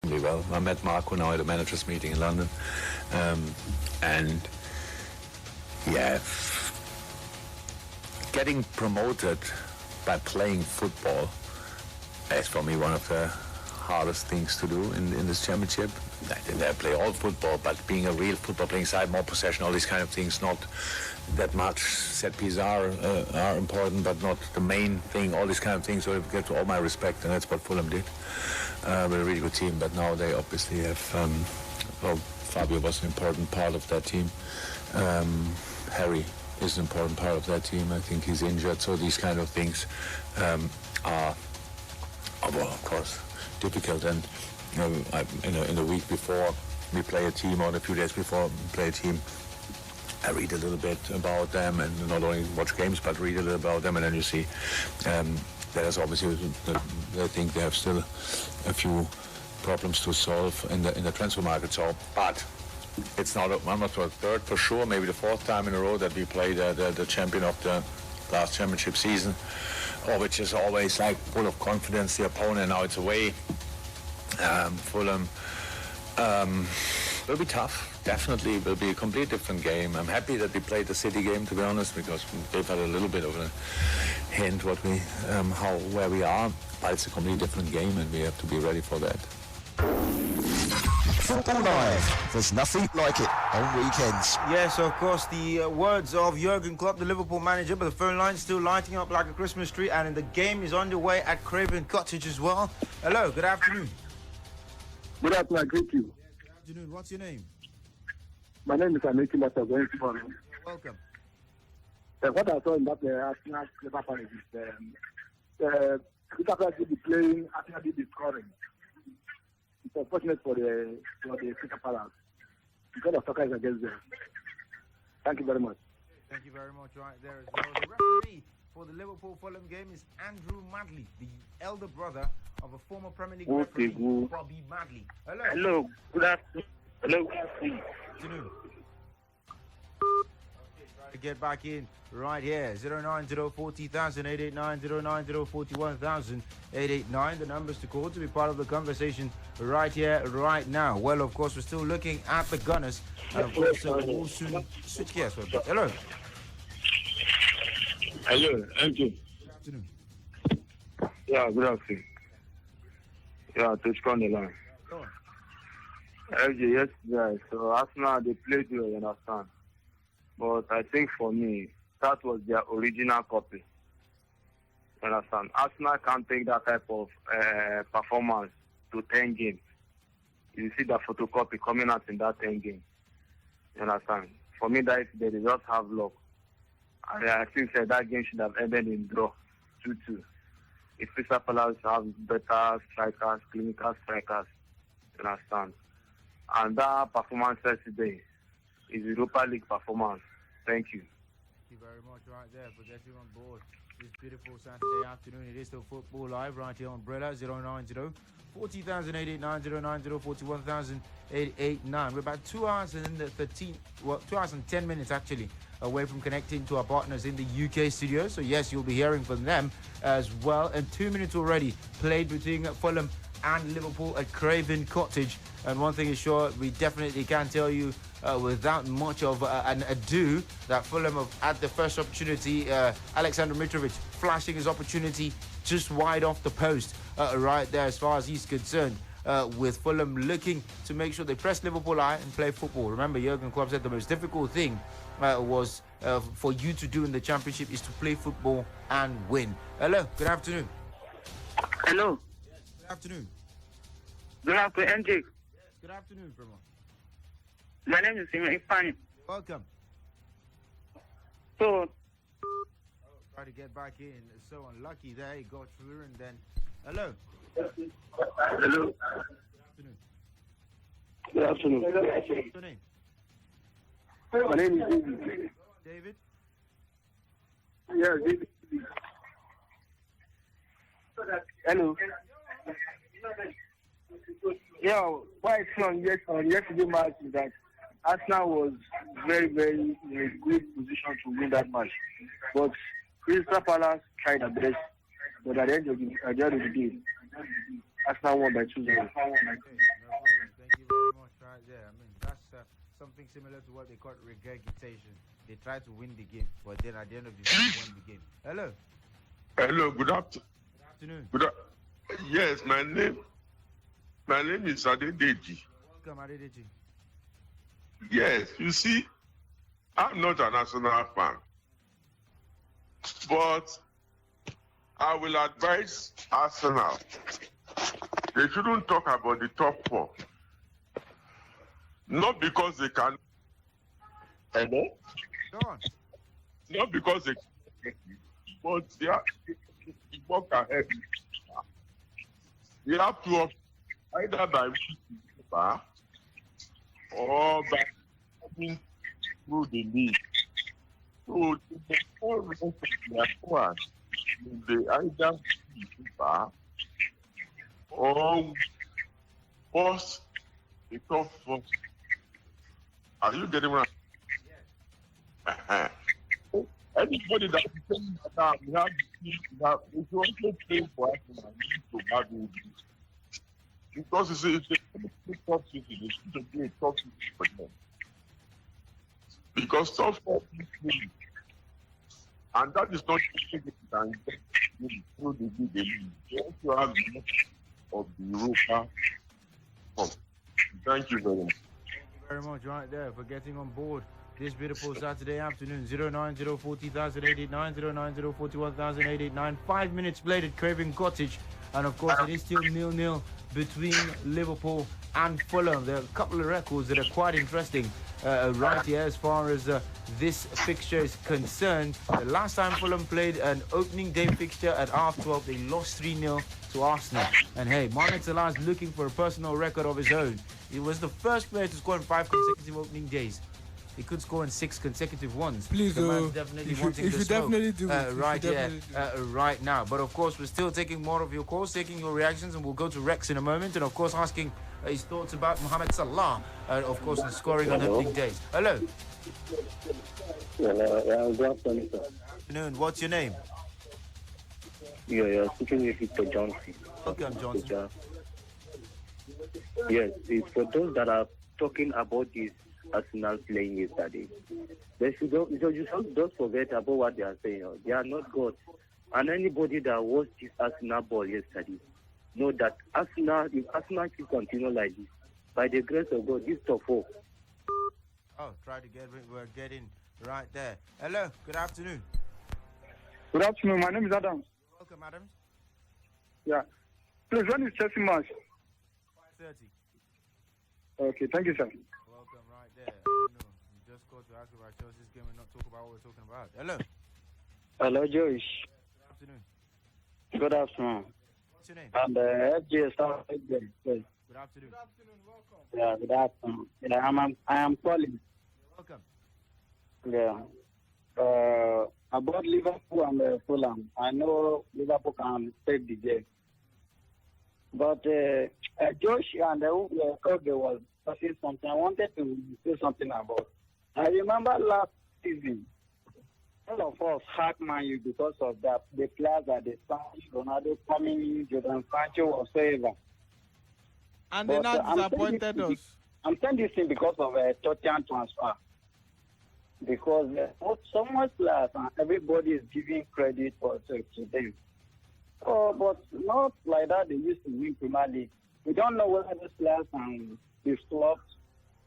extremely well. I met Marco now at a managers meeting in London, and yeah, getting promoted by playing football is for me one of the hardest things to do in this championship. I play all football, but being a real football playing side, more possession, all these kind of things, not that much. Set pieces are important, but not the main thing, all these kind of things. So I get all my respect, and that's what Fulham did. We're a really good team, but now they obviously have, Fabio was an important part of that team. Harry is an important part of that team. I think he's injured, so these kind of things are, well, of course, difficult. And in the week before we play a team, or a few days before we play a team, I read a little bit about them, and not only watch games, but read a little about them, and then you see there's obviously, I think they have still a few problems to solve in the transfer market. So, but it's not I'm not the third for sure, maybe the fourth time in a row that we play the champion of the last championship season, which is always like full of confidence. The opponent, now it's away. Fulham will be tough. Definitely will be a completely different game. I'm happy that we played the City game, to be honest, because they've had a little bit of a hint where we are, but it's a completely different game, and we have to be ready for that. Football Live. There's nothing like it on weekends. Yes, of course, the words of Jurgen Klopp, the Liverpool manager, but the phone line's still lighting up like a Christmas tree, and the game is underway at Craven Cottage as well. Hello, good afternoon. Good afternoon, I greet you. Good afternoon, what's your name? My name is Aniki Mata. Welcome. What I saw in that Arsenal Liverpool is Liverpool will be playing, Arsenal will be scoring. It's unfortunate for the Crystal Palace because of soccer is against them. Thank you very much. Thank you very much. Right there as well. The referee for the Liverpool-Fulham game is Andrew Madley, the elder brother of a former Premier League referee, Bobby Madley. Hello. Hello. Good afternoon. Hello. Good afternoon. To get back in right here, 09040,000 889, 09041,000 889, the numbers to call to be part of the conversation right here, right now. Well, of course, we're still looking at the Gunners, and of course, we'll soon switch gears for a bit. Hello. Hello, thank you. Good afternoon. Yeah, good afternoon. Yeah, to score the line. Go on. Yes, guys. So Arsenal, they played well, you understand. But I think for me, that was their original copy. You understand? Arsenal can't take that type of performance to 10 games. You see the photocopy coming out in that 10 games. You understand? For me, that they just have luck. I think that game should have ended in draw, 2-2. If Crystal Palace have better strikers, clinical strikers, you understand? And that performance today is Europa League performance. Thank you. Thank you very much right there for getting on board this beautiful Saturday afternoon. It is still Football Live right here on Brila, 090 40,000 889, 090 41,000 889. We're about 2 hours and 2 hours and 10 minutes actually away from connecting to our partners in the UK studio. So yes, you'll be hearing from them as well. And 2 minutes already played between Fulham and Liverpool at Craven Cottage. And one thing is sure, we definitely can tell you without much of an ado that Fulham have had the first opportunity. Alexander Mitrovic flashing his opportunity just wide off the post right there as far as he's concerned. With Fulham looking to make sure they press Liverpool out and play football. Remember, Jurgen Klopp said the most difficult thing was for you to do in the Championship is to play football and win. Hello, good afternoon. Hello. Yes, good afternoon. Good afternoon, MJ. Yes, good afternoon, Brila. My name is Simon Ifani. Welcome. So, Try to get back in. So unlucky there. He got through and then... Hello. hello. Good afternoon. Good afternoon. What's your name? My name is David. David? Yeah, David. Hello. Yeah, what I see on yesterday match is that Arsenal was very, very in a good position to win that match. But Crystal Palace tried their best. But at the end of the day, Arsenal won by 2-0. Okay, right there. I mean, that's something similar to what they call regurgitation. They try to win the game, but then at the end of the day, they won the game. Hello. Hello, good Afternoon. Yes, my name is Adedeji. Welcome, Adedeji. Yes, you see, I'm not an Arsenal fan, but I will advise Arsenal. They shouldn't talk about the top four. Not because they can. Hello? Go on. Not because they can, but they are work ahead. You have to either by paper or by coming through the league. So the whole rest of their squad, they either paper or force the top four. Are you getting right? Yes. Anybody that is saying that we have if you also play for Arsenal, you need to have it. Because it's a top city, it's going to be a top city for them. Because top four people, and that is not something that you can get through the league. You also have the of the Europa Cup. Thank you very much. Thank you very much, right there, for getting on board this beautiful Saturday afternoon. 09040,889, 09041,889. 5 minutes played at Craven Cottage, and of course it is still 0-0 between Liverpool and Fulham. There are a couple of records that are quite interesting right here as far as this fixture is concerned. The last time Fulham played an opening day fixture at half 12, they lost 3-0 to Arsenal. And hey, Mo Salah is looking for a personal record of his own. He was the first player to score in 5 consecutive opening days. He could score in 6 consecutive ones. Please, the man's definitely wanting to smoke right here, right now. But of course, we're still taking more of your calls, taking your reactions, and we'll go to Rex in a moment. And of course, asking his thoughts about Mo Salah, of course, and scoring on opening days. Hello. Good afternoon, sir. Afternoon. What's your name? You're speaking with Victor Johnson. Welcome, Johnson. Yes, it's for those that are talking about this Arsenal playing yesterday. They should don't forget about what they are saying. They are not God. And anybody that watched this Arsenal ball yesterday know that Arsenal, if Arsenal can continue like this, by the grace of God, this top four. Oh, we're getting right there. Hello, good afternoon. Good afternoon. My name is Adams. Welcome, Adams. Yeah. Please, when is Chelsea match? 5:30. Okay, thank you, sir. Welcome, right there. I don't know. You just called to ask about Chelsea's game and not talk about what we're talking about. Hello. Hello, Joyce. Good afternoon. Good afternoon. What's your name? And FJ Star. Good afternoon. Good afternoon. Welcome. Yeah, good afternoon. Yeah, I am calling. Welcome. Yeah. About Liverpool and Fulham, I know Liverpool can take the game. But Josh and Kobe was saying something I wanted to say something about. I remember last season, all of us hacked Man U because of that. The players that they signed, Ronaldo coming in, Jordan Sancho, whatsoever. And they not disappointed us. I'm saying this thing because of a Tottenham transfer. Because so much players and everybody is giving credit to them. Oh, but not like that they used to win Premier League. We don't know whether these players can be flopped.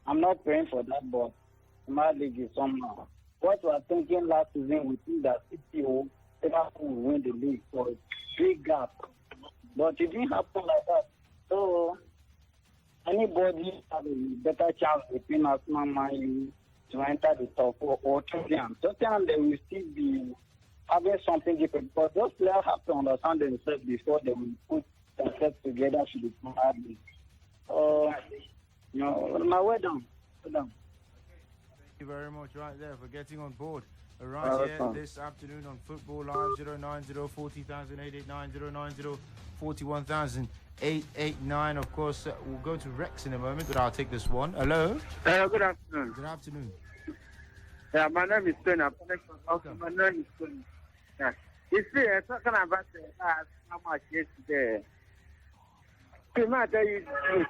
I'm not praying for that, but Premier League is somehow. What we were thinking last season, we think that City will win the league for a big gap. But it didn't happen like that. So anybody has a better chance between Arsenal and Man U to enter the top four or Tottenham. Tottenham, they will still be having something different. But those players have to understand themselves before they will put themselves together to the Premier League. My way down. Thank you very much right there for getting on board. Right here this afternoon on Football Live 09040,889 09041,889. Of course, we'll go to Rex in a moment, but I'll take this one. Hello. Good afternoon. Good afternoon. Yeah, my name is Tony. Welcome. My name is Tony. Yeah. You see, talking about how much yesterday. To me, I tell you,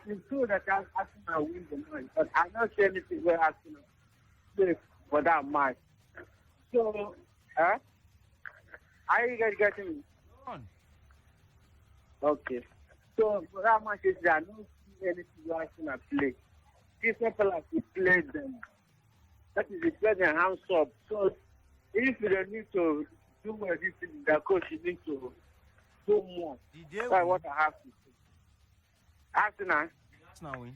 it's true that Arsenal win the match, but I'm not saying anything where Arsenal play for that match. So, are you guys getting me? On. Okay. So, for that match, there are no anything where Arsenal play. These people have to play them. That is the play their hands up. So, if you don't need to do everything, the coach need to do more. That's what I have to say. Arsenal win.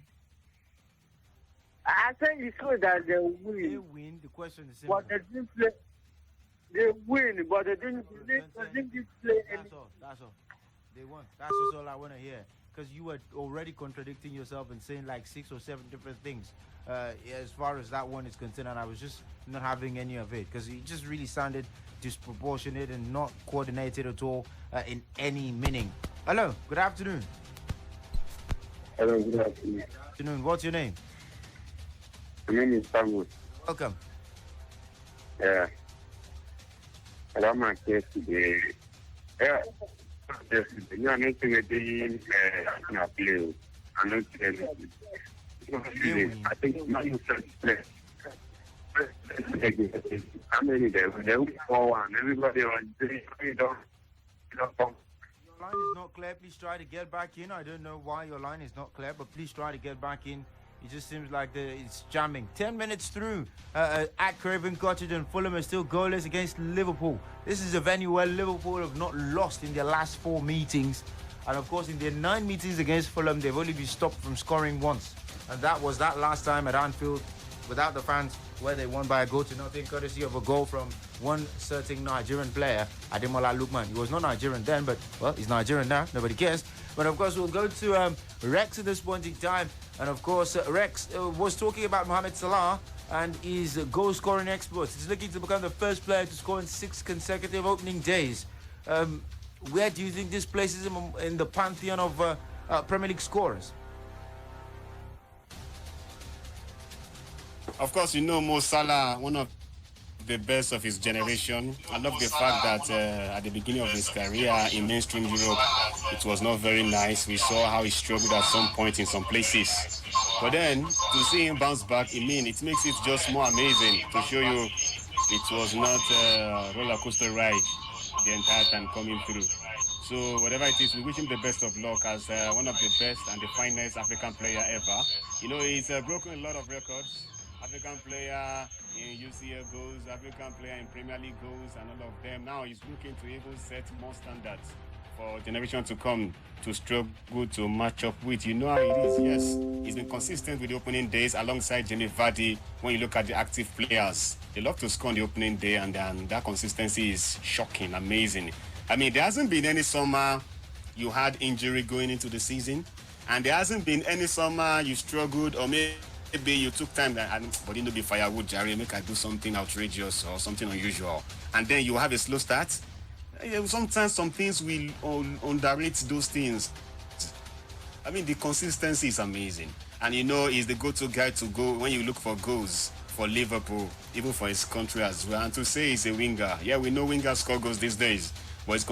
I think it's true that they win. They win. The question is simple. But they didn't play. They win, but they didn't play any. That's all. They won. That's just all I want to hear. Because you were already contradicting yourself and saying like 6 or 7 different things as far as that one is concerned, and I was just not having any of it because it just really sounded disproportionate and not coordinated at all in any meaning. Hello, good afternoon. Hello, good afternoon. Good afternoon. What's your name? My name is Samuel. Welcome. Yeah. I got my case today. Yeah. Yesterday, you are not saying I play. I'm not saying anything. I think my play. How many there? They will 4-1. Everybody on 3. You don't come. Your line is not clear. Please try to get back in. I don't know why your line is not clear, but please try to get back in. It just seems like it's jamming. 10 minutes through at Craven Cottage, and Fulham are still goalless against Liverpool. This is a venue where Liverpool have not lost in their last 4 meetings. And of course, in their 9 meetings against Fulham, they've only been stopped from scoring once. And that was that last time at Anfield without the fans, where they won by a goal to nothing, courtesy of a goal from one certain Nigerian player, Ademola Lookman. He was not Nigerian then, but, well, he's Nigerian now. Nobody cares. But, of course, we'll go to Rex at this point in time. And, of course, Rex was talking about Mohamed Salah and his goal-scoring exploits. He's looking to become the first player to score in 6 consecutive opening days. Where do you think this places him in the pantheon of Premier League scorers? Of course, you know Mo Salah, one of the best of his generation. I love the fact that at the beginning of his career in mainstream Europe, it was not very nice. We saw how he struggled at some point in some places. But then, to see him bounce back, it makes it just more amazing to show you it was not a roller coaster ride the entire time coming through. So whatever it is, we wish him the best of luck as one of the best and the finest African player ever. You know, he's broken a lot of records. African player in UCL goals, African player in Premier League goals, and all of them. Now he's looking to even set more standards for generation to come to struggle to match up with. You know how it is, yes. He's been consistent with the opening days alongside Jamie Vardy. When you look at the active players, they love to score on the opening day, and that consistency is shocking, amazing. I mean, there hasn't been any summer you had injury going into the season, and there hasn't been any summer you struggled or maybe you took time but it be firewood, Jerry, make I do something outrageous or something unusual. And then you have a slow start. Sometimes some things will underrate those things. I mean, the consistency is amazing. And you know, he's the go-to guy to go when you look for goals for Liverpool, even for his country as well. And to say he's a winger, yeah, we know wingers score goals these days, but his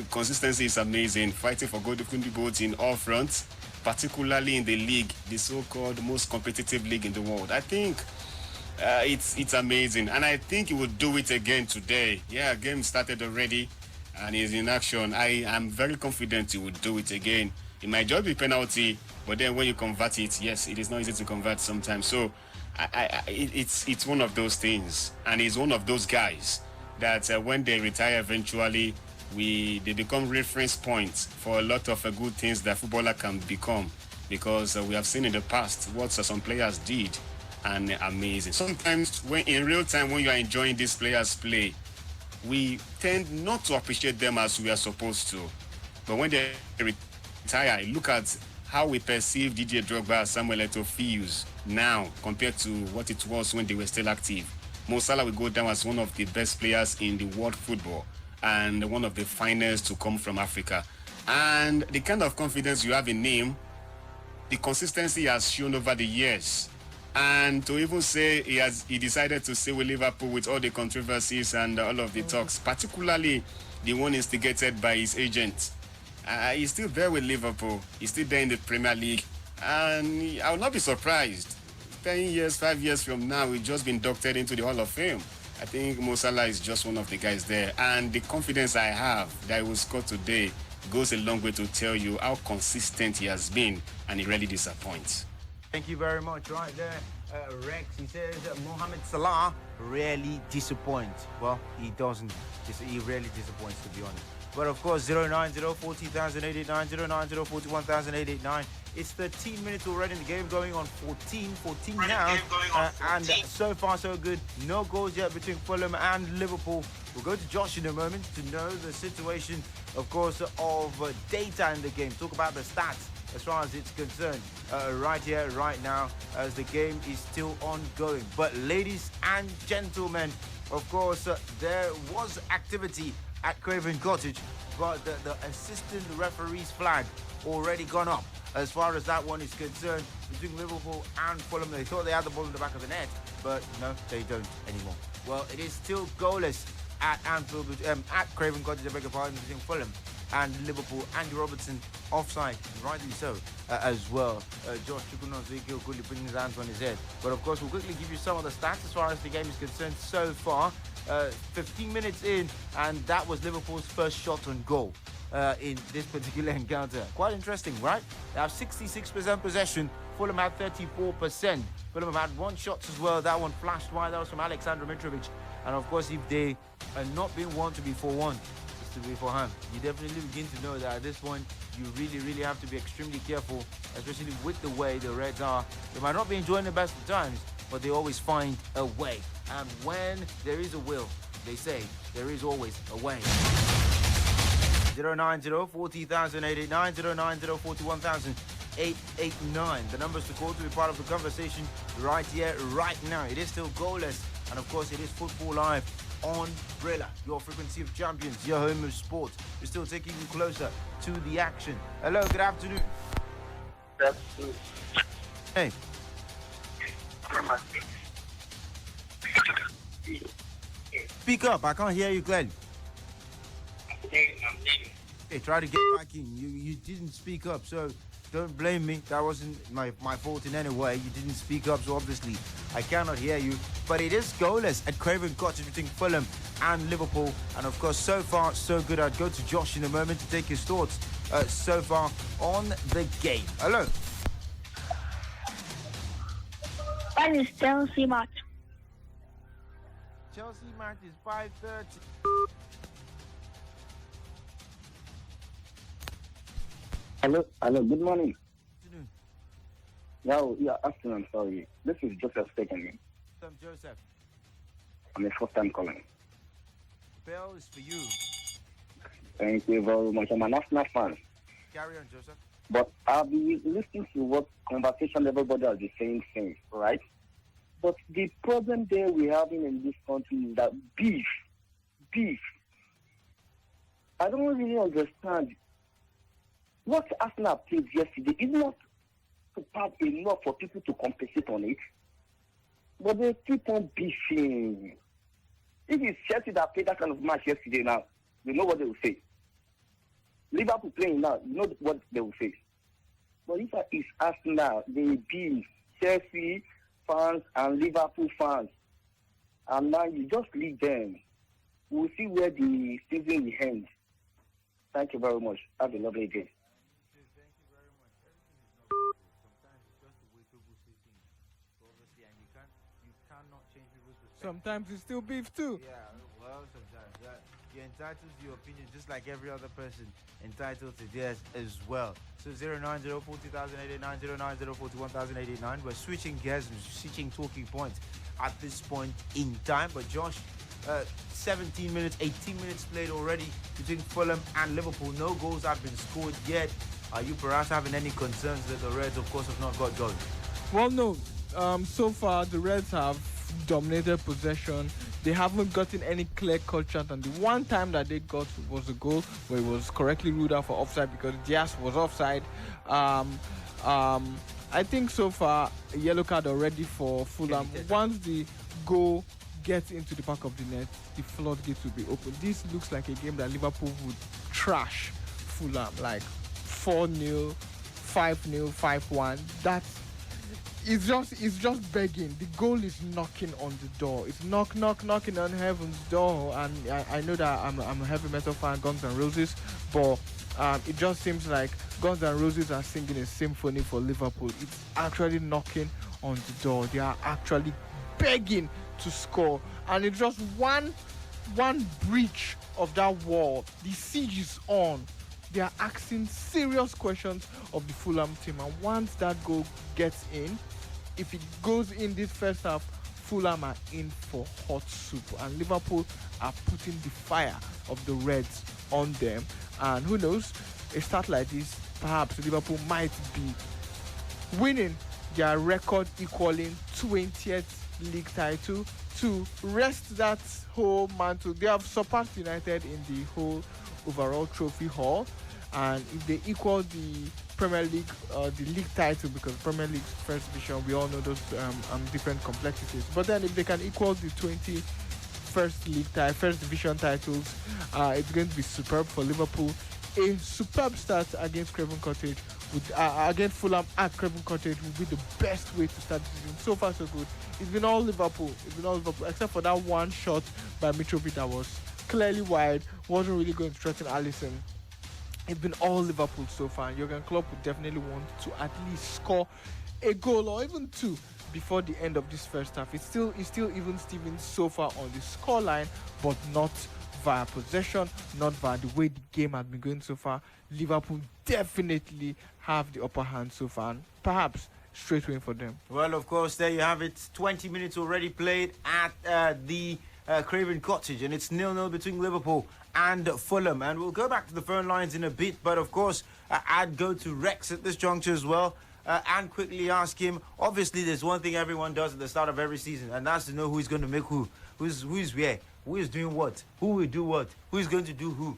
consistency is amazing. Fighting for golden boots in all fronts, particularly in the league, the so-called most competitive league in the world. I think it's amazing, and I think he will do it again today. Yeah, game started already, and he's in action. I am very confident he will do it again. It might just be penalty, but then when you convert it, yes, it is not easy to convert sometimes. So it's one of those things, and he's one of those guys that when they retire eventually, they become reference points for a lot of good things that footballer can become, because we have seen in the past what some players did, and amazing. Sometimes when in real time, when you are enjoying these players play, we tend not to appreciate them as we are supposed to. But when they retire, look at how we perceive Didier Drogba, Samuel Eto'o feels now compared to what it was when they were still active. Mo Salah will go down as one of the best players in the world football, and one of the finest to come from Africa. And the kind of confidence you have in him, the consistency has shown over the years. And to even say he decided to stay with Liverpool with all the controversies and all of the talks, particularly the one instigated by his agent. He's still there with Liverpool. He's still there in the Premier League. And I will not be surprised. 10 years, 5 years from now, we'll just be inducted into the Hall of Fame. I think Mo Salah is just one of the guys there. And the confidence I have that he will score today goes a long way to tell you how consistent he has been, and he really disappoints. Thank you very much. Right there, Rex, he says Mohamed Salah rarely disappoints. Well, he doesn't. He rarely disappoints, to be honest. But of course, 090 40,889, 090 41,889. It's 13 minutes already in the game, going on 14 now. And so far, so good. No goals yet between Fulham and Liverpool. We'll go to Josh in a moment to know the situation, of course, of data in the game. Talk about the stats as far as it's concerned right here, right now, as the game is still ongoing. But ladies and gentlemen, of course, there was activity at Craven Cottage, but the assistant referee's flag already gone up as far as that one is concerned between Liverpool and Fulham. They thought they had the ball in the back of the net, but no, they don't anymore. Well, it is still goalless at Anfield, at Craven Cottage, I beg your pardon, between Fulham and Liverpool. Andy Robertson offside, rightly so, as well. Josh Chukwunozeke quickly putting his hands on his head. But of course, we'll quickly give you some of the stats as far as the game is concerned so far. 15 minutes in, and that was Liverpool's first shot on goal in this particular encounter. Quite interesting, right? They have 66% possession. Fulham had 34%. Fulham have had one shot as well. That one flashed wide. That was from Alexander Mitrovic. And of course, if they are not being one to be 4-1, it's to be for hand. You definitely begin to know that at this point, you really have to be extremely careful, especially with the way the Reds are. They might not be enjoying the best of times, but they always find a way. And when there is a will, they say, there is always a way. 090 40,889, 090 41,889. The numbers to call to be part of the conversation right here, right now. It is still goalless. And of course, it is Football Live on Brila, your frequency of champions, your home of sports. We're still taking you closer to the action. Hello, good afternoon. Hey. Speak up, I can't hear you clearly. Hey, try to get back in. You didn't speak up, so don't blame me. That wasn't my fault in any way. You didn't speak up, so obviously I cannot hear you. But it is goalless at Craven Cottage between Fulham and Liverpool. And of course, so far, so good. I'd go to Josh in a moment to take his thoughts so far on the game. Hello. When is Chelsea match? Chelsea match is 5:30. Hello, good morning. Afternoon, sorry. This is Joseph speaking. I'm Joseph. I'm a first-time calling. Bell is for you. Thank you very much. I'm an Arsenal fan. Carry on, Joseph. But I'll be listening to what conversation everybody has been saying since, right? But the problem there we're having in this country is that beef. I don't really understand. What Arsenal played yesterday is not superb enough for people to compensate on it. But they keep on beefing. If it's Chelsea that played that kind of match yesterday now, you know what they will say. Liverpool playing now, you know what they will say. But if it's Arsenal, they beef Chelsea fans and Liverpool fans. And now you just leave them. We'll see where the season will end. Thank you very much. Have a lovely day. Sometimes it's still beef too. Yeah, well, sometimes. You're entitled to your opinion just like every other person entitled to theirs as well. So 090 40,889, 090 41,889. We're switching gears and switching talking points at this point in time. But Josh, 17 minutes, 18 minutes played already between Fulham and Liverpool. No goals have been scored yet. Are you perhaps having any concerns that the Reds, of course, have not got going? Well, no. So far, the Reds have dominated possession. They haven't gotten any clear-cut chance, and the one time that they got was a goal where it was correctly ruled out for offside because Diaz was offside. I think so far a yellow card already for Fulham. Once the goal gets into the back of the net, the floodgates will be open. This looks like a game that Liverpool would trash Fulham, like 4-0, 5-0, 5-1. It's just begging. The goal is knocking on the door. It's knocking on heaven's door. And I know that I'm a heavy metal fan, Guns N' Roses, but it just seems like Guns N' Roses are singing a symphony for Liverpool. It's actually knocking on the door. They are actually begging to score, and it's just one breach of that wall. The siege is on. They are asking serious questions of the Fulham team, and once that goal gets in, if it goes in this first half, Fulham are in for hot soup, and Liverpool are putting the fire of the Reds on them. And who knows, a start like this, perhaps Liverpool might be winning their record equaling 20th league title to rest that whole mantle. They have surpassed United in the whole overall trophy haul, and if they equal the Premier League, the league title, because Premier League's first division, we all know those different complexities. But then if they can equal the 20 first division titles, it's going to be superb for Liverpool. A superb start against Craven Cottage, against Fulham at Craven Cottage, would be the best way to start the season. So far, so good. It's been all Liverpool, except for that one shot by Mitrovic that was clearly wide, wasn't really going to threaten Alisson. It's been all Liverpool so far. Jurgen Klopp would definitely want to at least score a goal or even two before the end of this first half. It's still even Steven so far on the scoreline, but not via possession, not via the way the game has been going so far. Liverpool definitely have the upper hand so far, and perhaps straight win for them. Well, of course, there you have it. 20 minutes already played at the Craven Cottage, and it's 0-0 between Liverpool and Fulham. And we'll go back to the phone lines in a bit, but of course, I'd go to Rex at this juncture as well. And quickly ask him, obviously there's one thing everyone does at the start of every season, and that's to know who's going to make who's where, who is doing what, who will do what, who is going to do who.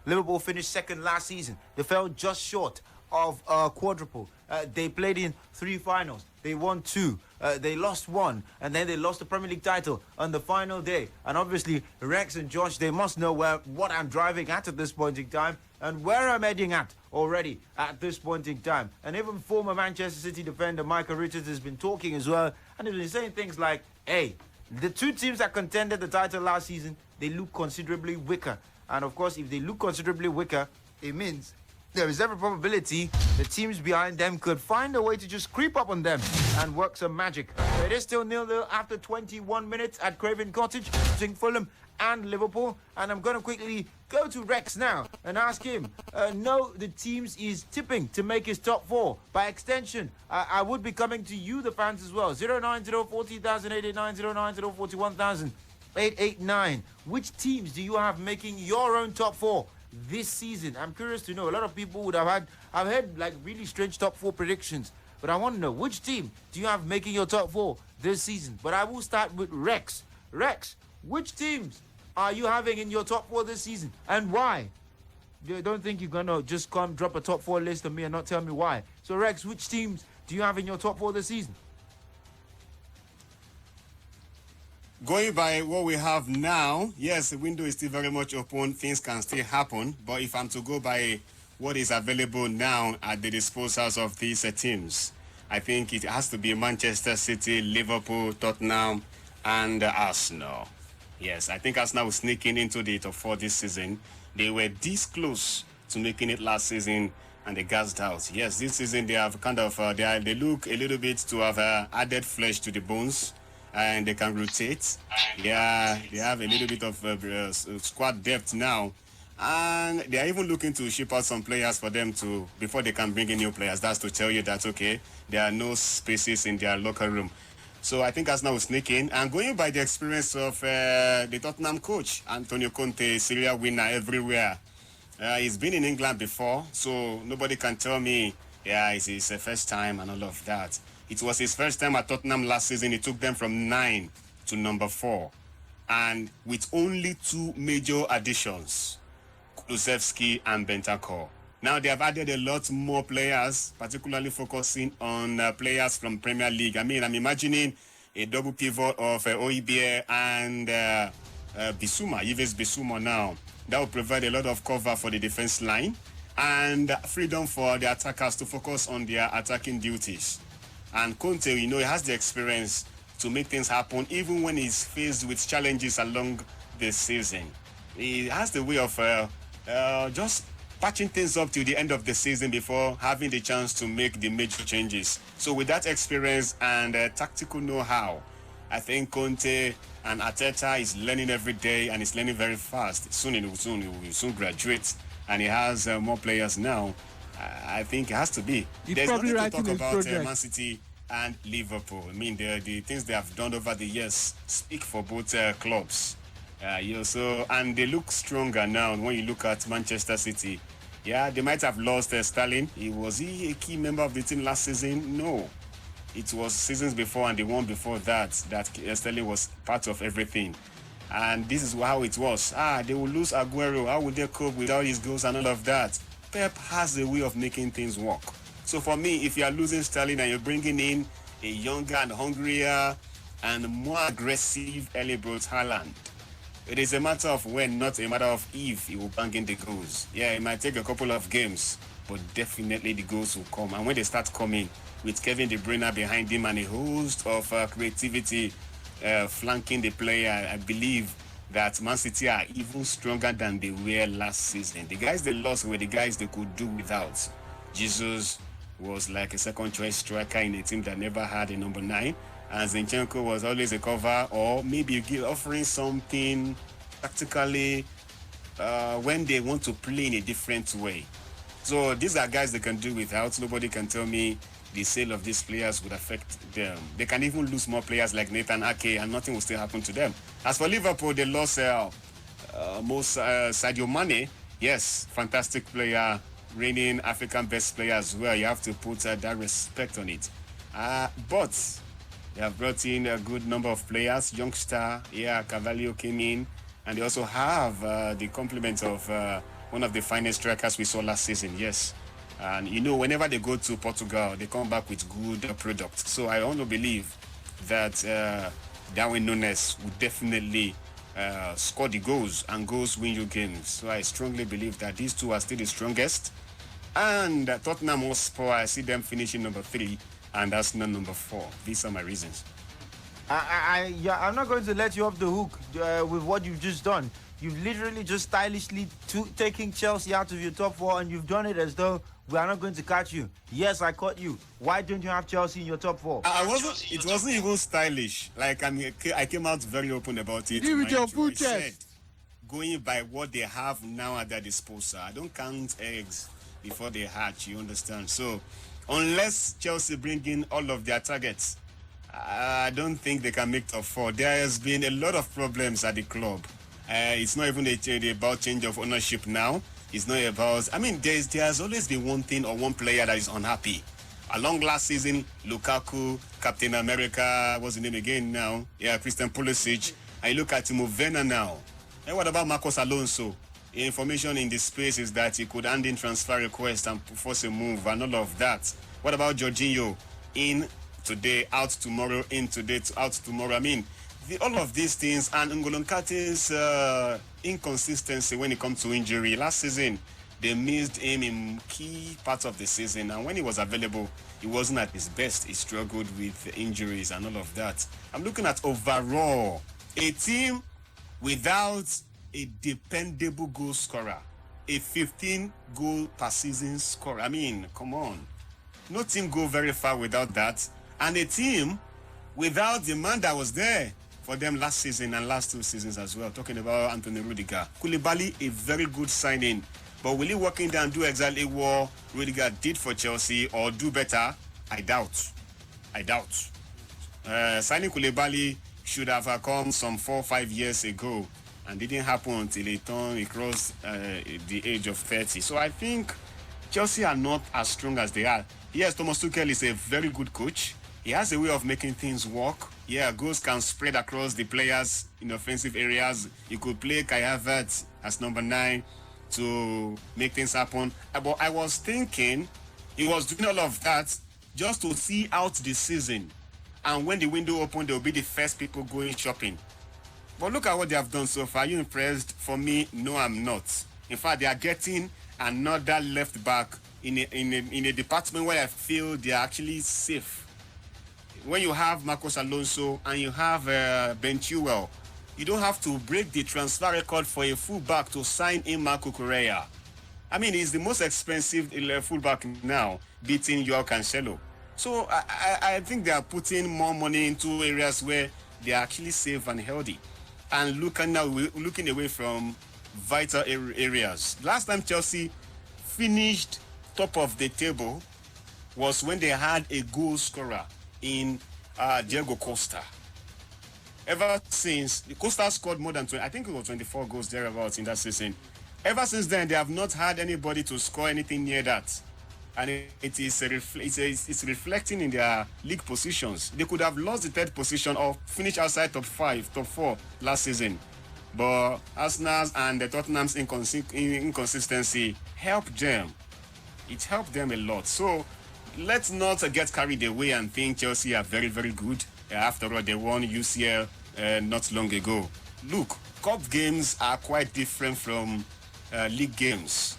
Liverpool finished second last season. They fell just short of quadruple. They played in 3 finals. They won 2. They lost 1, and then they lost the Premier League title on the final day. And obviously, Rex and Josh, they must know what I'm driving at this point in time, and where I'm heading at already at this point in time. And even former Manchester City defender Michael Richards has been talking as well, and he's been saying things like, hey, the 2 teams that contended the title last season, they look considerably weaker. And of course, if they look considerably weaker, it means there is every probability the teams behind them could find a way to just creep up on them and work some magic. So it is still 0-0 after 21 minutes at Craven Cottage between Fulham and Liverpool. And I'm going to quickly go to Rex now and ask him, no, the teams is tipping to make his top 4. By extension, I would be coming to you, the fans, as well. 090-40,889, 090-41,889. Which teams do you have making your own top 4 this season? I'm curious to know. A lot of people would I've heard like really strange top 4 predictions, but I want to know, which team do you have making your top 4 this season? But I will start with Rex. Rex, which teams are you having in your top 4 this season, and why? I don't think you're gonna just come drop a top 4 list on me and not tell me why. So Rex, which teams do you have in your top 4 this season? Going by what we have now, yes, the window is still very much open. Things can still happen. But if I'm to go by what is available now at the disposals of these teams, I think it has to be Manchester City, Liverpool, Tottenham, and Arsenal. Yes, I think Arsenal will sneak into the top 4 this season. They were this close to making it last season, and they gassed out. Yes, this season they have kind of, they look a little bit to have added flesh to the bones, and they can rotate. Yeah, they have a little bit of squad depth now, and they are even looking to ship out some players for them to, before they can bring in new players. That's to tell you that, okay, there are no spaces in their locker room. So I think Arsenal will sneak in. And going by the experience of the Tottenham coach, Antonio Conte, Syria winner everywhere. He's been in England before, so nobody can tell me, yeah, it's his first time and all of that. It was his first time at Tottenham last season. He took them from 9 to number 4. And with only 2 major additions, Kulusevski and Bentancur. Now they have added a lot more players, particularly focusing on players from Premier League. I mean, I'm imagining a double pivot of Oibie and Bissouma, Yves Bissouma now. That will provide a lot of cover for the defense line. and freedom for the attackers to focus on their attacking duties. And Conte, he has the experience to make things happen even when he's faced with challenges along the season. He has the way of just patching things up till the end of the season before having the chance to make the major changes. So with that experience and tactical know-how, I think Conte and Arteta is learning every day, and he's learning very fast. He will soon graduate, and he has more players now. I think it has to be. There's nothing to talk about Man City and Liverpool. I mean, the things they have done over the years speak for both clubs. And they look stronger now when you look at Manchester City. Yeah, they might have lost Sterling. Was he a key member of the team last season? No. It was seasons before and the one before that Sterling was part of everything. And this is how it was. They will lose Aguero. How would they cope without his goals and all of that? Pep has a way of making things work. So for me, if you are losing Sterling and you're bringing in a younger and hungrier and more aggressive Erling Haaland, it is a matter of when, not a matter of if he will bang in the goals. Yeah, it might take a couple of games, but definitely the goals will come. And when they start coming, with Kevin De Bruyne behind him and a host of creativity flanking the player, I believe that Man City are even stronger than they were last season. The guys they lost were the guys they could do without. Jesus was like a second-choice striker in a team that never had a number 9. And Zinchenko was always a cover, or maybe offering something tactically when they want to play in a different way. So these are guys they can do without. Nobody can tell me the sale of these players would affect them. They can even lose more players like Nathan Ake and nothing will still happen to them. As for Liverpool, they lost Sadio Mane. Yes, fantastic player, reigning African best player as well. You have to put that respect on it. But they have brought in a good number of players. Youngster, Carvalho came in. And they also have the complement of one of the finest strikers we saw last season, yes. And whenever they go to Portugal, they come back with good products. So I want to believe that Darwin Núñez would definitely score the goals, and goals win you games. So I strongly believe that these two are still the strongest. And Tottenham Hotspur, I see them finishing number 3, and Arsenal number 4. These are my reasons. I'm not going to let you off the hook with what you've just done. You've literally just stylishly taking Chelsea out of your top 4, and you've done it as though we are not going to catch you. Yes, I caught you. Why don't you have Chelsea in your top 4? It wasn't even stylish. Like, I came out very open about it. Give it your full chest. Said, going by what they have now at their disposal, I don't count eggs before they hatch, you understand? So, unless Chelsea bring in all of their targets, I don't think they can make top 4. There has been a lot of problems at the club. It's not even about change of ownership now. It's not about... there's always been one thing or one player that is unhappy. Along last season, Lukaku, Captain America, what's the name again now? Christian Pulisic. I look at Timo Werner now. And what about Marcos Alonso? The information in the space is that he could hand in transfer request and force a move and all of that. What about Jorginho? In today, out tomorrow, in today, out tomorrow. All of these things, and N'Golo Kante's inconsistency when it comes to injury. Last season, they missed him in key parts of the season, and when he was available, he wasn't at his best. He struggled with injuries and all of that. I'm looking at overall a team without a dependable goal scorer, a 15 goal per season scorer. Come on. No team go very far without that. And a team without the man that was there for them last season and last 2 seasons as well. Talking about Anthony Rudiger. Koulibaly, a very good signing. But will he work in there and do exactly what Rudiger did for Chelsea or do better? I doubt. Signing Koulibaly should have come some 4 or 5 years ago and didn't happen until he crossed the age of 30. So I think Chelsea are not as strong as they are. Yes, Thomas Tuchel is a very good coach. He has a way of making things work. Goals can spread across the players in offensive areas. You could play Kai Havertz as number 9 to make things happen. But I was thinking he was doing all of that just to see out the season. And when the window opened, they'll be the first people going shopping. But look at what they have done so far. Are you impressed? For me, no, I'm not. In fact, they are getting another left back in a department where I feel they are actually safe. When you have Marcos Alonso and you have Ben Chilwell, you don't have to break the transfer record for a fullback to sign in Marco Correa. I mean, he's the most expensive fullback now, beating Joao Cancelo. So I think they are putting more money into areas where they are actually safe and healthy, and looking away from vital areas. Last time Chelsea finished top of the table was when they had a goal scorer in Diego Costa. Ever since, Costa scored more than 20, I think it was 24 goals thereabouts in that season. Ever since then, they have not had anybody to score anything near that. And it's reflecting in their league positions. They could have lost the third position or finished outside top 5, top 4 last season. But Arsenal's and the Tottenham's inconsistency helped them. It helped them a lot. So let's not get carried away and think Chelsea are very, very good. After all, they won UCL not long ago. Look, cup games are quite different from league games.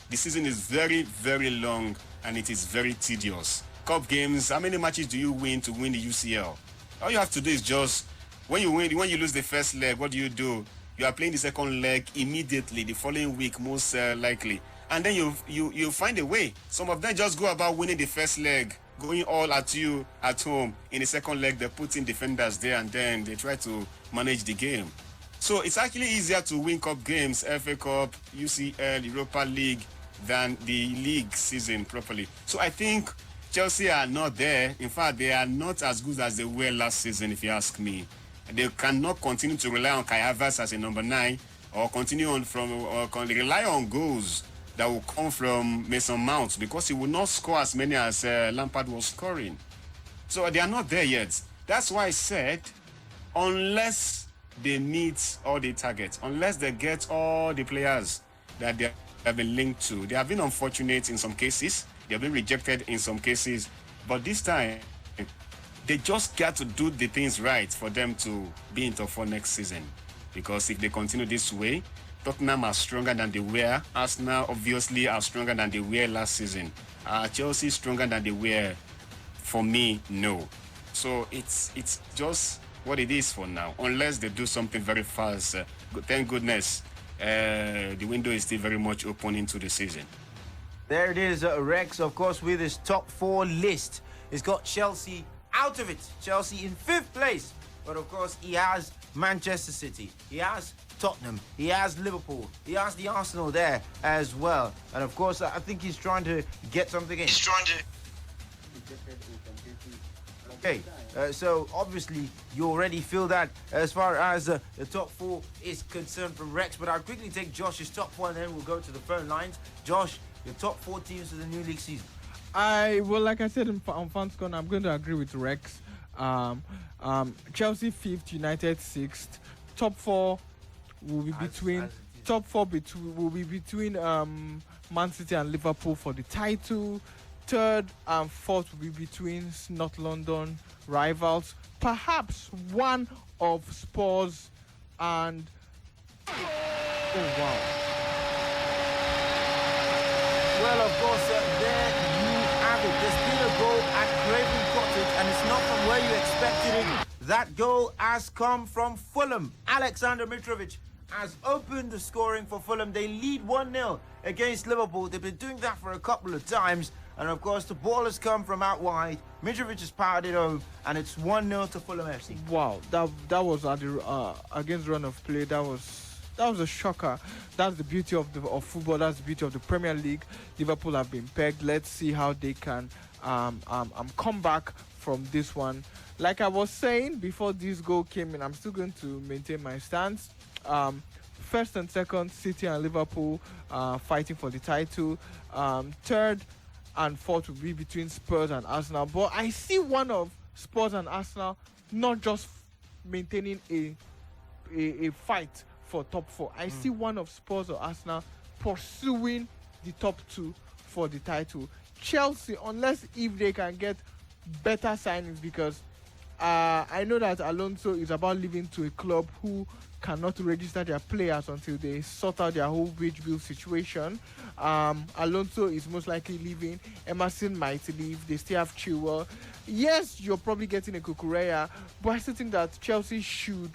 The season is very, very long and it is very tedious. Cup games, how many matches do you win to win the UCL? All you have to do is just, when you lose the first leg, what do? You are playing the second leg immediately, the following week, most likely. And then you find a way. Some of them just go about winning the first leg, going all at you at home. In the second leg, they put in defenders there and then they try to manage the game. So it's actually easier to win cup games, FA Cup, UCL, Europa League, than the league season properly. So I think Chelsea are not there. In fact, they are not as good as they were last season, if you ask me. They cannot continue to rely on Kai Havertz as a number 9 or rely on goals that will come from Mason Mount, because he will not score as many as Lampard was scoring. So they are not there yet. That's why I said, unless they meet all the targets, unless they get all the players that they have been linked to. They have been unfortunate in some cases. They have been rejected in some cases. But this time, they just got to do the things right for them to be in top 4 next season. Because if they continue this way, Tottenham are stronger than they were. Arsenal obviously are stronger than they were last season. Chelsea stronger than they were. For me, no. So it's just what it is for now. Unless they do something very fast. Thank goodness. The window is still very much open into the season. There it is, Rex, of course, with his top 4 list. He's got Chelsea out of it. Chelsea in 5th place. But, of course, he has Manchester City. He has Tottenham. He has Liverpool. He has the Arsenal there as well. And, of course, I think he's trying to get something in. Okay, so obviously you already feel that as far as the top 4 is concerned from Rex, but I'll quickly take Josh's top 4 and then we'll go to the phone lines. Josh, your top 4 teams for the new league season. Like I said on Fanscon, I'm going to agree with Rex. Chelsea 5th, United 6th. Top 4 will be between Man City and Liverpool for the title. 3rd and 4th will be between North London rivals. Perhaps one of Spurs and... Oh, wow. Well, of course, there you have it. There's been a goal at Craven Cottage, and it's not from where you expected it. That goal has come from Fulham. Alexander Mitrovic has opened the scoring for Fulham. They lead 1-0 against Liverpool. They've been doing that for a couple of times. And, of course, the ball has come from out wide. Mitrovic has powered it home, and it's 1-0 to Fulham FC. Wow, that was against run of play. That was a shocker. That's the beauty of football. That's the beauty of the Premier League. Liverpool have been pegged. Let's see how they can come back from this one. Like I was saying before this goal came in, I'm still going to maintain my stance. 1st and 2nd, City and Liverpool fighting for the title. 3rd and 4th will be between Spurs and Arsenal. But I see one of Spurs and Arsenal not just maintaining a fight for top 4. I see one of Spurs or Arsenal pursuing the top 2 for the title. Chelsea, unless if they can get better signings, because I know that Alonso is about leaving to a club who cannot register their players until they sort out their whole wage bill situation. Alonso is most likely leaving. Emerson might leave. They still have Chilwell. Yes, you're probably getting a Kukureya, but I still think that Chelsea should,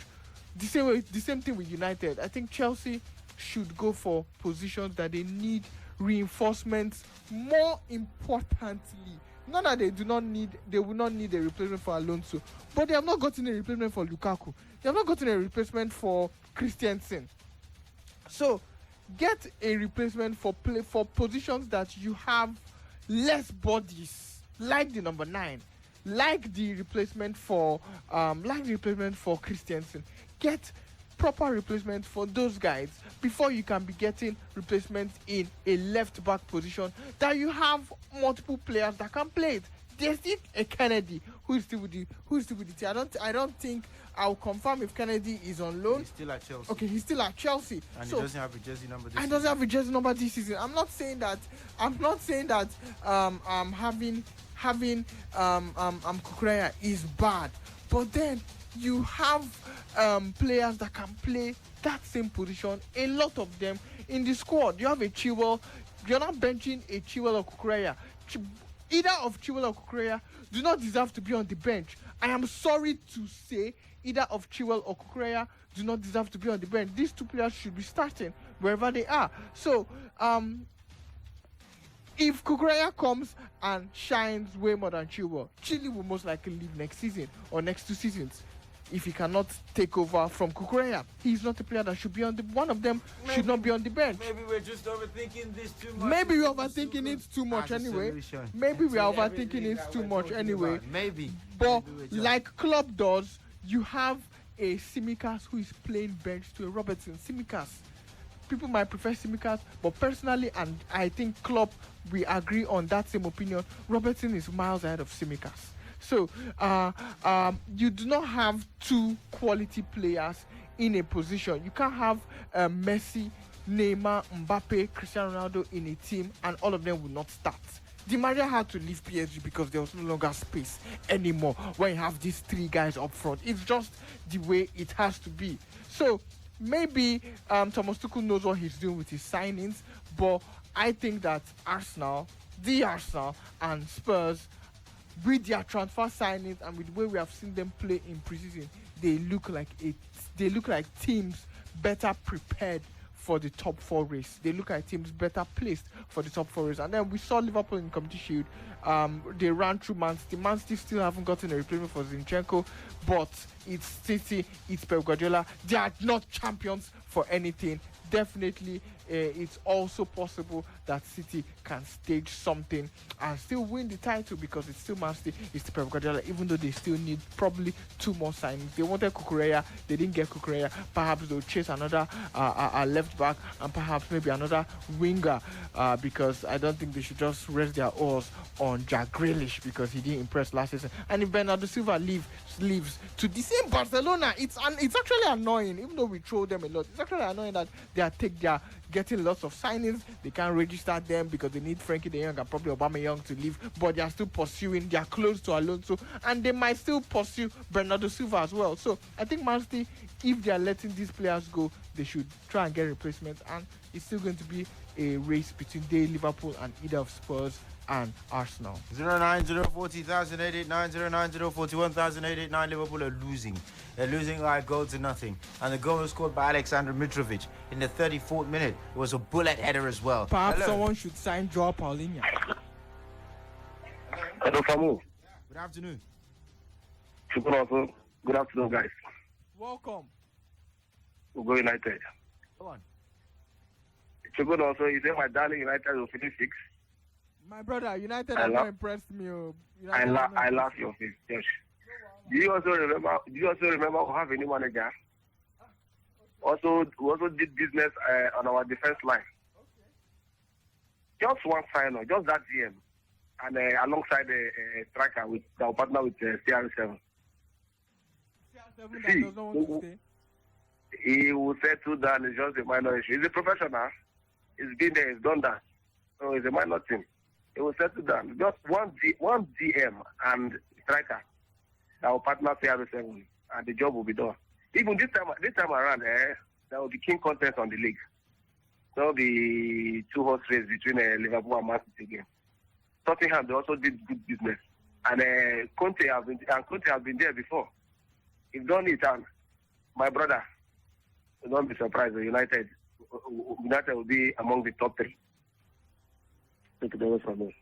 the same thing with United. I think Chelsea should go for positions that they need reinforcements. More importantly, not that they will not need a replacement for Alonso, but they have not gotten a replacement for Lukaku. They have not gotten a replacement for Christensen. So get a replacement for positions that you have less bodies, like the number 9, like the replacement for Christensen. Get proper replacement for those guys before you can be getting replacements in a left back position that you have multiple players that can play it. There's still a Kennedy who is still with the team. I don't think I'll confirm if Kennedy is on loan. He's still at Chelsea. Okay, he's still at Chelsea. And so, he doesn't have a jersey number this season. And doesn't have a jersey number this season. I'm not saying that having Kukureya is bad, but then you have players that can play that same position. A lot of them in the squad. You have a Chilwell. You're not benching a Chilwell or Kukureya. Either of Chilwell or Kukureya do not deserve to be on the bench. I am sorry to say, either of Chilwell or Kukureya do not deserve to be on the bench. These two players should be starting wherever they are. So, if Kukureya comes and shines way more than Chilwell, Chile will most likely leave next season or next 2 seasons. If he cannot take over from Kukureya, he's not a player that should be on the. One of them should not be on the bench. Maybe we're just overthinking this too much. Maybe we're overthinking it too much anyway. Maybe we are overthinking it too much anyway. Maybe. But like Klopp does, you have a Tsimikas who is playing bench to a Robertson. Tsimikas. People might prefer Tsimikas, but personally, and I think Klopp, we agree on that same opinion. Robertson is miles ahead of Tsimikas. So, you do not have 2 quality players in a position. You can't have Messi, Neymar, Mbappe, Cristiano Ronaldo in a team, and all of them will not start. Di Maria had to leave PSG because there was no longer space anymore when you have these 3 guys up front. It's just the way it has to be. So, maybe Thomas Tuchel knows what he's doing with his signings, but I think that Arsenal and Spurs, with their transfer signings and with the way we have seen them play in preseason, they look like teams better prepared for the top 4 race. They look like teams better placed for the top 4 race. And then we saw Liverpool in Community Shield. They ran through Man City. Man City still haven't gotten a replacement for Zinchenko, but it's City, it's Pep Guardiola. They are not champions for anything. Definitely, it's also possible that City can stage something and still win the title because it's still Man City, it's the Pep Guardiola, even though they still need probably 2 more signings. They wanted Kukureya, they didn't get Kukureya. Perhaps they'll chase another left back and perhaps maybe another winger because I don't think they should just rest their oars on Jack Grealish because he didn't impress last season. And if Bernardo Silva leaves to the same Barcelona, it's actually annoying, even though we throw them a lot. It's actually annoying that they are getting lots of signings. They can't register them because they need Frankie de Jong and probably Aubameyang to leave, but they are still pursuing. They are close to Alonso and they might still pursue Bernardo Silva as well. So I think Man City, if they are letting these players go, they should try and get replacements, and it's still going to be a race between Liverpool and either of Spurs and Arsenal. 09040,889, Liverpool are losing. They're losing by a goal to nothing. And the goal was scored by Alexander Mitrovic in the 34th minute. It was a bullet header as well. Perhaps someone should sign Joao Paulinho. Hello, Famu. Good afternoon. Good afternoon, guys. Welcome. We'll go United. Go on. Chukwuno also, you say my darling United will finish 6th. My brother, United have not impressed me. I laugh your face, Josh. Do you also remember we have a new manager? We also did business on our defense line. Just one final, just that GM, and alongside a striker with our partner with CR7. See, he will settle down. It's just a minor issue. He's a professional. He's been there. He's done that. So it's a minor thing. It will settle down. Just one GM and striker. Our partner CR7, and the job will be done. Even this time around, there will be king contest on the league. There will be 2 horse race between Liverpool and Man City again. Tottenham, they also did good business. And Conte has been there before. He's done it, and my brother, don't be surprised. United will be among the top 3. Thank you very much from me.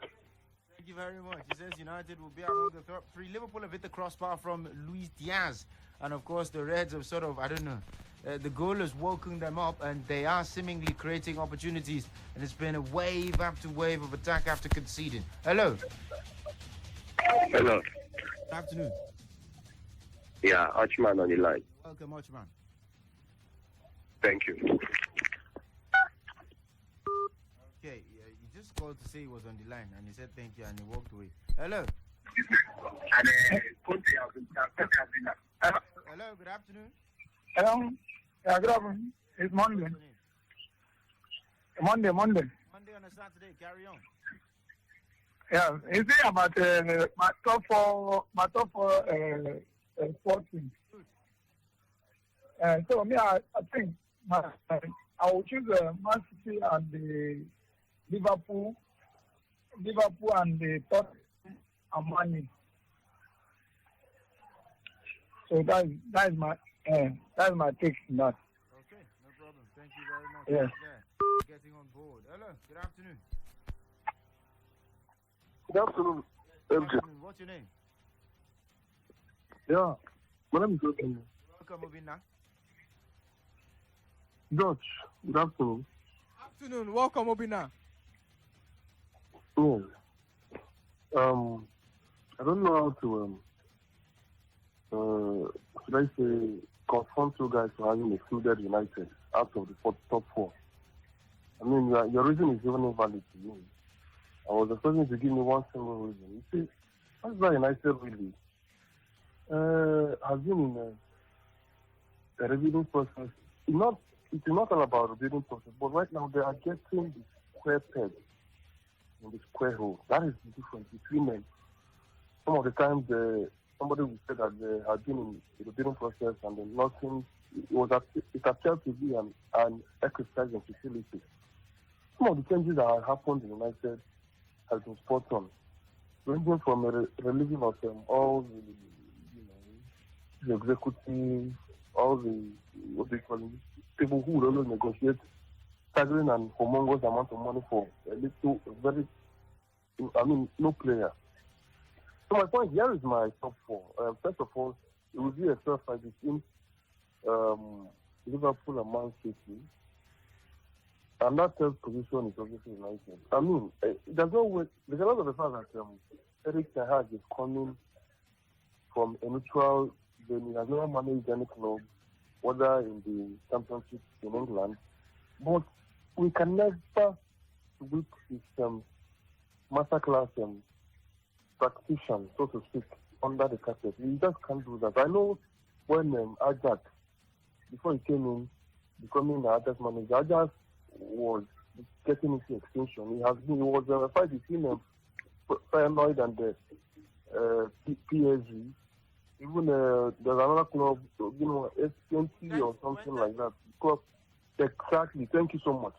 Thank you very much. He says United will be among the top 3. Liverpool have hit the crossbar from Luis Diaz. And of course, the Reds have sort of, I don't know, the goal has woken them up, and they are seemingly creating opportunities. And it's been a wave after wave of attack after conceding. Hello. Hello. Good afternoon. Yeah, Archman on the line. Welcome, Archman. Thank you. Okay, he just called to say he was on the line, and he said thank you, and he walked away. Hello. Hello, good afternoon. Hello. Yeah, good afternoon. It's Monday. Monday. Monday on a Saturday, carry on. Yeah, is it about my top four sports teams? So me, I think I will choose Man City and the Liverpool and the Tottenham and Man U. So that's my take on that. Okay, no problem. Thank you very much. Yes. Yeah, getting on board. Hello, good afternoon. Good afternoon, MJ. What's your name? Yeah, my name is Obina. Welcome, Obina. George, good afternoon. Afternoon, welcome, Obina. Yeah. I don't know how to should I say confront you guys for having excluded United out of the top 4. I mean, your reason is even invalid to me. I was expecting to give me one single reason. You see, that's why United really has been in a rebuilding process. It's not all about rebuilding process, but right now they are getting the square peg in the square hole. That is the difference between them. Some of the times somebody will say that they had been in the rebuilding process and then nothing. It appeared to be an exercise in futility. Some of the changes that have happened in United has been spot on, ranging from a relieving of all the executives, all the people who would always negotiate staggering and humongous amount of money for no player. So my point here is my top 4. First of all, it will be a fair fight between Liverpool and Man City. And that third position is obviously United. I mean, there's a lot of the fact that Eric Ten Hag is coming from a neutral venue. He has never managed any club, whether in the Championship in England. But we can never whip his masterclass practitioner, so to speak, under the carpet. We just can't do that. I know when Ajax, before he came in, becoming the Ajax manager, Ajax was getting into extinction. He was a fight between Feyenoord and the PSG. Even there's another club, S20 or something like that. Club, exactly. Thank you so much.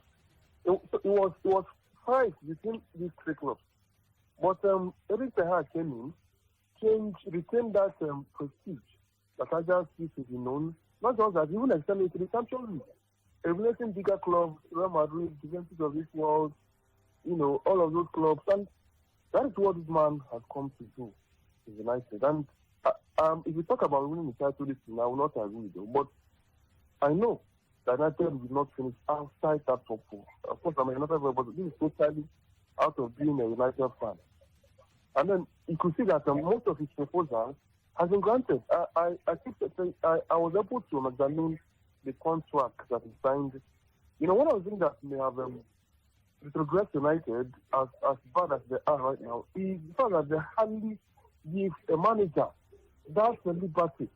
It was fight between these 3 clubs. But Eric Ten Hag came in, retained that prestige that Ajax used to be known. Not just that, even extended to the Champions League. Emulating bigger clubs, Real Madrid, Juventus of this world, all of those clubs. And that is what this man has come to do in United. And if we talk about winning the title this season, I will not agree though. But I know that United will not finish outside that top 4. Of course, I'm a United fan, but this is totally out of being a United fan. And then you could see that most of his proposals has been granted. I was able to examine the contract that he signed. One of the things that may have retrogressed United as bad as they are right now is the fact that they hardly give a manager that liberty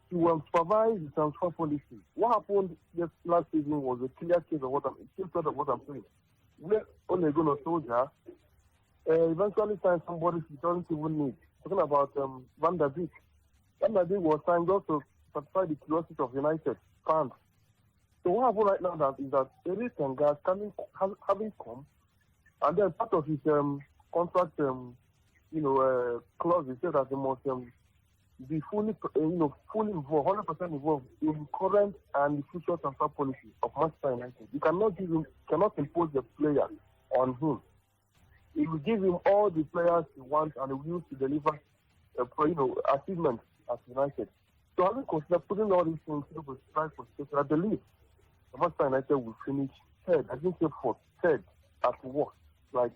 to supervise the transfer policy. What happened this last season was a clear case of what I'm saying. Where Ole Gunnar Solskjaer eventually signed somebody he doesn't even need. talking about Van der Beek. Van der Beek was signed just to satisfy the curiosity of United fans. So what happened right now is that Eric Tenga having come, and then part of his contract, clause, he said that he must be fully involved, 100% involved in current and future transfer policy of Manchester United. You cannot impose the player on him. He will give him all the players he wants and he will use to deliver, achievements at United. So having considered putting all these things into the strike for station, I believe the Manchester United will finish third. I didn't say fourth, third at worst. Like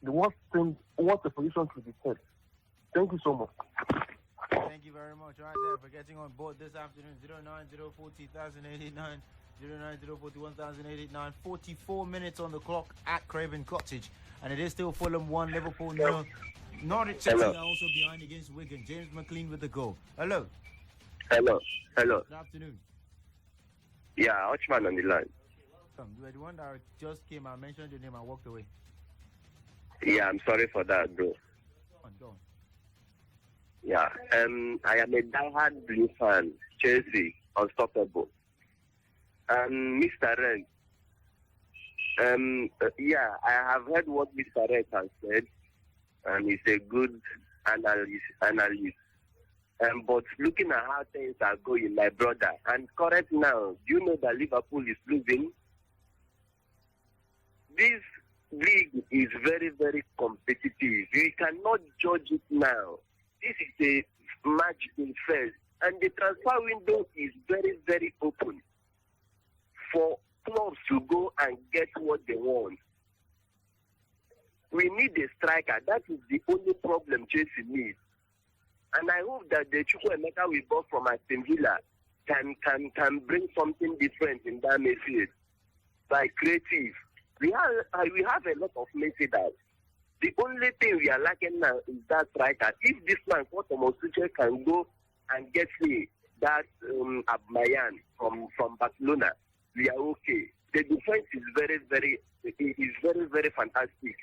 the worst the position should be third. Thank you so much. Thank you very much. Right there for getting on board this afternoon. 09040,089, 09041,089. 44 minutes on the clock at Craven Cottage, and it is still Fulham 1, Liverpool 0. Norwich City are also behind against Wigan. James McLean with the goal. Hello. Hello. Good afternoon. Yeah, Watchman on the line. You were the one that just came. I mentioned your name. I walked away. Yeah, I'm sorry for that, bro. Go on. Yeah, I am a diehard Blue fan. Chelsea, unstoppable. Mr. Red. I have heard what Mr. Red has said, and he's a good analyst. But looking at how things are going, my brother, and correct now, you know that Liverpool is losing. This league is very, very competitive. You cannot judge it now. This is a match in first, and the transfer window is very, very open for clubs to go and get what they want. We need a striker. That is the only problem Chelsea needs. And I hope that the Chukwuemeka we bought from Aston Villa can bring something different in that midfield. Like creative. We have a lot of midfielders. The only thing we are lacking now is that striker. If this man, Thomas Tuchel, can go and get me that Abmayan from Barcelona, we are okay. The defense is very, very fantastic.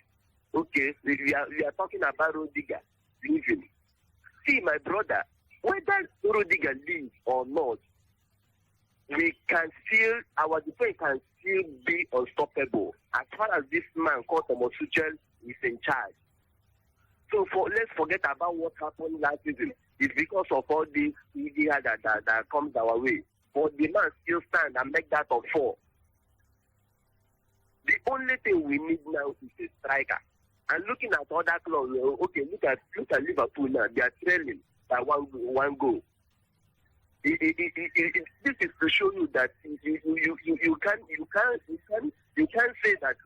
Okay, we are talking about Rudiger leaving. See, my brother, whether Rudiger leaves or not, our defense can still be unstoppable as far as this man called Thomas Tuchel is in charge. So let's forget about what happened last season. It's because of all this media that comes our way. But the man still stand and make that of 4. The only thing we need now is a striker. And looking at other clubs, okay, look at Liverpool now. They are trailing by one goal. This is to show you that you can't say that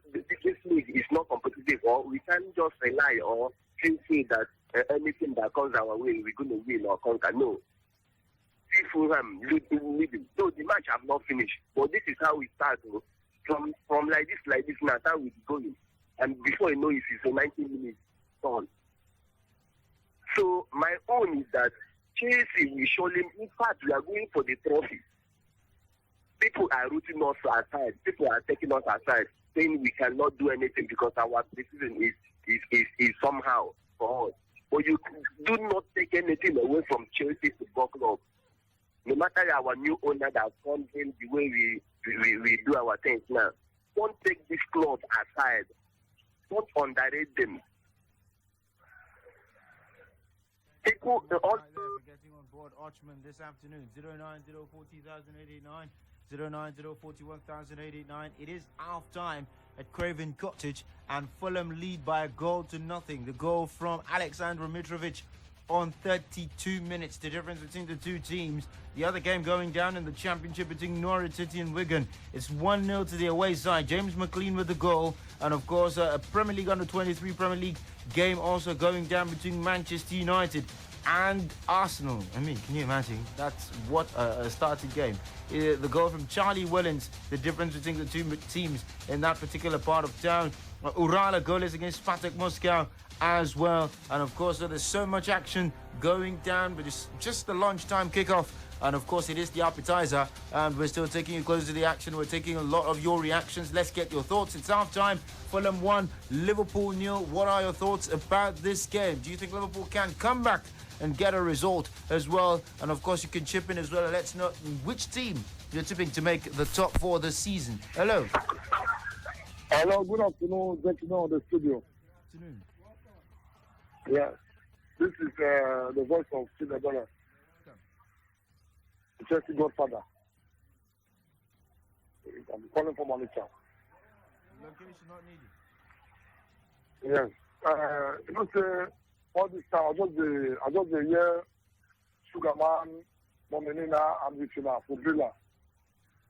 this league is not competitive, or we can't just rely or say that anything that comes our way we're going to win or conquer. No. See Fulham leading. So the match have not finished, but this is how we start. From like this now, how we going. And before you know it, it's a 90 minutes on. So my own is that Chelsea will surely, in fact, we are going for the trophy. People are rooting us aside. People are taking us aside, saying we cannot do anything because our decision is somehow for us. But you do not take anything away from Chelsea Football Club. No matter our new owner that comes in the way we do our things now, don't take this club aside. Don't underrate them. People, right there for getting on board Archman this afternoon. 09040,089, 09041,089. It is half time at Craven Cottage, and Fulham lead by a goal to nothing. The goal from Aleksandar Mitrovic on 32 minutes. The difference between the two teams. The other game going down in the Championship between Norwich City and Wigan. It's 1-0 to the away side. James McLean with the goal. And of course, a Premier League Under-23 Premier League game also going down between Manchester United and Arsenal. I mean, can you imagine? That's what a starting game. The goal from Charlie Wellens, the difference between the two teams in that particular part of town. Urala goalless against Spartak Moscow, as well. And of course, there's so much action going down, but it's just the lunchtime kickoff. And of course, it is the appetizer, and we're still taking you close to the action. We're taking a lot of your reactions. Let's get your thoughts. It's half-time. Fulham 1, Liverpool 0. What are your thoughts about this game? Do you think Liverpool can come back and get a result as well? And of course, you can chip in as well. Let's know which team you're tipping to make the top 4 this season. Hello. Hello, good afternoon, gentlemen of the studio. Afternoon. Yeah, this is the voice of Cinderella, the Chelsea Godfather. I'm calling from Malika. Location not needed. Yes. You know, say, all this time, I just hear Sugarman, Mominina, and Vichina for Brila.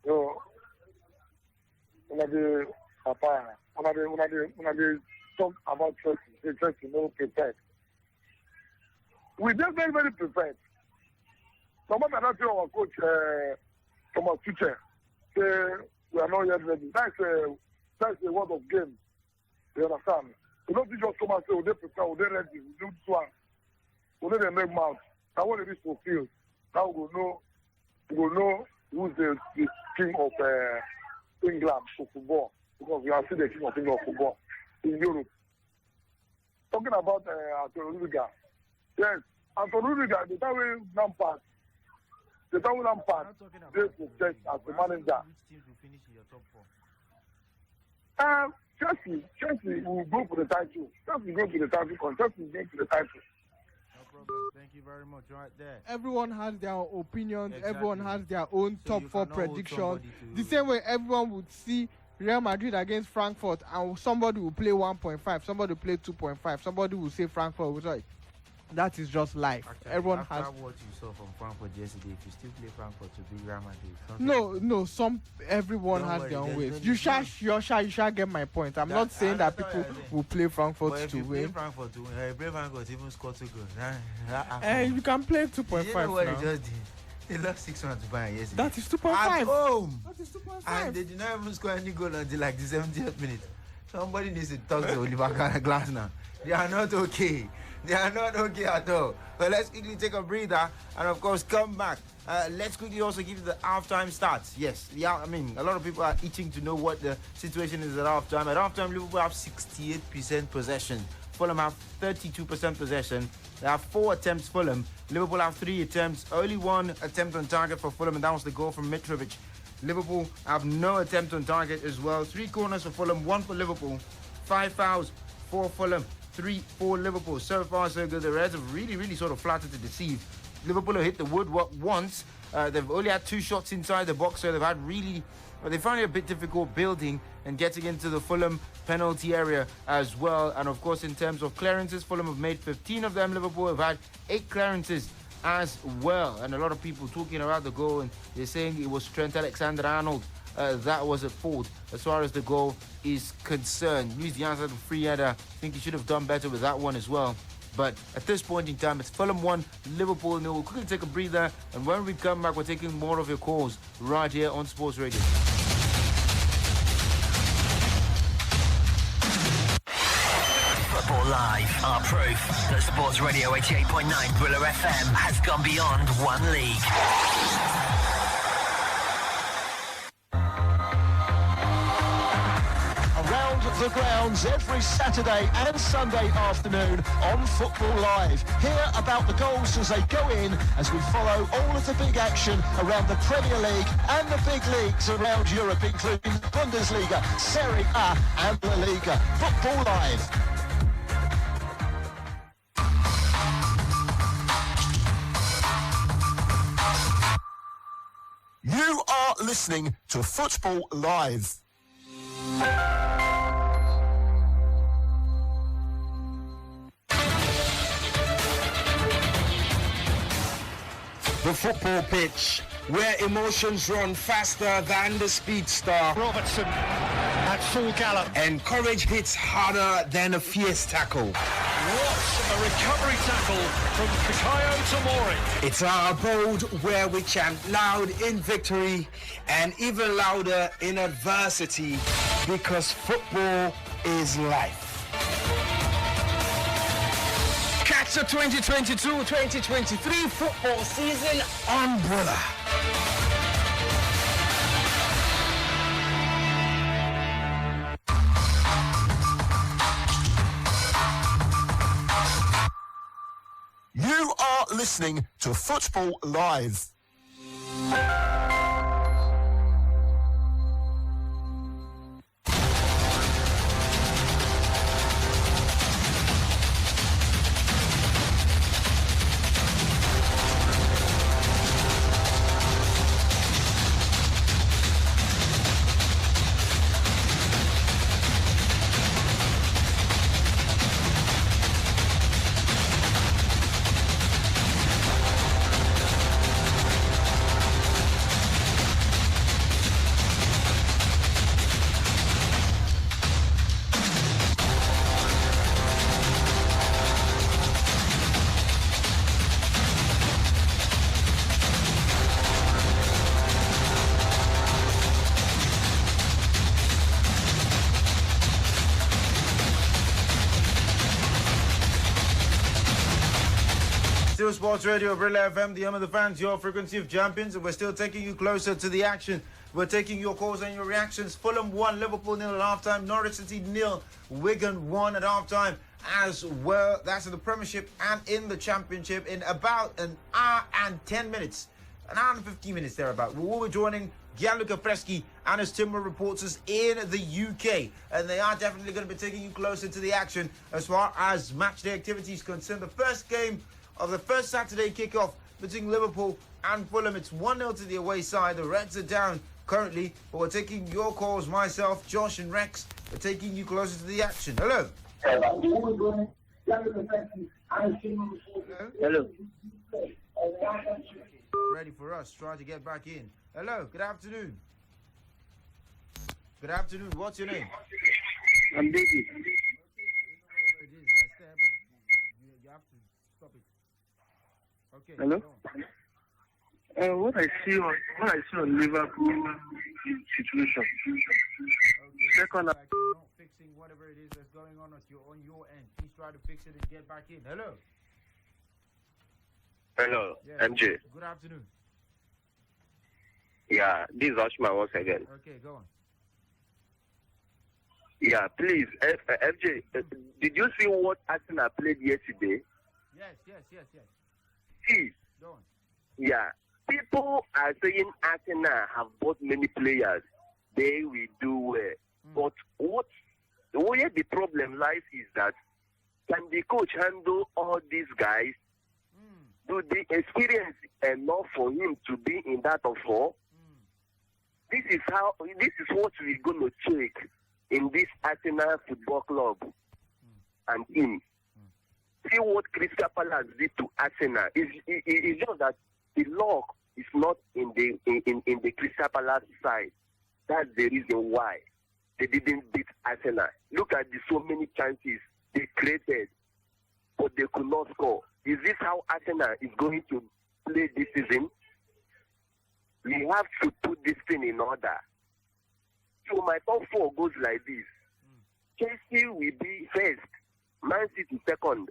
So, when they talk about Chelsea, they Chelsea no prepared. We're just very, very prepared. No matter that our coach, Thomas Tuchel, say we are not yet ready. That's the word of game. You understand? You don't just come and say, they prepare, they ready, we do this one. We don't make mouth. That's what it is to feel. Now we will know who's the king of England for football. Because we are still the king of England of football in Europe. Talking about Antonio Rudiger. Yes, Antonio Rudiger, the time we Lampard, they protect as the manager. Which teams will finish in your top 4? Chelsea will go for the title. Chelsea will go to the title. Chelsea will go to the title. No problem. Thank you very much. Right there. Everyone has their opinions. Exactly. Everyone has their own So top you 4 cannot hold predictions. somebody to- The same way everyone would see Real Madrid against Frankfurt, and somebody will play 1.5, somebody will play 2.5, somebody will say Frankfurt will say. That is just life. Actually, Everyone after has. what you saw from Frankfurt yesterday, if you still play Frankfurt to beat Real Madrid. Everyone Don't has worry, their own there's ways. no- You shall get my point. I'm not saying that that's people what I think. will play Frankfurt But if to you play win. Frankfurt to win, play Frankfurt even score 2 goals. You can play Did you know 2.5 what now. they just did? They lost 6-1 to Bayern yesterday. That is 2.5. At home. That is 2.5. And they did not even score any goal until like the 70th minute. Somebody needs to talk to Oliver Glass now. They are not okay. They are not okay at all. But let's quickly take a breather and, of course, come back. Let's quickly also give you the halftime stats. Yes, a lot of people are itching to know what the situation is at halftime. At halftime, Liverpool have 68% possession. Fulham have 32% possession. They have 4 attempts, Fulham. Liverpool have 3 attempts. Only 1 attempt on target for Fulham, and that was the goal from Mitrovic. Liverpool have no attempt on target as well. 3 corners for Fulham, 1 for Liverpool. 5 fouls for Fulham, 3 for Liverpool. So far, so good. The Reds have really, really sort of flattered to deceive. Liverpool have hit the woodwork once. They've only had 2 shots inside the box, so they find it a bit difficult building and getting into the Fulham penalty area as well. And of course, in terms of clearances, Fulham have made 15 of them. Liverpool have had 8 clearances as well. And a lot of people talking about the goal, and they're saying it was Trent Alexander-Arnold that was at fault as far as the goal is concerned. Luis Diaz had a free header. I think he should have done better with that one as well. But at this point in time, it's Fulham 1, Liverpool 0. We'll quickly take a breather, and when we come back, we're taking more of your calls right here on Sports Radio. Football Live are proof that Sports Radio 88.9 Brila FM has gone beyond one league. The grounds every Saturday and Sunday afternoon on Football Live. Hear about the goals as they go in as we follow all of the big action around the Premier League and the big leagues around Europe, including Bundesliga, Serie A and La Liga. Football Live. You are listening to Football Live. The football pitch, where emotions run faster than the speedster. Robertson at full gallop. And courage hits harder than a fierce tackle. What a recovery tackle from Fikayo Tomori. It's our abode where we chant loud in victory and even louder in adversity, because football is life. the 2022-2023 football season on Brila. You are listening to Football Live. Still Sports Radio, Brila FM, the home of the fans, your frequency of champions, and we're still taking you closer to the action. We're taking your calls and your reactions. Fulham 1, Liverpool 0 at halftime, Norwich City 0, Wigan 1 at halftime as well. That's in the Premiership and in the Championship in about an hour and 10 minutes. An hour and 15 minutes thereabout. We will be joining Gianluca Freschi and his Timber reporters in the UK. And they are definitely going to be taking you closer to the action as far as match day activity is concerned. The first game of the first Saturday kickoff between Liverpool and Fulham. It's 1-0 to the away side. The Reds are down currently, but we're taking your calls. Myself, Josh and Rex are taking you closer to the action. Hello. Hello. Ready for us. Try to get back in. Hello. Good afternoon. Good afternoon. What's your name? I'm David. It is. That's there, but you have to stop it. Okay. Hello. What I see on Liverpool situation. Second, Like you're not fixing whatever it is that's going on your end. Please try to fix it and get back in. Hello. Hello, Yes. MJ. Good afternoon. Yeah, this is Oshman once again. Okay, go on. Yeah, please, MJ, did you see what Arsenal played yesterday? Yes. See, Go on. yeah, people are saying Arsenal have bought many players. They will do well. But where the problem lies is that can the coach handle all these guys? Do they experience enough for him to be in that of four? This is what we're going to check in this Arsenal Football Club and team. See what Crystal Palace did to Arsenal. It's just that the luck is not in the Crystal Palace side. That's the reason why they didn't beat Arsenal. Look at the so many chances they created, but they could not score. Is this how Arsenal is going to play this season? We have to put this thing in order. So my top four goes like this. Chelsea will be first. Man City second.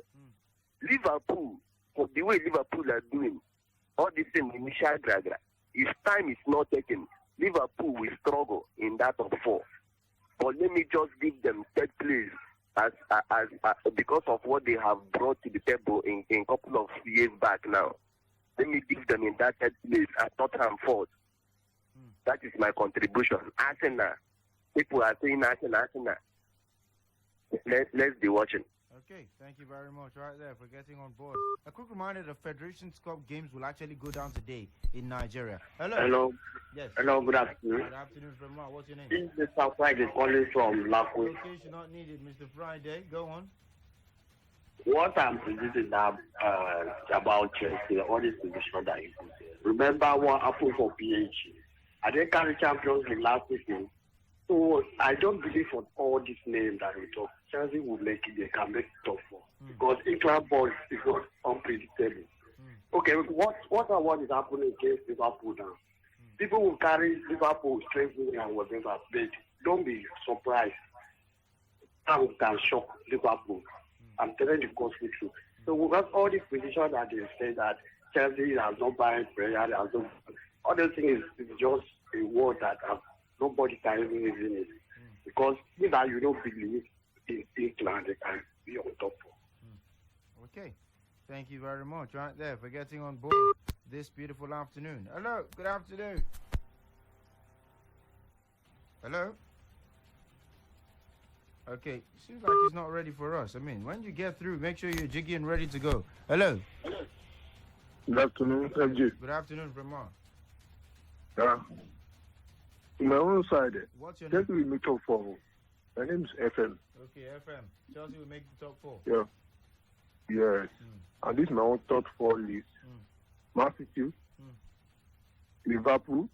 Liverpool, for the way Liverpool are doing, all this thing initial gragra. If time is not taken, Liverpool will struggle in that of four. But let me just give them third place as because of what they have brought to the table in a couple of years back now. Let me give them in that third place at Tottenham fourth. That is my contribution. Arsenal. People are saying Arsenal. Let's be watching. Okay, thank you very much right there for getting on board. A quick reminder, the Federations Cup games will actually go down today in Nigeria. Hello. Hello. Yes. Hello, good afternoon. Good afternoon from What's your name? This is Mr. Friday calling from Lakwe. Location not needed, Mr. Friday. Go on. What I'm predicting now about Chelsea, all this position that you put there. Remember what happened for PH? I didn't carry Champions League last season. So I don't believe for all these names that we talk. Chelsea will make it, they can make it top four. Because England ball is not unpredictable. Okay, what is happening against Liverpool now? People will carry Liverpool straight and whatever, but don't be surprised. That can shock Liverpool. I'm telling the gospel truth. So we have all these positions that they say that Chelsea has not buying player, has no. All those things is just a word that nobody can even reason it. Because if that you don't believe in England, they can be on top. Okay. Thank you very much. Right there for getting on board this beautiful afternoon. Hello. Good afternoon. Hello. Okay. Seems like he's not ready for us. I mean, when you get through, make sure you're jiggy and ready to go. Hello. Good afternoon, FG. Good afternoon, Brima. Yeah. On my own side, What's your Chelsea name? will make top 4. My name is FM. Okay, FM. Chelsea will make the top 4. Yeah. Yes. And this is my own top 4 list. Man City, Liverpool,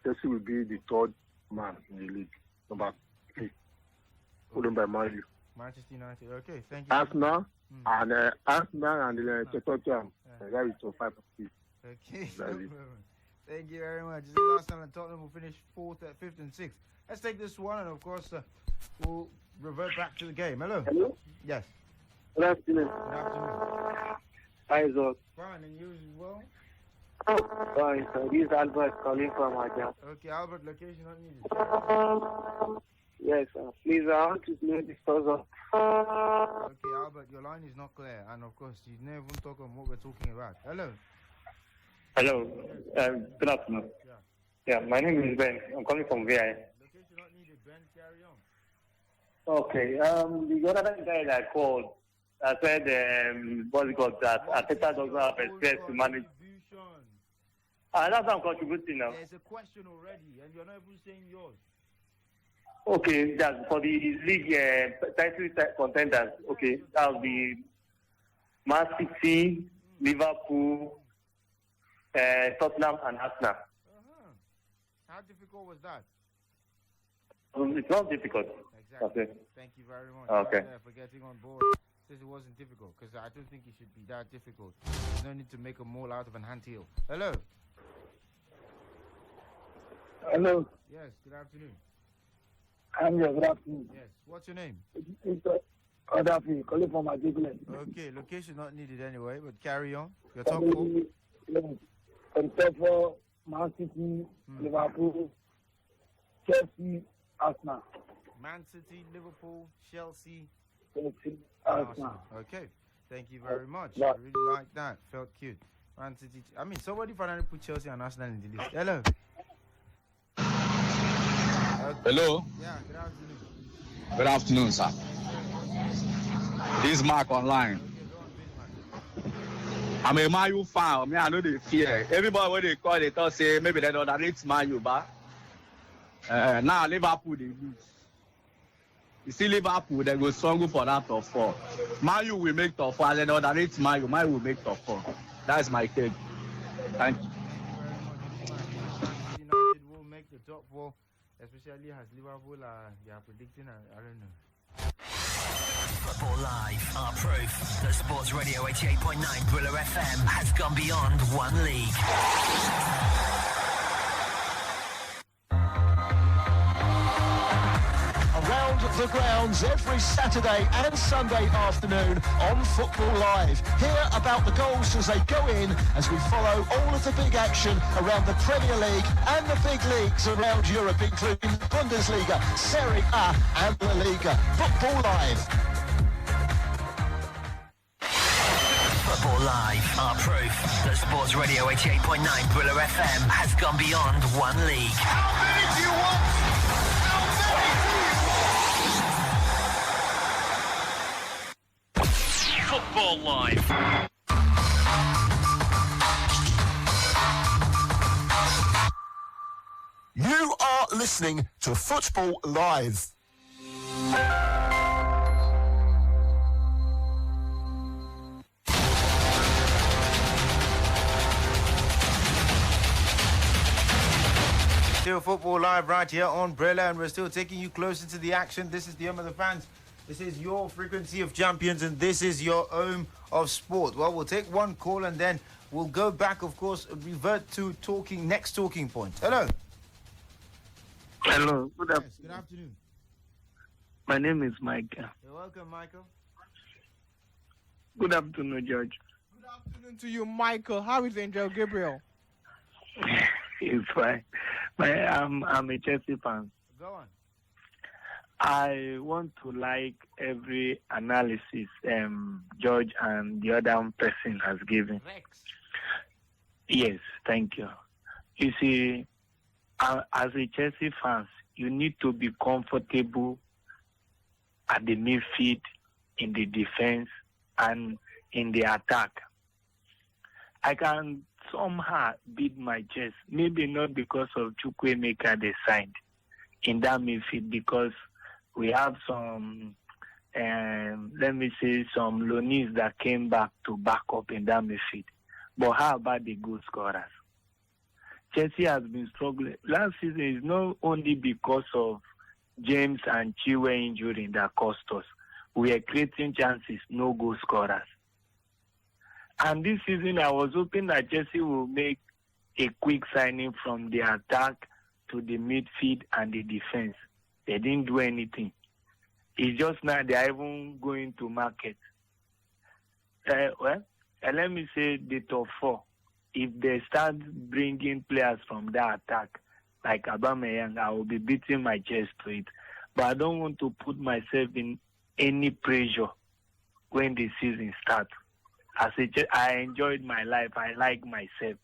Chelsea will be the third man in the league. Number 3. Followed by Man U. Manchester United. Okay, thank you. Arsenal and Tottenham. That is top 5 of 6. Okay. That's it. Thank you very much. This is Arsenal and Tottenham will finish 4th, 5th, and 6th. Let's take this one, and of course, we'll revert back to the game. Hello. Hello. Yes. Good afternoon. Good afternoon. Hi, Zod. Fine, and you as well? Fine, sir. This is Albert calling from Aja. Okay, Albert, location not needed. Yes, sir. Please, I want to know the source of. Okay, Albert, your line is not clear, and of course, you never even talk on what we're talking about. Hello. Hello. Good afternoon. Yeah, my name is Ben. I'm calling from VI. Location not needed. Ben, carry on. Okay. The other guy that called, I said, what's it called, that Ateta doesn't have experience to manage. That's what I'm contributing now. There's a question already, and you're not even saying yours. Okay, that's for the league title contenders. Okay, that will be Man City, Liverpool, Tottenham, and Arsenal. How difficult was that? It's not difficult. Exactly. Okay. Thank you very much Okay. for getting on board. Says it wasn't difficult, because I don't think it should be that difficult. There's no need to make a mole out of an anthill. Hello. Hello. Yes, good afternoon. I'm here. Good afternoon. Yes, what's your name? Gaddafi, calling from Ajigule. Okay, location not needed anyway, but carry on. Your top 4. Top 4, Man City, Liverpool, Chelsea, Arsenal. Man City, Liverpool, Chelsea, Arsenal. Okay, thank you very much. Yeah. I really like that. Felt cute. Man City. I mean, somebody finally put Chelsea and Arsenal in the list. Hello. Hello. Yeah, good afternoon. Good afternoon, sir. This is Mark online. I'm a Man U fan. I know they fear. Everybody when they call, they talk say maybe they don't underrate Man U, but now Liverpool they lose. You see Liverpool, they go struggle for that top 4. Man U will make top 4, and then underrate Man U will make top 4. That's my take. Thank you. United will make the top 4, especially as Liverpool they are predicting. I don't know. Football Live, our proof that Sports Radio 88.9 Brila FM has gone beyond one league. Around the grounds every Saturday and Sunday afternoon on Football Live. Hear about the goals as they go in as we follow all of the big action around the Premier League and the big leagues around Europe, including Bundesliga, Serie A and La Liga. Football Live. Football Live, our proof that Sports Radio 88.9 Brila FM has gone beyond one league. How many do you want? How many? Football Live. You are listening to Football Live. Still Football Live right here on Brila, and we're still taking you closer to the action. This is the home of the fans. This is your frequency of champions, and this is your home of sport. Well, we'll take one call, and then we'll go back, of course, revert to next talking point. Hello. Hello. Good afternoon. Yes, good afternoon. My name is Mike. You're welcome, Michael. Good afternoon, George. Good afternoon to you, Michael. How is Angel Gabriel? It's fine. I'm a Chelsea fan. Go on. I want to like every analysis George and the other person has given. Rex. Yes, thank you. You see, as a Chelsea fan, you need to be comfortable at the midfield, in the defense, and in the attack. I can somehow beat my chest, maybe not because of Chukwuemeka they signed in that midfield, because we have some, let me say, some loanees that came back to back up in that midfield. But how about the goal scorers? Chelsea has been struggling. Last season is not only because of James and Chiwe injury that cost us. We are creating chances, no goal scorers. And this season, I was hoping that Chelsea will make a quick signing from the attack to the midfield and the defense. They didn't do anything. It's just now they are even going to market. Let me say the top four. If they start bringing players from that attack, like Aubameyang, I will be beating my chest to it. But I don't want to put myself in any pressure when the season starts. I enjoyed my life. I like myself.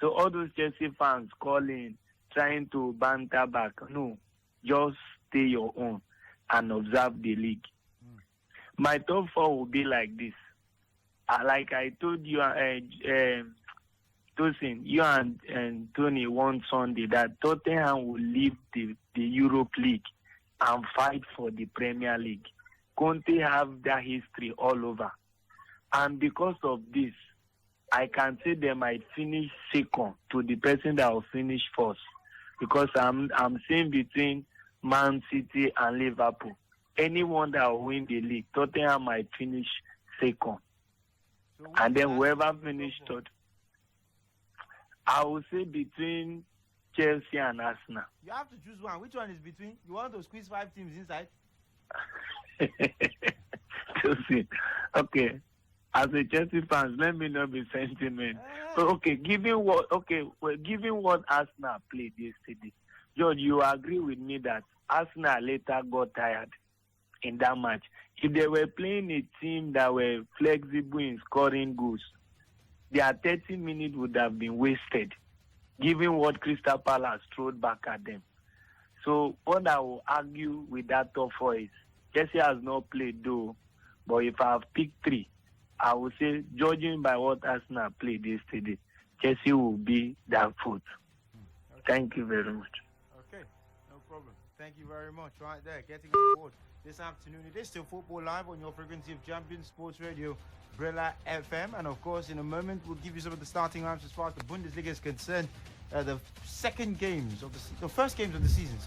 So all those Chelsea fans calling, trying to banter back, no, just stay your own and observe the league. My top four will be like this. Like I told you, Tosin, you and Tony one Sunday that Tottenham will leave the Europe League and fight for the Premier League. Conte have that history all over. And because of this, I can say they might finish second to the person that will finish first. Because I'm seeing between Man City and Liverpool, anyone that will win the league, Tottenham might finish second. And then whoever finished third, I will say between Chelsea and Arsenal. You have to choose one. Which one is between? You want to squeeze 5 teams inside? Chelsea. Okay. As a Chelsea fans, let me not be sentiment. So, given what Arsenal played yesterday, George, you agree with me that Arsenal later got tired in that match. If they were playing a team that were flexible in scoring goals, their 30 minutes would have been wasted, given what Crystal Palace threw back at them. So what I will argue with that top four is, Chelsea has not played though, but if I have picked 3, I would say, judging by what Arsenal played yesterday, Chelsea will be that foot. Okay. Thank you very much. Okay, no problem. Thank you very much. Right there, getting on board this afternoon. It is still Football Live on your frequency of Champion Sports Radio, Brila FM. And of course, in a moment, we'll give you some of the starting lineups as far as the Bundesliga is concerned. The second games of the first games of the season,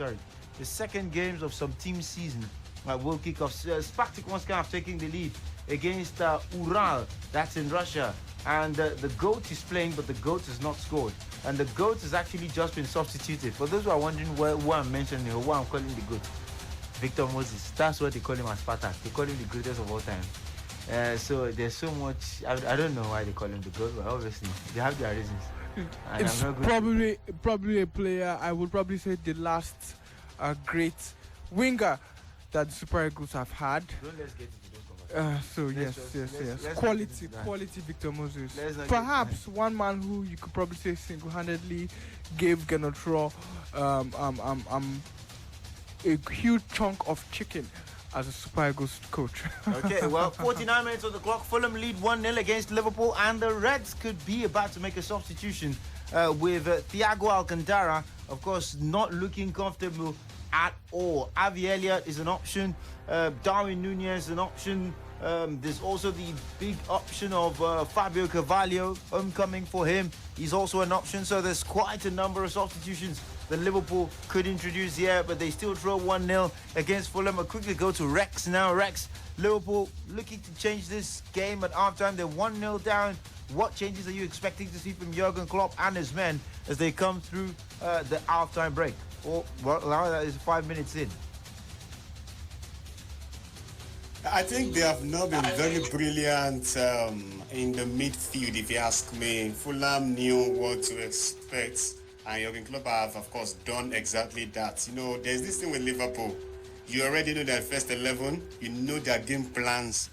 the second games of some team season will kick off. Spartak Moscow have taken the lead against Ural, that's in Russia. And the GOAT is playing, but the GOAT has not scored. And the GOAT has actually just been substituted. For those who are wondering who I'm mentioning, who I'm calling the GOAT, Victor Moses. That's what they call him at Spartak. They call him the greatest of all time. So there's so much. I don't know why they call him the GOAT, but obviously they have their reasons. And it's probably a player. I would probably say the last great winger that the Super Eagles have had. Let's get into those conversations. Quality Victor Moses. Perhaps one man who you could probably say single-handedly gave Genotro a huge chunk of chicken as a Super Eagles coach. Okay, well, 49 minutes on the clock. Fulham lead 1-0 against Liverpool, and the Reds could be about to make a substitution with Thiago Alcantara, of course, not looking comfortable at all. Avi Elliott is an option. Darwin Nunez is an option. There's also the big option of Fabio Carvalho, homecoming for him. He's also an option. So there's quite a number of substitutions that Liverpool could introduce here, but they still draw 1-0 against Fulham. I'll quickly go to Rex now. Rex, Liverpool looking to change this game at halftime. They're 1-0 down. What changes are you expecting to see from Jurgen Klopp and his men as they come through the halftime break? Well, now that is 5 minutes in. I think they have not been very brilliant in the midfield, if you ask me. Fulham knew what to expect, and Jurgen Klopp have, of course, done exactly that. You know, there's this thing with Liverpool. You already know their first 11, you know their game plans,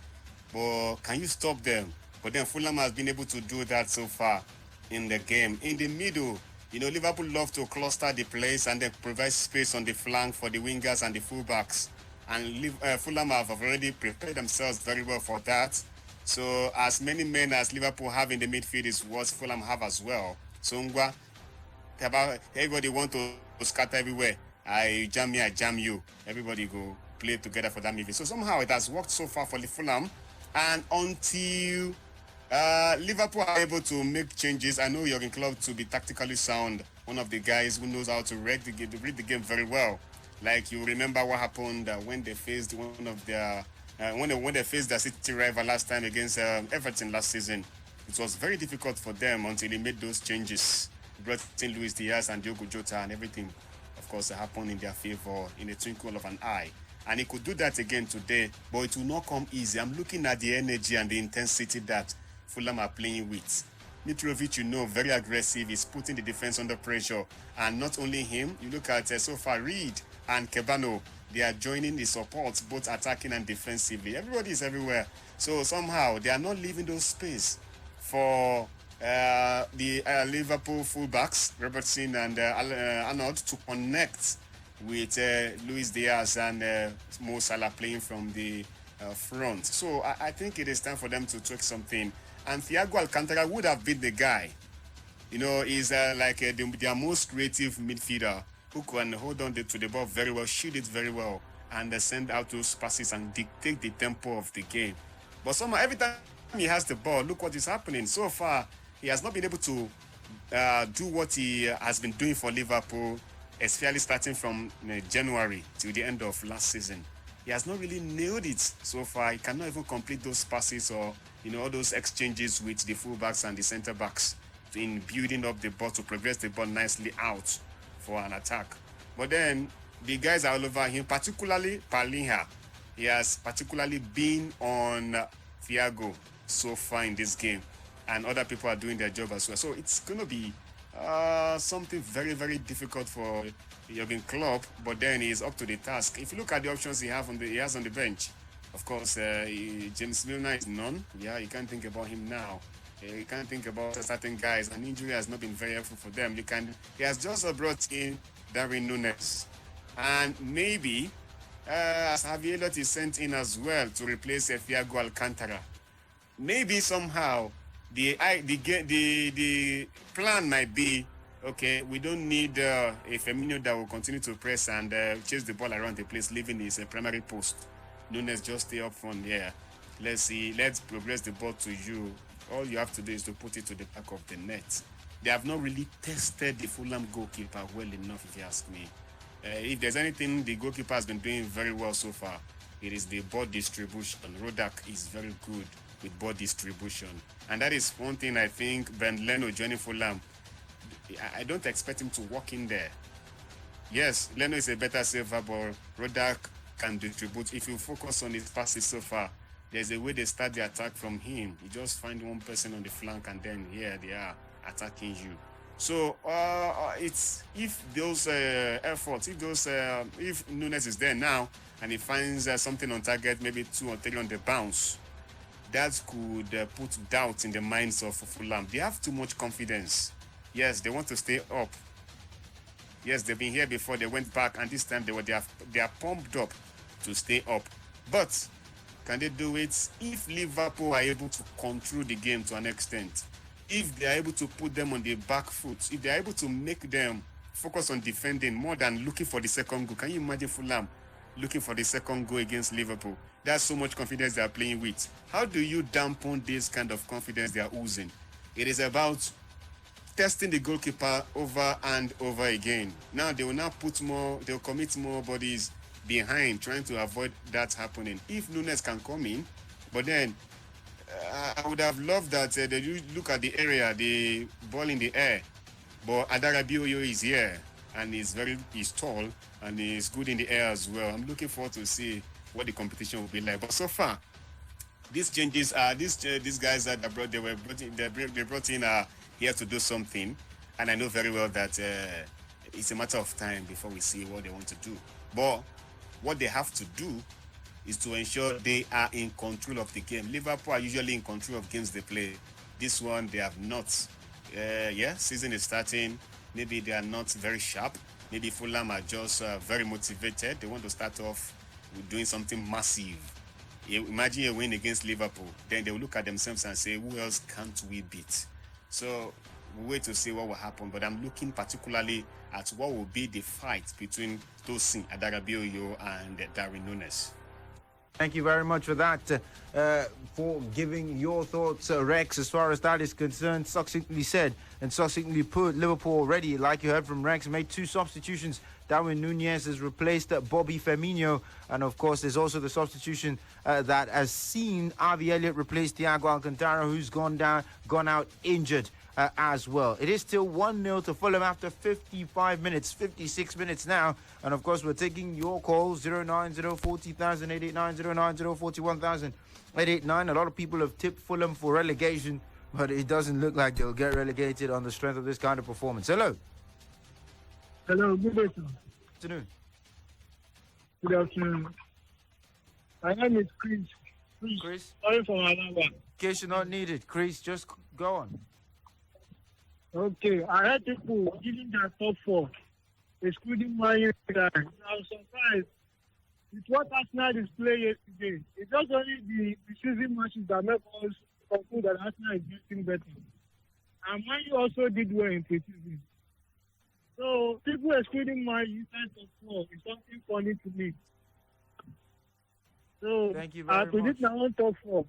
but can you stop them? But then Fulham has been able to do that so far in the game. In the middle, you know, Liverpool love to cluster the place and then provide space on the flank for the wingers and the fullbacks. And Fulham have already prepared themselves very well for that. So as many men as Liverpool have in the midfield is what Fulham have as well. So everybody want to scatter everywhere. I jam me, I jam you. Everybody go play together for that midfield. So somehow it has worked so far for the Fulham. And until Liverpool are able to make changes, I know Jurgen Klopp to be tactically sound. One of the guys who knows how to read the game very well. Like you remember what happened when they faced one of their when they faced their City rival last time against Everton last season. It was very difficult for them until he made those changes. Brought in Luis Diaz and Diogo Jota, and everything, of course, happened in their favor in a twinkle of an eye. And he could do that again today, but it will not come easy. I'm looking at the energy and the intensity that Fulham are playing with. Mitrovic, you know, very aggressive. He's putting the defense under pressure. And not only him, you look at so far Reed and Kebano. They are joining the supports, both attacking and defensively. Everybody is everywhere. So somehow they are not leaving those space for the Liverpool fullbacks, Robertson and Arnold, to connect with Luis Diaz and Mo Salah playing from the front. So I think it is time for them to tweak something. And Thiago Alcantara would have been the guy. You know, he's like their most creative midfielder who can hold on to the ball very well, shoot it very well, and send out those passes and dictate the tempo of the game. But somehow, every time he has the ball, look what is happening. So far, he has not been able to do what he has been doing for Liverpool, especially starting from January till the end of last season. He has not really nailed it so far. He cannot even complete those passes or, you know, all those exchanges with the fullbacks and the centre backs in building up the ball to progress the ball nicely out for an attack. But then the guys are all over him, particularly Palinha. He has particularly been on Thiago so far in this game, and other people are doing their job as well. So it's going to be something very, very difficult for Jurgen Klopp, but then he's up to the task. If you look at the options he has on the bench, of course, James Milner is none. Yeah, you can't think about him now. You can't think about certain guys. An injury has not been very helpful for them. He has just brought in Darwin Núñez, and maybe Javier Elliott is sent in as well to replace Thiago Alcantara. Maybe somehow the plan might be, okay, we don't need a Firmino that will continue to press and chase the ball around the place, leaving his primary post. Núñez just stay up front here. Let's see. Let's progress the ball to you. All you have to do is to put it to the back of the net. They have not really tested the Fulham goalkeeper well enough, if you ask me. If there's anything the goalkeeper has been doing very well so far, it is the ball distribution. Rodak is very good with ball distribution. And that is one thing I think Ben Leno joining Fulham, I don't expect him to walk in there. Yes, Leno is a better saver, but Rodak can distribute. If you focus on his passes so far, there's a way they start the attack from him. You just find one person on the flank and then here they are attacking you. So it's if those efforts, if Núñez is there now and he finds something on target, maybe 2 or 3 on the bounce, that could put doubt in the minds of Fulham. They have too much confidence. Yes, they want to stay up. Yes, they've been here before. They went back, and this time they are pumped up to stay up. But can they do it if Liverpool are able to control the game to an extent? If they are able to put them on the back foot, if they are able to make them focus on defending more than looking for the second goal. Can you imagine Fulham looking for the second goal against Liverpool? That's so much confidence they are playing with. How do you dampen this kind of confidence they are oozing? It is about testing the goalkeeper over and over again. Now they will they'll commit more bodies behind, trying to avoid that happening. If Núñez can come in, but then I would have loved that they look at the area, the ball in the air. But Adarabioyo is here, and he's tall, and he's good in the air as well. I'm looking forward to see what the competition will be like. But so far, these changes are these guys that they brought in here to do something, and I know very well that it's a matter of time before we see what they want to do. But what they have to do is to ensure they are in control of the game. Liverpool are usually in control of games they play. This one they have not. Season is starting. Maybe they are not very sharp. Maybe Fulham are just very motivated. They want to start off with doing something massive. Imagine a win against Liverpool. Then they will look at themselves and say, who else can't we beat? So we'll wait to see what will happen. But I'm looking particularly at what will be the fight between Tosin Adarabioyo and Darwin Núñez. Thank you very much for that, for giving your thoughts, Rex, as far as that is concerned. Succinctly said and succinctly put, Liverpool already, like you heard from Rex, made 2 substitutions. Darwin Núñez has replaced Bobby Firmino, and of course there's also the substitution that has seen Harvey Elliott replace Thiago Alcantara, who's gone out injured as well. It is still 1-0 to Fulham after 55 minutes, 56 minutes now. And of course, we're taking your calls, 090-40,889, 090-41,889. A lot of people have tipped Fulham for relegation, but it doesn't look like they'll get relegated on the strength of this kind of performance. Hello. Hello, good afternoon. Good afternoon. My name is Chris. Chris? Sorry for my number. In case you're not needed, Chris, just go on. Okay, I heard people giving their top 4, excluding Man United. I was surprised with what Arsenal is playing yesterday. It's just only the season matches that make us conclude that Arsenal is getting better. And Man U also did well in pre-season. So people excluding Man U inside top 4 is something funny to me. So thank you very I predict my own top 4.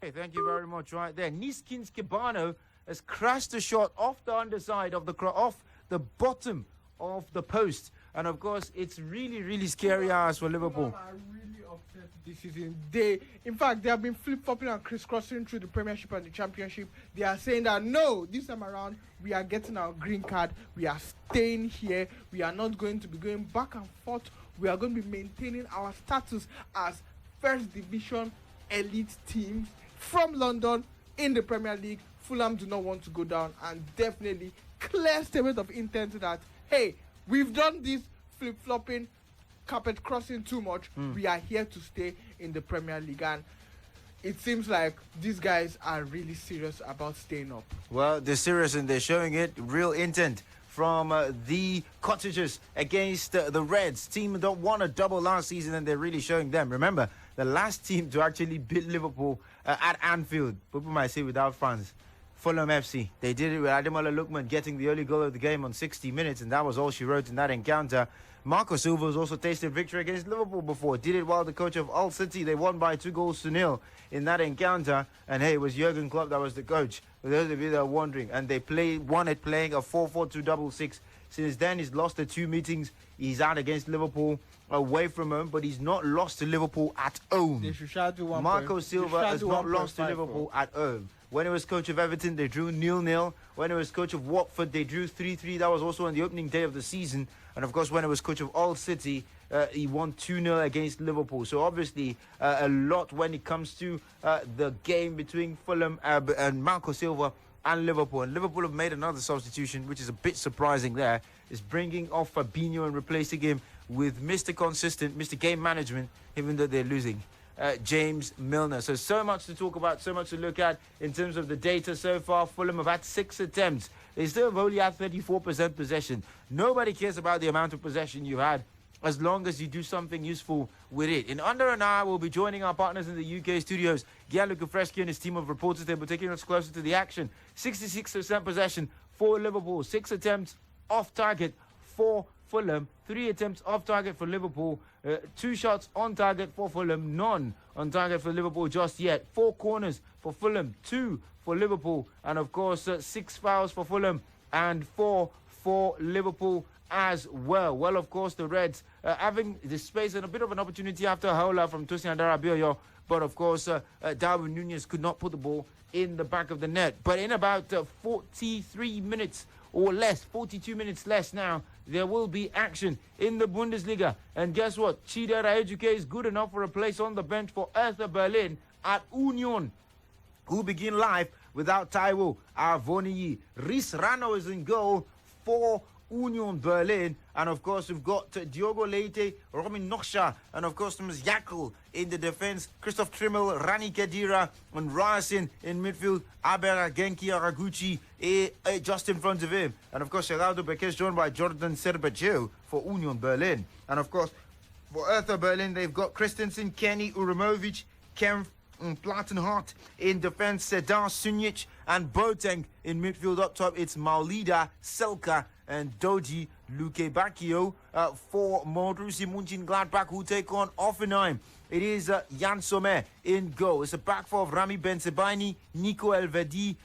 Okay, thank you very much. Right there, Niskins Kibano has crashed a shot off the underside of off the bottom of the post, and of course it's really, really scary hours for Liverpool. Are really upset this season. In fact, they have been flip-flopping and crisscrossing through the Premiership and the Championship. They are saying that no, this time around we are getting our green card. We are staying here. We are not going to be going back and forth. We are going to be maintaining our status as first division elite teams from London in the Premier League. Fulham do not want to go down, and definitely clear statement of intent that, hey, we've done this flip-flopping, carpet crossing too much. We are here to stay in the Premier League, and it seems like these guys are really serious about staying up. Well, they're serious and they're showing it. Real intent from the Cottagers against the Reds. Team that won a double last season, and they're really showing them. Remember, the last team to actually beat Liverpool at Anfield, people might say without fans, Fulham FC. They did it with Ademola Lookman getting the early goal of the game on 60 minutes, and that was all she wrote in that encounter. Marco Silva has also tasted victory against Liverpool before. Did it while the coach of Hull City. They won by 2-0 in that encounter. And hey, it was Jurgen Klopp that was the coach. For those of you that are wondering. And they won it playing a 4-4-2-6-6. Since then, he's lost the 2 meetings. He's out against Liverpool away from home, but he's not lost to Liverpool at home. They should shout to Marco Silva has not lost to Liverpool at home. When he was coach of Everton, they drew 0-0. When he was coach of Watford, they drew 3-3. That was also on the opening day of the season. And of course, when he was coach of Hull City, he won 2-0 against Liverpool. So obviously, a lot when it comes to the game between Fulham and Marco Silva and Liverpool. And Liverpool have made another substitution, which is a bit surprising there. Is bringing off Fabinho and replacing him with Mr. Consistent, Mr. Game Management, even though they're losing. James Milner. So much to talk about, so much to look at in terms of the data so far. Fulham have had 6 attempts. They still have only had 34% possession. Nobody cares about the amount of possession you had as long as you do something useful with it. In under an hour, we'll be joining our partners in the UK studios. Gianluca Freschi and his team of reporters. They'll be taking us closer to the action. 66% possession for Liverpool. 6 attempts off target for Fulham. 3 attempts off target for Liverpool. 2 shots on target for Fulham. None on target for Liverpool just yet. 4 corners for Fulham. 2 for Liverpool. And of course, 6 fouls for Fulham and 4 for Liverpool as well. Well, of course, the Reds having the space and a bit of an opportunity after a howler from Tosin Adarabioyo. But of course, Darwin Núñez could not put the ball in the back of the net. But in about 43 minutes or less, 42 minutes less now, there will be action in the Bundesliga. And guess what? Chida Raejuke is good enough for a place on the bench for Hertha Berlin at Union, who begin live without Taiwo Avoniyi. Rhys Rano is in goal for Union Berlin. And of course, we've got Diogo Leite, Robin Noksha, and of course, Thomas Jakel in the defense. Christoph Trimmel, Rani Kedira, and Rasin in midfield. Abera Genki Araguchi just in front of him. And of course, Geraldo Bequet joined by Jordan Serbachev for Union Berlin. And of course, for Hertha Berlin, they've got Christensen, Kenny Uramovic, Kempf, and Plattenhardt in defense. Sedar Sunic and Boateng in midfield. Up top, it's Maulida, Selka, and Doji Lukebakio for Borussia Mönchengladbach, who take on Offenheim. It is Jan Sommer in goal. It's a back four of Rami Bensebaini, Nico Elvedi.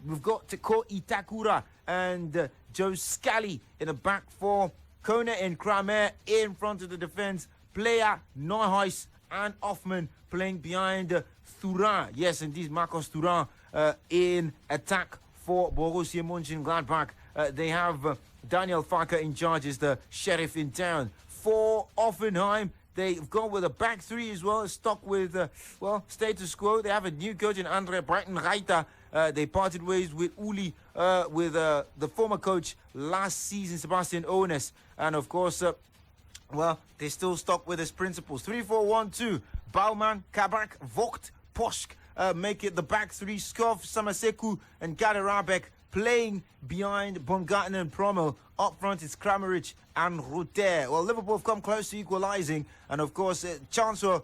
We've got Ko Itakura and Joe Scally in a back four. Kone and Kramer in front of the defense. Player, Neuhaus and Hoffman playing behind Thuram. Yes, indeed, Marcos Thuram in attack for Borussia Mönchengladbach. They have Daniel Farker in charge as the sheriff in town. For Offenheim, they've gone with a back three as well, stuck with, status quo. They have a new coach in Andre Breitenreiter. They parted ways with Uli, with the former coach last season, Sebastian Ones. And of course, they still stuck with his principles. 3-4-1-2. Baumann, Kabak, Vogt, Poschk make it the back three. Skov, Samaseku, and Gaderabek playing behind Baumgarten and Prommel. Up front, it's Kramaric and Rutter. Well, Liverpool have come close to equalising. And, of course, Chancellor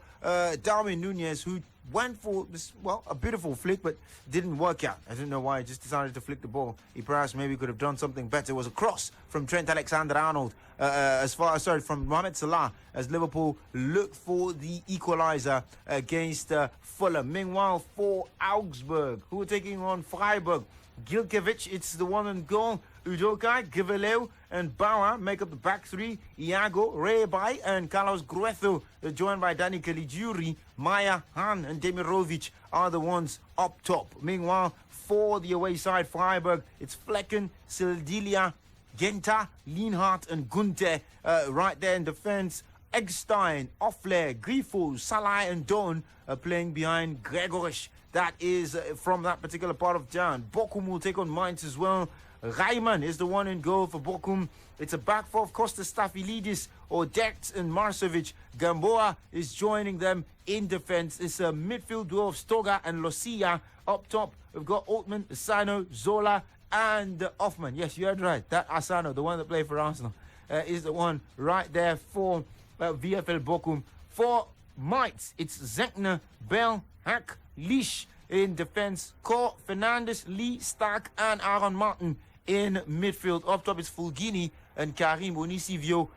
Darwin Nunez, who went for this, a beautiful flick, but didn't work out. I don't know why he just decided to flick the ball. He perhaps maybe could have done something better. It was a cross from Trent Alexander-Arnold, from Mohamed Salah, as Liverpool look for the equaliser against Fulham. Meanwhile, for Augsburg, who are taking on Freiburg, Gilkevich, it's the one in goal. Udokai, Giveleu, and Bauer make up the back three. Iago, Rebai, and Carlos Gruezo, joined by Dani Caligiuri. Maya, Han, and Demirovic are the ones up top. Meanwhile, for the away side, Freiburg, it's Flecken, Sildilia, Genta, Lienhardt, and Gunther right there in defense. Eggstein, Offler, Grifo, Salah, and Don playing behind Gregorish. That is from that particular part of town. Bochum will take on Mainz as well. Reimann is the one in goal for Bochum. It's a back four of Kostas Stafylidis, Odets, and Marcevic. Gamboa is joining them in defense. It's a midfield duo of Stoga and Lucia. Up top, we've got Altman, Asano, Zola, and Hoffman. Yes, you heard right. That Asano, the one that played for Arsenal, is the one right there for VfL Bochum. For Mainz, it's Zenkner, Bell, Hack, Leash in defense. Kor, Fernandes, Lee, Stark, and Aaron Martin in midfield. Up top is Fulgini and Karim Onisivio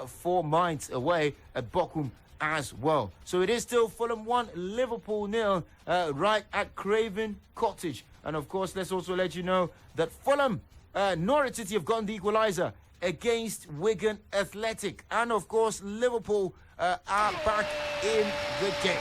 for Mainz away at Bochum as well. So it is still Fulham 1, Liverpool 0 right at Craven Cottage. And of course, let's also let you know that Fulham, Norwich City have gotten the equaliser against Wigan Athletic. And of course, Liverpool are back in the game.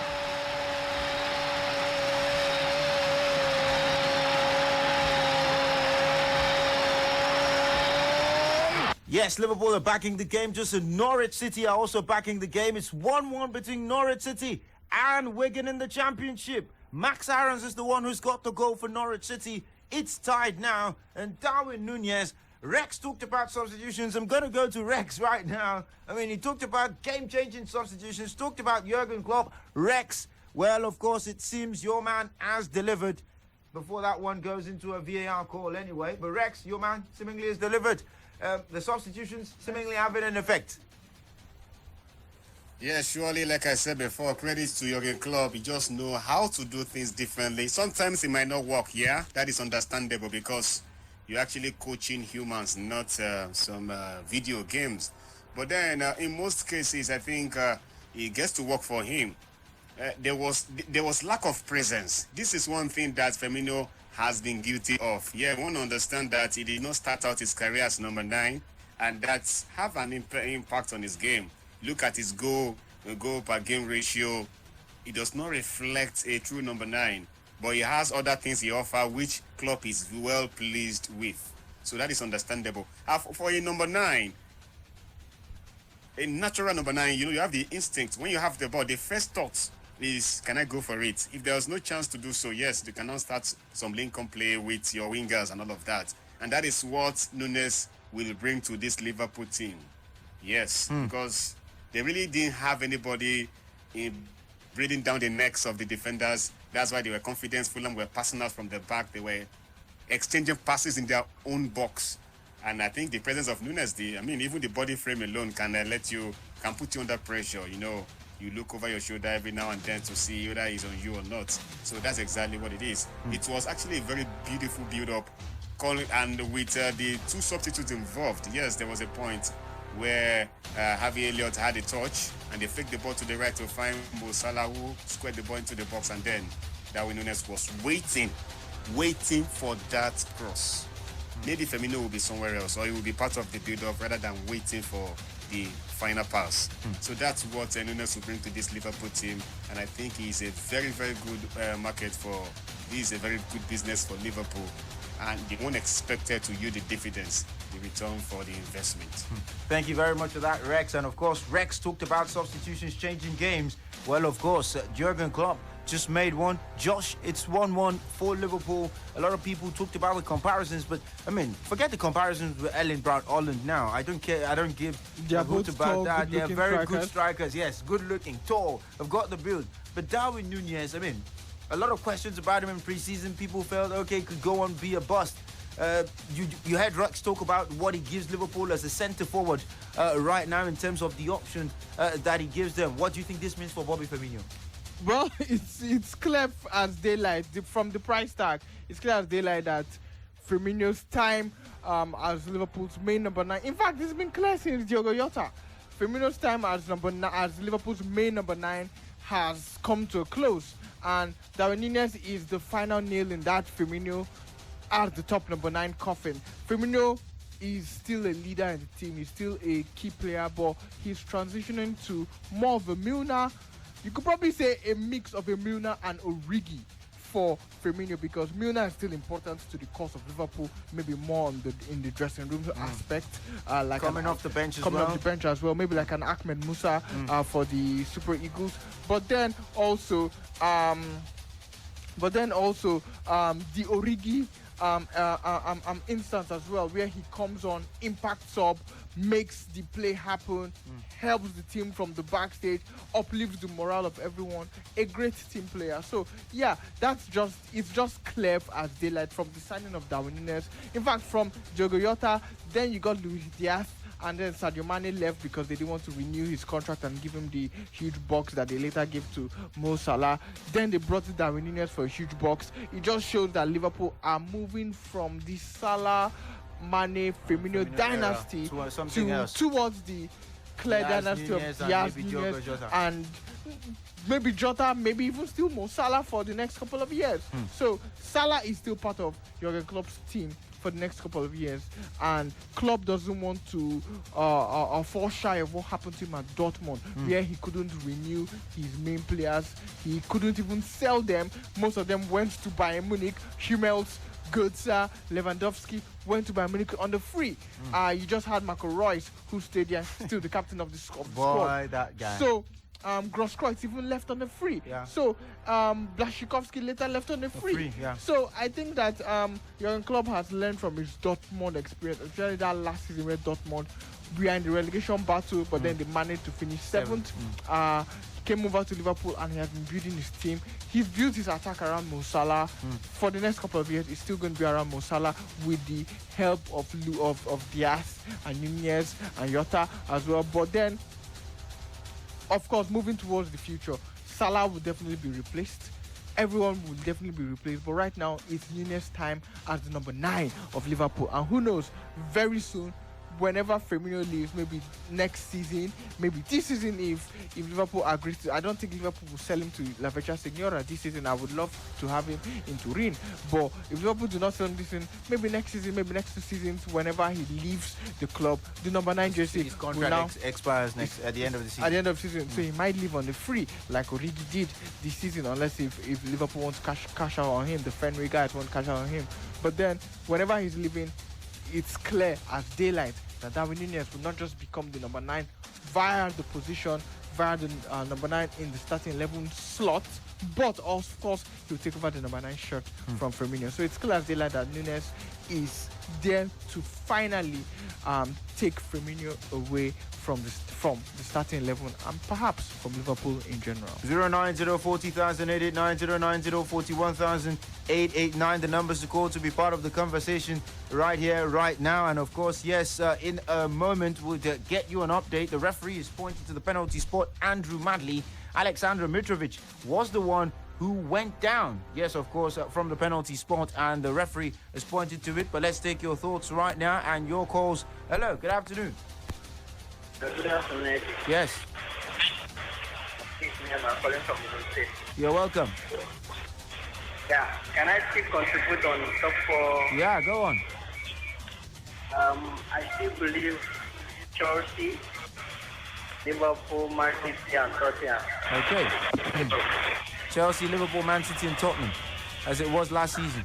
Yes, Liverpool are backing the game, just as Norwich City are also backing the game. It's 1-1 between Norwich City and Wigan in the Championship. Max Aarons is the one who's got the goal for Norwich City. It's tied now, and Darwin Nunez. Rex talked about substitutions. I'm going to go to Rex right now. I mean, he talked about game-changing substitutions, talked about Jurgen Klopp. Rex, well, of course, it seems your man has delivered before that one goes into a VAR call anyway. But Rex, your man seemingly has delivered. The substitutions seemingly having an effect. Yeah, surely, like I said before, credits to Jurgen Klopp. He just know how to do things differently. Sometimes it might not work, yeah? That is understandable because you're actually coaching humans, not some video games. But then, in most cases, I think it gets to work for him. There was lack of presence. This is one thing that Firmino has been guilty of. Yeah, I want to understand that he did not start out his career as number 9, and that's have an impact on his game. Look at his goal per game ratio. It does not reflect a true number 9, but he has other things he offers, which Klopp is well pleased with. So that is understandable. For a number 9, a natural number 9, you have the instinct. When you have the ball, the first thought is, can I go for it? If there was no chance to do so, yes, you can now start some link-on play with your wingers and all of that. And that is what Nunes will bring to this Liverpool team. Yes, because they really didn't have anybody in breathing down the necks of the defenders. That's why they were confident. Fulham were passing out from the back. They were exchanging passes in their own box. And I think the presence of Nunes, even the body frame alone can put you under pressure. You look over your shoulder every now and then to see whether he's on you or not. So that's exactly what it is. It was actually a very beautiful build-up. And with the two substitutes involved, yes, there was a point where Harvey Elliott had a touch and they flicked the ball to the right to find Mo Salah, who squared the ball into the box, and then Darwin Nunes was waiting for that cross. Maybe Firmino will be somewhere else, or he will be part of the build-up rather than waiting for the final pass. So that's what Nunes will bring to this Liverpool team, and I think he's a very, very good he's a very good business for Liverpool, and they won't expect to yield the dividends, the return for the investment. Thank you very much for that, Rex. And of course, Rex talked about substitutions changing games. Well, of course, Jurgen Klopp just made one. Josh, it's 1-1 for Liverpool. A lot of people talked about the comparisons, but forget the comparisons with Erling Braut Haaland now. I don't care. I don't give a hoot about that. They're very good strikers. Yes, good looking, tall, have got the build. But Darwin Núñez, a lot of questions about him in preseason. People felt, okay, could go on, be a bust. You heard Rex talk about what he gives Liverpool as a centre forward right now in terms of the option that he gives them. What do you think this means for Bobby Firmino? Well, it's clear as daylight. From the price tag, it's clear as daylight that Firmino's time as Liverpool's main number 9. In fact, it's been clear since Diogo Jota. Firmino's time as Liverpool's main number 9 has come to a close, and Darwin Núñez is the final nail in that Firmino at the top number 9 coffin. Firmino is still a leader in the team. He's still a key player, but he's transitioning to more of a Milner. You could probably say a mix of a Milner and Origi for Firmino, because Milner is still important to the cause of Liverpool, maybe more in the dressing room aspect. Like coming off the bench as well. Maybe like an Ahmed Musa for the Super Eagles. But then also the Origi instance as well, where he comes on, impact sub, makes the play happen, helps the team from the backstage, uplifts the morale of everyone. A great team player. So yeah, it's just clear as daylight from the signing of Darwin Núñez. In fact, from Diogo Jota, then you got Luis Diaz, and then Sadio Mane left because they didn't want to renew his contract and give him the huge box that they later gave to Mo Salah. Then they brought in Darwin Núñez for a huge box. It just shows that Liverpool are moving from the Salah, Mane, Firmino dynasty towards the clear dynasty of Diaz, Núñez, and maybe Jota, maybe even still Mo Salah for the next couple of years. So Salah is still part of Jurgen Klopp's team for the next couple of years, and Klopp doesn't want to fall shy of what happened to him at Dortmund, where he couldn't renew his main players. He couldn't even sell them. Most of them went to Bayern Munich. Hummels, Götze, Lewandowski went to Bayern Munich on the free. You just had Marco Reus, who stayed there, still the captain of the squad. Boy, that guy. So Grosskreutz even left on the free. So Blaszczykowski later left on the free. So I think that Jurgen Klopp has learned from his Dortmund experience, especially that last season where Dortmund were in the relegation battle, but then they managed to finish 7th. Came over to Liverpool and he has been building his team. He's built his attack around Mo Salah. For the next couple of years, it's still going to be around Mo Salah with the help of Diaz and Núñez and Jota as well. But then, of course, moving towards the future, Salah will definitely be replaced. Everyone will definitely be replaced. But right now, it's Núñez's time as the number 9 of Liverpool. And who knows, very soon, whenever Firmino leaves, maybe next season, maybe this season, if Liverpool agrees to, I don't think Liverpool will sell him to La Vecchia Signora this season. I would love to have him in Turin, but if Liverpool do not sell him this season, maybe next season, maybe next 2 seasons, whenever he leaves the club, the number 9 jersey, his contract expires at the end of the season. At the end of the season, so he might leave on the free like Origi did this season, unless if Liverpool wants to cash out on him, the Fenway guys won't cash out on him. But then, whenever he's leaving, it's clear as daylight that Darwin Núñez will not just become the number 9 via the position, via the number 9 in the starting 11 slot. But of course, he'll take over the number 9 shirt from Firmino. So it's clear as daylight that Nunes is there to finally take Firmino away from the starting 11 and perhaps from Liverpool in general. 090-40,889, the numbers to call to be part of the conversation right here, right now. And of course, yes, in a moment we'll get you an update. The referee is pointing to the penalty spot. Andrew Madley. Aleksandar Mitrovic was the one who went down, yes, of course, from the penalty spot, and the referee has pointed to it. But let's take your thoughts right now and your calls. Hello, good afternoon. Good afternoon. Yes. I'm calling from the state. You're welcome. Yeah, can I still contribute on top 4? Yeah, go on. I still believe Chelsea, Liverpool, Man City, and Tottenham. Okay. Chelsea, Liverpool, Man City, and Tottenham, as it was last season.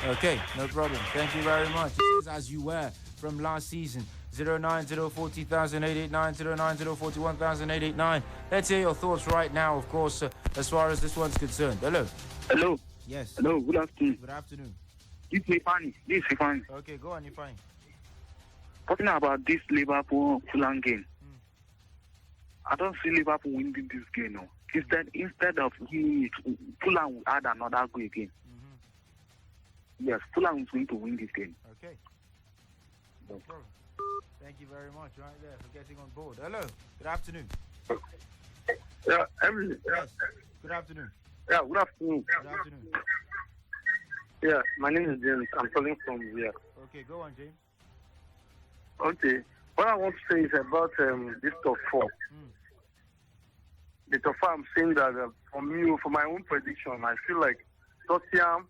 Okay, no problem. Thank you very much. It says as you were from last season. 090-40,889, 090-41,889. Let's hear your thoughts right now, of course, as far as this one's concerned. Hello. Hello. Yes. Hello, good afternoon. Good afternoon. This is Ifani. Okay, go on, you're fine. Talking about this Liverpool-Fulham game. I don't see Liverpool winning this game. No. Instead of winning it, Fulham will add another goal again. Yes, Fulham is going to win this game. Okay. No problem. Thank you very much right there for getting on board. Hello. Good afternoon. Yeah, yes. Good afternoon. Yeah, good afternoon. Good afternoon. Yeah, my name is James. I'm calling from here. Okay, go on, James. Okay. What I want to say is about this top 4. The top 4, I'm saying that for my own prediction, I feel like Tottenham.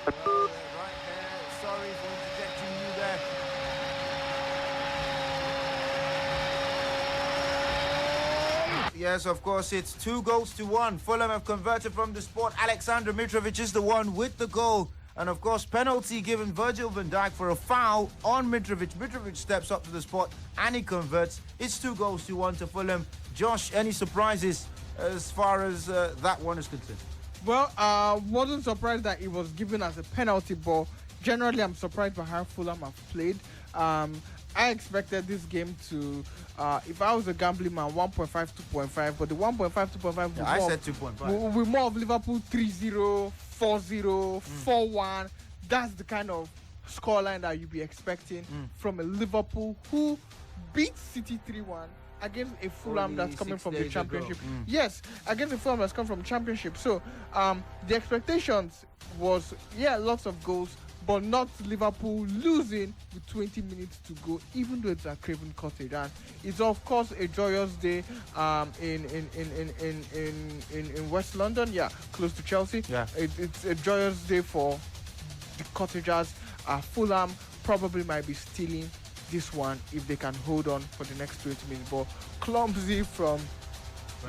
Okay, right there. Sorry for interjecting you there. Yes, of course, it's 2-1. Fulham have converted from the spot. Aleksandar Mitrovic is the one with the goal. And of course, penalty given Virgil van Dijk for a foul on Mitrovic. Mitrovic steps up to the spot and he converts. It's 2-1 to Fulham. Josh, any surprises as far as that one is concerned? Well, wasn't surprised that it was given as a penalty, but generally I'm surprised by how Fulham have played. I expected this game to, if I was a gambling man, 1.5, 2.5, but the 1.5, 2.5 I said 2.5. will be more of Liverpool 3-0, 4-0, 4-1. That's the kind of scoreline that you'd be expecting from a Liverpool who beat City 3-1 against a Fulham that's coming from the Championship. Yes, against a Fulham that's come from Championship. So the expectations was, lots of goals, but not Liverpool losing with 20 minutes to go, even though it's at Craven Cottage. And it's of course a joyous day in West London, close to Chelsea. It's a joyous day for the Cottagers. Fulham probably might be stealing this one if they can hold on for the next 20 minutes. But clumsy from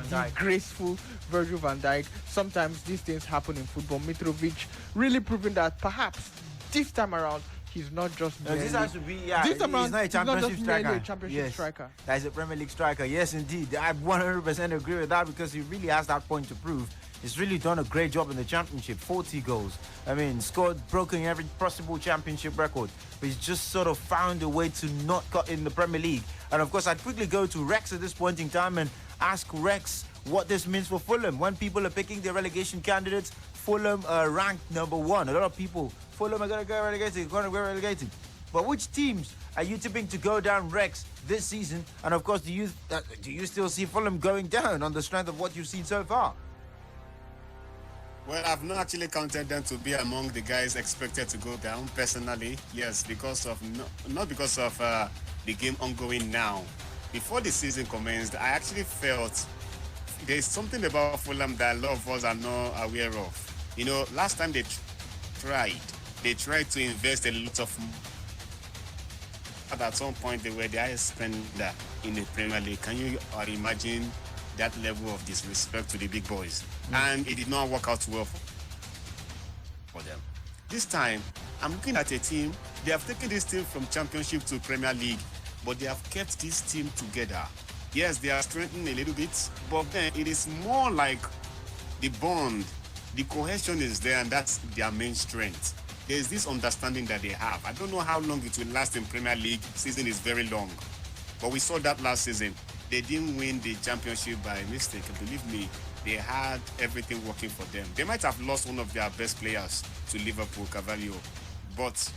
the graceful Virgil van Dijk. Sometimes these things happen in football. Mitrovic really proving that perhaps this time around he's not just this has to be this time around, he's not a championship striker. A championship striker. That's a Premier League striker. Yes, indeed. I 100% agree with that because he really has that point to prove. He's really done a great job in the championship. 40 goals. I mean, broken every possible championship record. But he's just sort of found a way to not cut in the Premier League. And of course, I'd quickly go to Rex at this point in time and ask Rex what this means for Fulham. When people are picking their relegation candidates, Fulham are ranked number 1. A lot of people, Fulham are going to get relegated. But which teams are you tipping to go down, Rex, this season? And of course, do you still see Fulham going down on the strength of what you've seen so far? Well, I've not actually counted them to be among the guys expected to go down, personally. Yes, because of not because of the game ongoing now. Before the season commenced, I actually felt there's something about Fulham that a lot of us are not aware of. You know, last time they tried to invest a lot of money. At some point, they were the highest spender in the Premier League. Can you imagine that level of disrespect to the big boys? And it did not work out well for them. This time, I'm looking at a team. They have taken this team from Championship to Premier League, but they have kept this team together. Yes, they are strengthening a little bit, but then it is more like the bond, the cohesion is there, and that's their main strength. There's this understanding that they have. I don't know how long it will last in Premier League. Season is very long, but we saw that last season. They didn't win the championship by mistake. Believe me, they had everything working for them. They might have lost one of their best players to Liverpool, Carvalho, but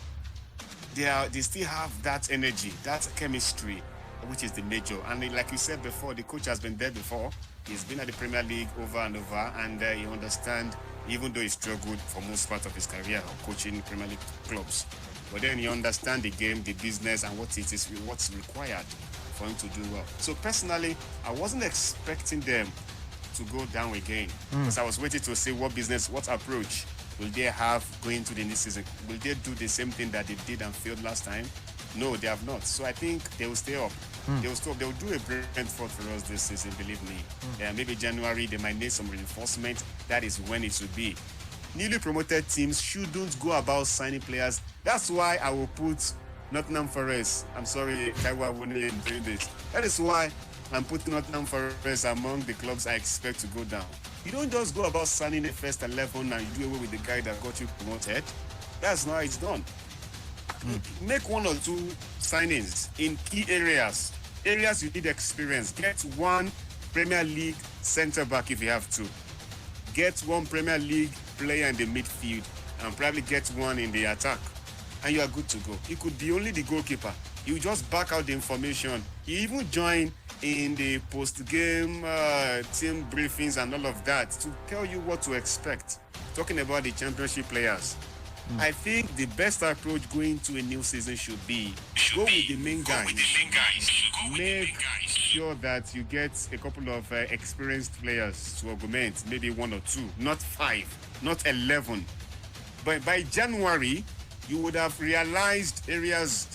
they still have that energy, that chemistry, which is the major. And like you said before, the coach has been there before. He's been at the Premier League over and over, and he understands, even though he struggled for most part of his career coaching Premier League clubs. But then he understands the game, the business, and what's required for him to do well. So personally, I wasn't expecting them to go down again, because I was waiting to see what approach will they have going to the next season. Will they do the same thing that they did and failed last time? No, they have not. So I think they will stay up. They will stop. They will do a Brentford for us this season, believe me. Maybe January, they might need some reinforcement. That is when it should be. Newly promoted teams shouldn't go about signing players. That's why I will put Nottingham Forest. I'm sorry, Kaiwa wouldn't do this. That is why I'm putting Nottingham Forest among the clubs I expect to go down. You don't just go about signing the first 11 and you do away with the guy that got you promoted. That's not how it's done. Make one or two signings in key areas you need experience. Get one Premier League centre back if you have to. Get one Premier League player in the midfield and probably get one in the attack, and you are good to go. It could be only the goalkeeper. You just back out the information. You even join in the post-game team briefings and all of that to tell you what to expect. Talking about the championship players, I think the best approach going to a new season should be go with the main guys. Make sure that you get a couple of experienced players to augment, maybe one or two, not 5, not 11. But by January, you would have realized areas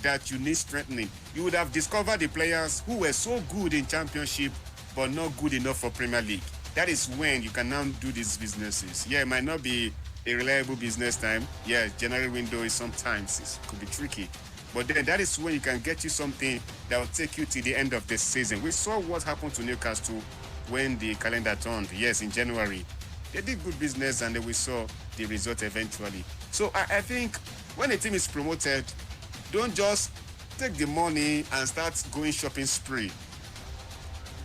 that you need strengthening. You would have discovered the players who were so good in championship but not good enough for Premier League. That is when you can now do these businesses. Yeah, it might not be a reliable business time. Yeah, January window is sometimes it could be tricky. But then that is when you can get you something that will take you to the end of the season. We saw what happened to Newcastle when the calendar turned. Yes, in January. They did good business and then we saw the result eventually. So I think when a team is promoted, don't just take the money and start going shopping spree.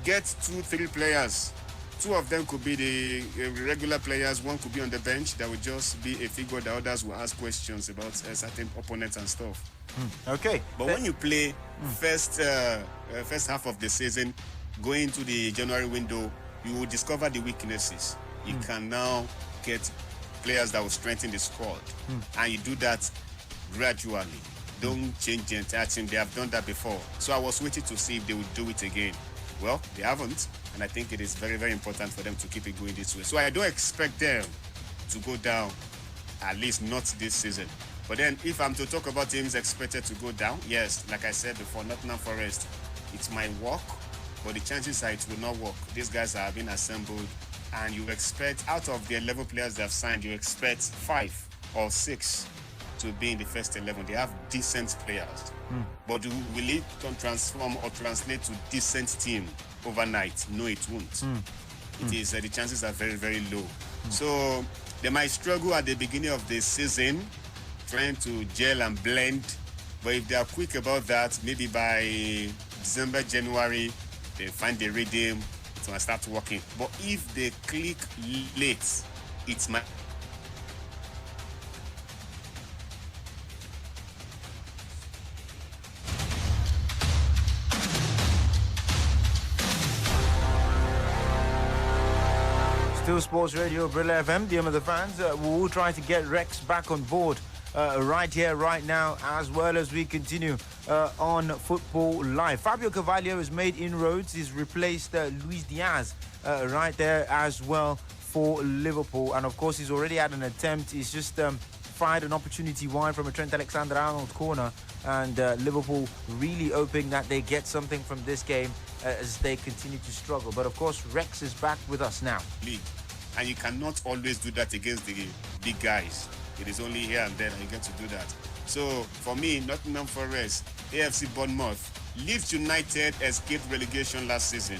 Get 2-3 players. 2 of them could be the regular players. 1 could be on the bench. That would just be a figure that others will ask questions about certain opponents and stuff. Okay. But when you play first half of the season, going to the January window, you will discover the weaknesses. You can now get players that will strengthen the squad. And you do that gradually. Don't change the entire team. They have done that before. So I was waiting to see if they would do it again. Well, they haven't. And I think it is very, very important for them to keep it going this way. So I don't expect them to go down, at least not this season. But then if I'm to talk about teams expected to go down, yes, like I said before, Nottingham Forest, it might work, but the chances are it will not work. These guys are being assembled, and you expect, out of the 11 players they have signed, you expect 5 or 6 to be in the first 11. They have decent players. But will it transform or translate to decent team overnight? No, it won't. It is the chances are very, very low. So they might struggle at the beginning of the season, trying to gel and blend. But if they are quick about that, maybe by December, January, they find the rhythm, it might start working. But if they click late, it might. Still Sports Radio, Brila FM, the home of the fans. We're all trying to get Rex back on board right here, right now, as well as we continue on Football Live. Fabio Carvalho has made inroads. He's replaced Luis Diaz right there as well for Liverpool. And, of course, he's already had an attempt. He's just fired an opportunity wide from a Trent Alexander-Arnold corner. And Liverpool really hoping that they get something from this game as they continue to struggle. But, of course, Rex is back with us now. League. And you cannot always do that against the big guys. It is only here and there that you get to do that. So for me, Nottingham Forest, AFC Bournemouth, Leeds United escaped relegation last season,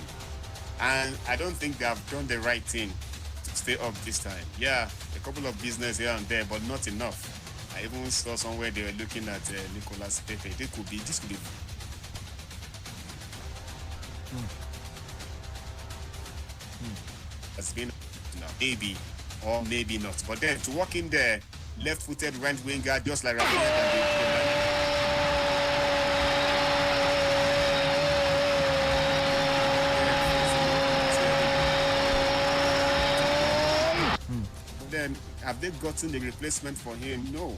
and I don't think they have done the right thing to stay up this time. Yeah, a couple of business here and there, but not enough. I even saw somewhere they were looking at Nicolas Pepe. This could be. Has been maybe or maybe not. But then to walk in there, left-footed right winger, just like then have they gotten the replacement for him? No.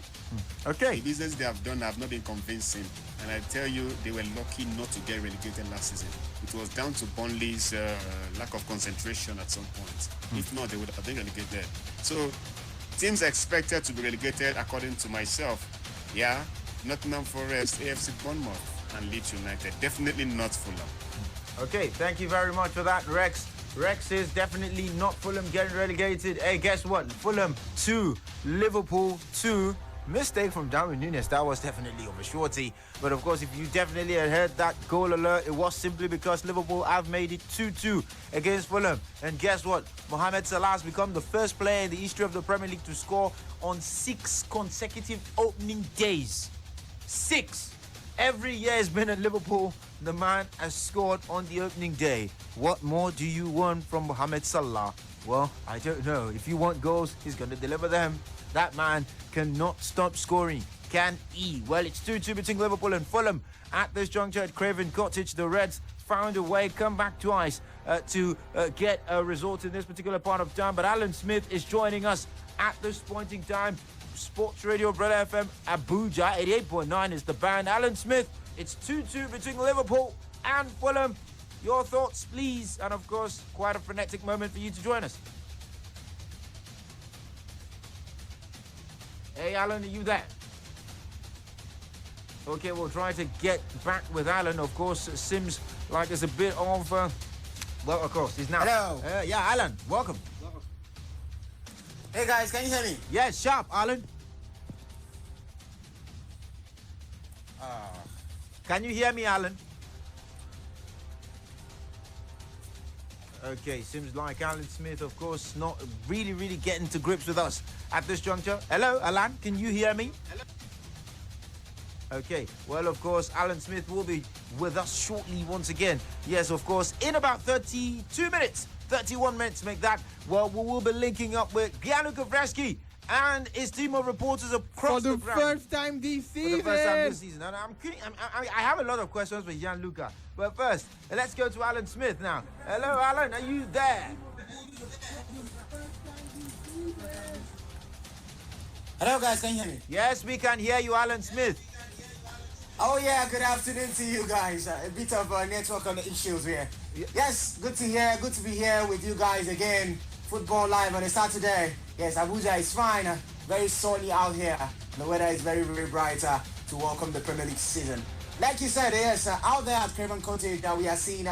Okay. The business they have done have not been convincing. And I tell you, they were lucky not to get relegated last season. It was down to Burnley's lack of concentration at some point. If not, they would have been relegated. So, teams expected to be relegated, according to myself. Yeah, Nottingham Forest, AFC Bournemouth, and Leeds United. Definitely not Fulham. Okay, thank you very much for that, Rex. Rex is definitely not Fulham getting relegated. Hey, guess what? Fulham 2, Liverpool 2. Mistake from Darwin Núñez. That was definitely of a shorty. But of course, if you definitely had heard that goal alert, it was simply because Liverpool have made it 2-2 against Fulham. And guess what? Mohamed Salah has become the first player in the history of the Premier League to score on 6 consecutive opening days. 6. Every year has been at Liverpool. The man has scored on the opening day. What more do you want from Mohamed Salah? Well, I don't know. If you want goals, he's going to deliver them. That man cannot stop scoring. Can he? Well, it's 2-2 between Liverpool and Fulham. At this juncture at Craven Cottage, the Reds found a way, come back twice to get a result in this particular part of town. But Alan Smith is joining us at this point in time. Sports Radio, Brila FM, Abuja, 88.9 is the band. Alan Smith, it's 2-2 between Liverpool and Fulham. Your thoughts, please. And of course, quite a frenetic moment for you to join us. Hey, Alan, are you there? Okay, we'll try to get back with Alan. Of course, it seems like there's a bit of... well, of course, he's now... Hello. Yeah, Alan, welcome. Hey, guys, can you hear me? Yes, sharp, Alan. Can you hear me, Alan? Okay, seems like Alan Smith, of course, not really getting to grips with us at this juncture. Hello, Alan, can you hear me? Hello. Okay, well, of course, Alan Smith will be with us shortly once again. Yes, of course, in about 32 minutes, 31 minutes to make that. Well, we will be linking up with Gianluca Freschi and his team of reporters across the ground. First time this season. For the first time this season. And I have a lot of questions for Gianluca. But first, let's go to Alan Smith now. Hello, Alan, are you there? Hello, guys, can you hear me? Yes, we can hear you, Alan Smith. Oh, yeah, good afternoon to you guys. A bit of network on the issues here. Yes, good to be here with you guys again. Football live on a Saturday. Yes, Abuja is fine. Very sunny out here. The weather is very bright to welcome the Premier League season. Like you said, yes, out there at Craven Cottage, we are seeing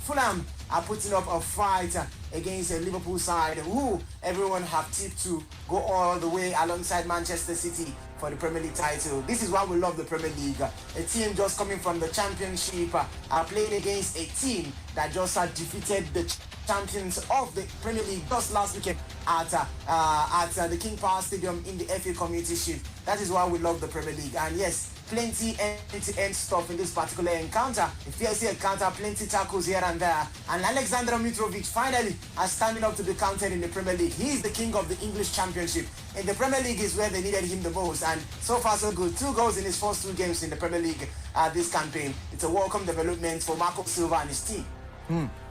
Fulham are putting up a fight against a Liverpool side who everyone have tipped to go all the way alongside Manchester City for the Premier League title. This is why we love the Premier League. A team just coming from the Championship are playing against a team that just defeated the champions of the Premier League just last weekend at the King Power Stadium in the FA Community Shield. That is why we love the Premier League. And yes, plenty end-to-end stuff in this particular encounter. A fierce encounter, plenty tackles here and there. And Alexander Mitrovic finally is standing up to be counted in the Premier League. He is the king of the English Championship. In the Premier League is where they needed him the most. And so far so good. 2 goals in his first 2 games in the Premier League this campaign. It's a welcome development for Marco Silva and his team.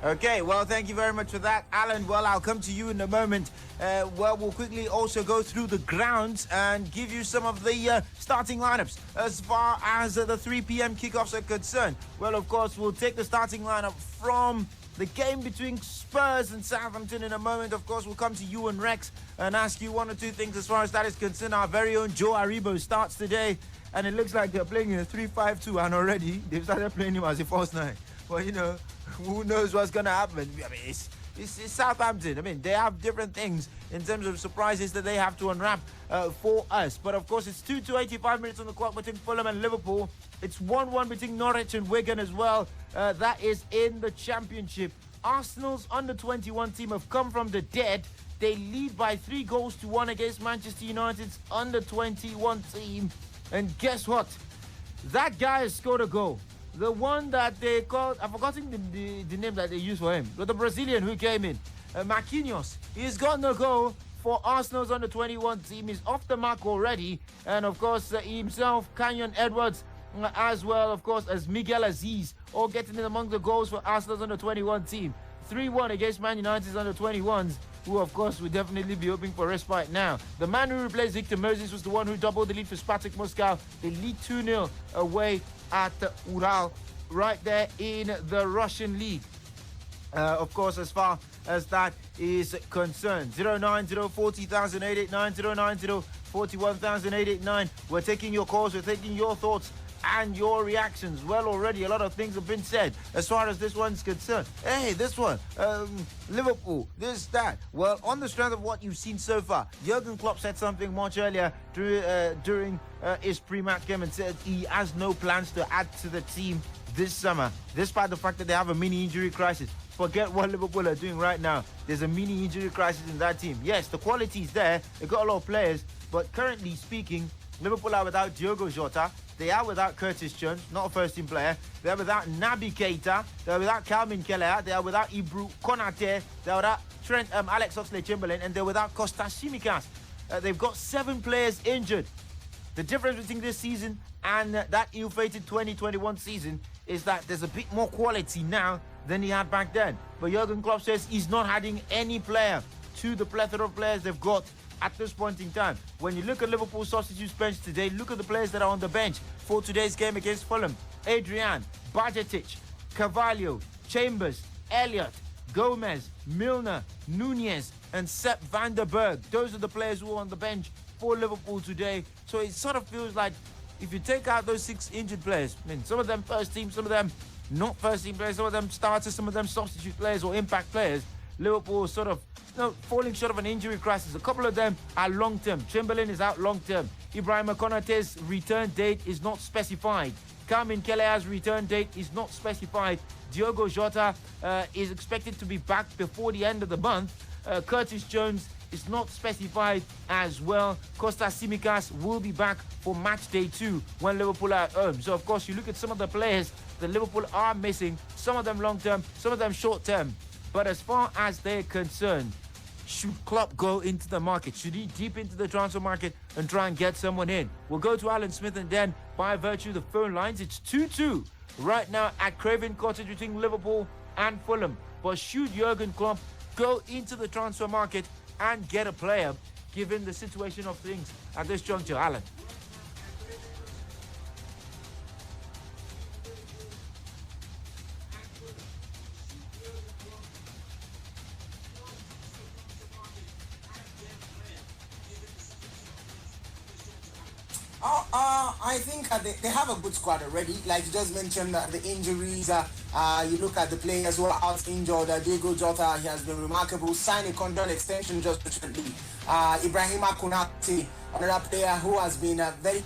Okay, well, thank you very much for that, Alan. Well, I'll come to you in a moment. Well, we'll quickly also go through the grounds and give you some of the starting lineups as far as the 3 p.m. kickoffs are concerned. Well, of course, we'll take the starting lineup from the game between Spurs and Southampton in a moment. Of course, we'll come to you and Rex and ask you 1 or 2 things as far as that is concerned. Our very own Joe Aribo starts today, and it looks like they're playing in a 3-5-2, and already they've started playing him as a false 9. Well, you know, who knows what's going to happen? I mean, It's Southampton. I mean, they have different things in terms of surprises that they have to unwrap for us. But of course, it's 2-85 minutes on the clock between Fulham and Liverpool. It's 1-1 between Norwich and Wigan as well. That is in the Championship. Arsenal's under-21 team have come from the dead. They lead by 3-1 against Manchester United's under-21 team. And guess what? That guy has scored a goal. The one that they called, I've forgotten the name that they used for him, but the Brazilian who came in, Marquinhos. He's gotten a goal for Arsenal's under-21 team. He's off the mark already. And of course, himself, Canyon Edwards, as well, of course, as Miguel Aziz, all getting in among the goals for Arsenal's under-21 team. 3-1 against Man United's under-21s, who, of course, will definitely be hoping for respite now. The man who replaced Victor Moses was the one who doubled the lead for Spartak Moscow. They lead 2-0 away at Ural, right there in the Russian league. Of course, as far as that is concerned, 090-40,889, 090-41,889. We're taking your calls, we're taking your thoughts and your reactions. Well, already a lot of things have been said as far as this one's concerned. Hey, this one, Liverpool, this, that. Well, on the strength of what you've seen so far, Jurgen Klopp said something much earlier during his pre-match game and said he has no plans to add to the team this summer, despite the fact that they have a mini injury crisis. Forget what Liverpool are doing right now. There's a mini injury crisis in that team. Yes, the quality is there. They've got a lot of players, but currently speaking, Liverpool are without Diogo Jota. They are without Curtis Jones, not a first-team player. They are without Naby Keita. They are without Calvin Kelleher. They are without Ibru Konate. They are without Alex Oxlade-Chamberlain. And they're without Kostas Tsimikas. They've got 7 players injured. The difference between this season and that ill-fated 2021 season is that there's a bit more quality now than he had back then. But Jurgen Klopp says he's not adding any player to the plethora of players they've got at this point in time. When you look at Liverpool's substitutes bench today, look at the players that are on the bench for today's game against Fulham. Adrian, Bajcetic, Carvalho, Chambers, Elliott, Gomez, Milner, Nunez, and Sepp van der Berg. Those are the players who are on the bench for Liverpool today. So it sort of feels like if you take out those 6 injured players, I mean, some of them first team, some of them not first team players, some of them starters, some of them substitute players or impact players, Liverpool sort of falling short of an injury crisis. A couple of them are long-term. Chamberlain is out long-term. Ibrahim Konate's return date is not specified. Calvin Kelleher's return date is not specified. Diogo Jota is expected to be back before the end of the month. Curtis Jones is not specified as well. Kostas Tsimikas will be back for match day 2 when Liverpool are at home. So, of course, you look at some of the players that Liverpool are missing, some of them long-term, some of them short-term. But as far as they're concerned, should Klopp go into the market? Should he deep into the transfer market and try and get someone in? We'll go to Alan Smith and then, by virtue of the phone lines, it's 2-2 right now at Craven Cottage between Liverpool and Fulham. But should Jurgen Klopp go into the transfer market and get a player, given the situation of things at this juncture? Alan? I think they have a good squad already. Like you just mentioned, the injuries. You look at the players who are out injured. Diogo Jota, he has been remarkable. Signed a contract extension just recently. Ibrahima Konate, another player who has been very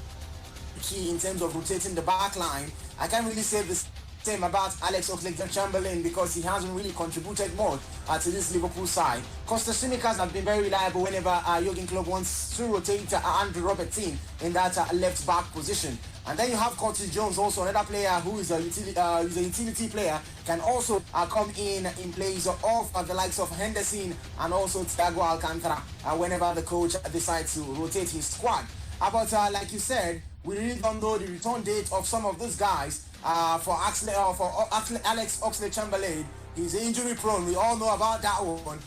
key in terms of rotating the back line. I can't really say the same about Alex Oxlade-Chamberlain because he hasn't really contributed more to this Liverpool side. Kostas Tsimikas has been very reliable whenever Jurgen Klopp wants to rotate Andrew Robertson in that left back position. And then you have Curtis Jones, also another player who is a utility player, can also come in place of the likes of Henderson and also Thiago Alcantara whenever the coach decides to rotate his squad. But like you said, we really don't know the return date of some of these guys. For Alex Oxlade-Chamberlain, he's injury prone. We all know about that one.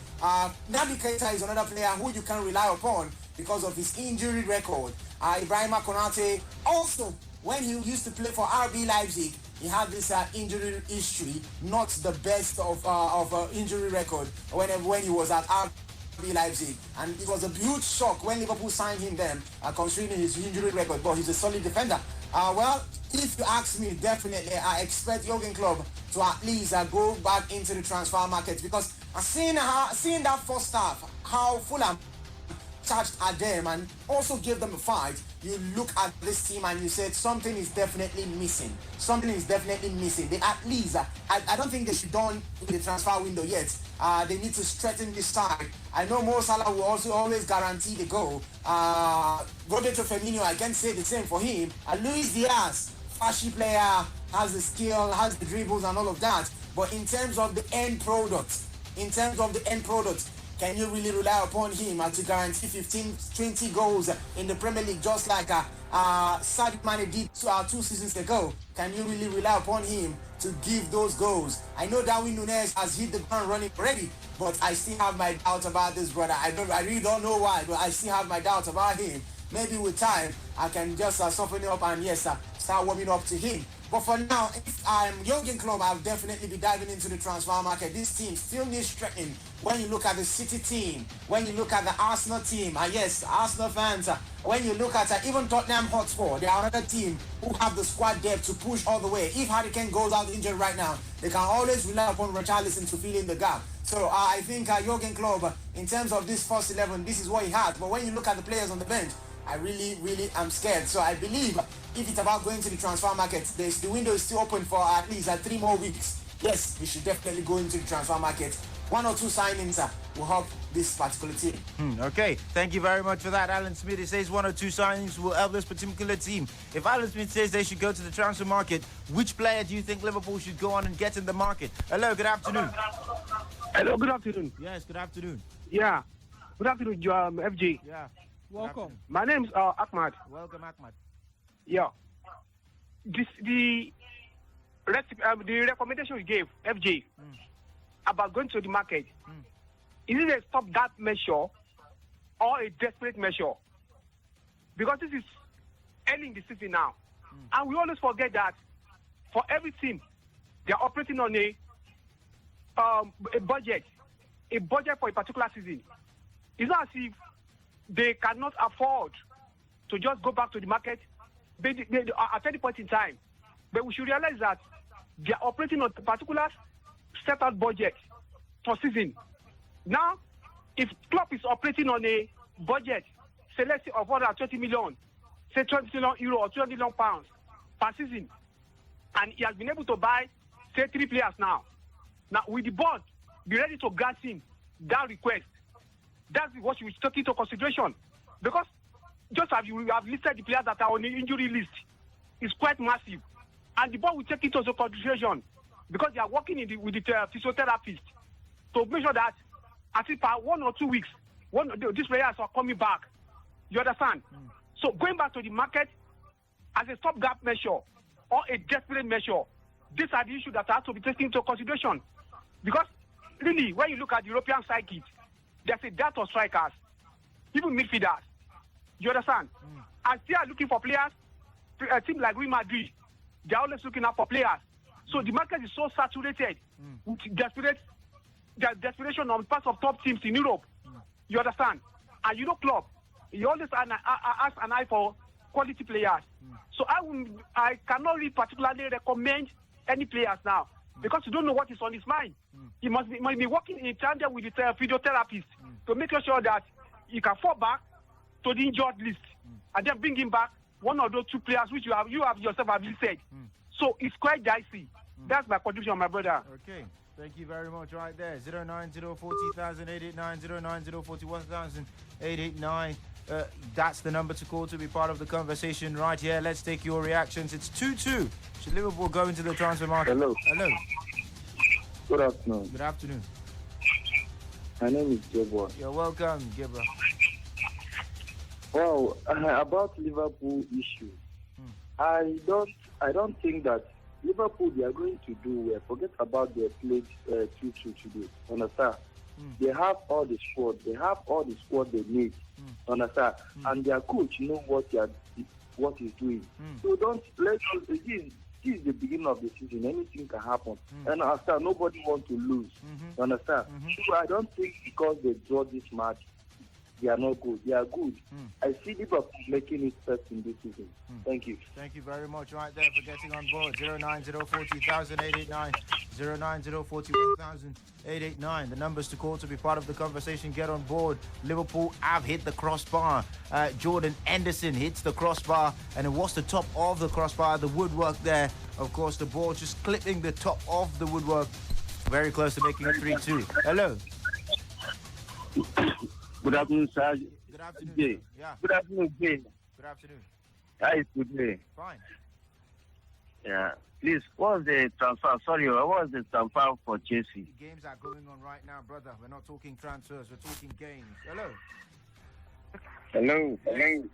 Naby Keita is another player who you can rely upon because of his injury record. Ibrahima Konate also, when he used to play for RB Leipzig, he had this injury history, not the best of injury record when he was at RB Leipzig, and it was a huge shock when Liverpool signed him then, considering his injury record. But he's a solid defender. Well, if you ask me, definitely I expect Jurgen Klopp to at least go back into the transfer market because Seeing that first half, how Fulham charged at them and also gave them a fight, you look at this team and you said something is definitely missing. Something is definitely missing. They at least, I don't think they should done in the transfer window yet. They need to strengthen this side. I know Mo Salah will also always guarantee the goal. Roberto Firmino, I can say the same for him. Luis Diaz, flashy player, has the skill, has the dribbles and all of that. But in terms of the end product, can you really rely upon him to guarantee 15, 20 goals in the Premier League just like Sadio Mane did 2 seasons ago? Can you really rely upon him to give those goals? I know Darwin Núñez has hit the ground running already, but I still have my doubts about this brother. I really don't know why, but I still have my doubts about him. Maybe with time, I can just soften it up and start warming up to him. But for now, if I'm Jurgen Klopp, I'll definitely be diving into the transfer market. This team still needs strengthening. When you look at the City team, when you look at the Arsenal team, yes, Arsenal fans, when you look at even Tottenham Hotspur, they are another team who have the squad depth to push all the way. If Harry Kane goes out injured right now, they can always rely upon Richarlison to fill in the gap. So I think Jurgen Klopp, in terms of this first 11, this is what he has. But when you look at the players on the bench, I really am scared. So I believe if it's about going to the transfer market, the window is still open for at least 3 more weeks. Yes, we should definitely go into the transfer market. 1 or 2 signings will help this particular team. Okay, thank you very much for that, Alan Smith. He says 1 or 2 signings will help this particular team. If Alan Smith says they should go to the transfer market, which player do you think Liverpool should go on and get in the market? Hello, good afternoon. Hello, good afternoon. Yes, good afternoon. Yeah, good afternoon, FG. Yeah. Welcome. My name is Ahmad. Welcome, Ahmad. Yeah. The recommendation you gave, FG, about going to the market, is it a stopgap measure or a desperate measure? Because this is early in the season now. And we always forget that for every team, they're operating on a budget for a particular season. It's not as if they cannot afford to just go back to the market at any point in time. But we should realize that they are operating on a particular set out budget for season. Now, if Klopp is operating on a budget, say let's say of 20 million, say 20 million euro or 20 million pounds per season, and he has been able to buy, say, 3 players now. Now, with the board, be ready to grant him that request. That's what you should take into consideration. Because just as you have listed the players that are on the injury list, it's quite massive. And the board will take it into consideration because they are working with the physiotherapist to make sure that at least for 1 or 2 weeks, these players are coming back. You understand? So going back to the market as a stopgap measure or a desperate measure, these are the issues that have to be taken into consideration. Because really, when you look at the European circuit, there's a dearth of strikers, even midfielders. You understand? And still are looking for players. A team like Real Madrid, they're always looking out for players. So the market is so saturated with desperation on parts of top teams in Europe. You understand? And you know, Klopp, he always has an eye for quality players. So I cannot really particularly recommend any players now because you don't know what is on his mind. He must be working in tandem with the physiotherapist to make sure that he can fall back to the injured list and then bring him back 1 or 2 players which you have yourself have said. So it's quite dicey. That's my contribution, my brother. Okay. Thank you very much right there. 09040,889, 09041,889. That's the number to call to be part of the conversation right here. Let's take your reactions. It's 2-2. Should Liverpool go into the transfer market? Hello. Hello. Good afternoon. Good afternoon. My name is Jebwa. You're welcome, Gibra. Wow, about Liverpool issue, I don't think that Liverpool they are going to do well. Forget about their play 2-2 today. Understand? They have all the squad. They have all the squad they need. Understand? And their coach know what he's doing. So don't let us. This is the beginning of the season. Anything can happen. And understand, nobody wants to lose. Understand? So I don't think because they draw this match, they are not good. They are good. I see Liverpool making it first in this season. Thank you. Thank you very much right there for getting on board. 09040,889, 09040,889. The numbers to call to be part of the conversation. Get on board. Liverpool have hit the crossbar. Jordan Henderson hits the crossbar, and it was the top of the crossbar, the woodwork there. Of course, the ball just clipping the top of the woodwork. Very close to making it 3-2. Hello. Good afternoon, sir. Good afternoon. Jay. Yeah. Good afternoon, Jay. Good afternoon. How is today? Fine. Yeah. Please, what's the transfer? Sorry, what's the transfer for Chelsea? Games are going on right now, brother. We're not talking transfers. We're talking games. Hello. Hello. Good afternoon.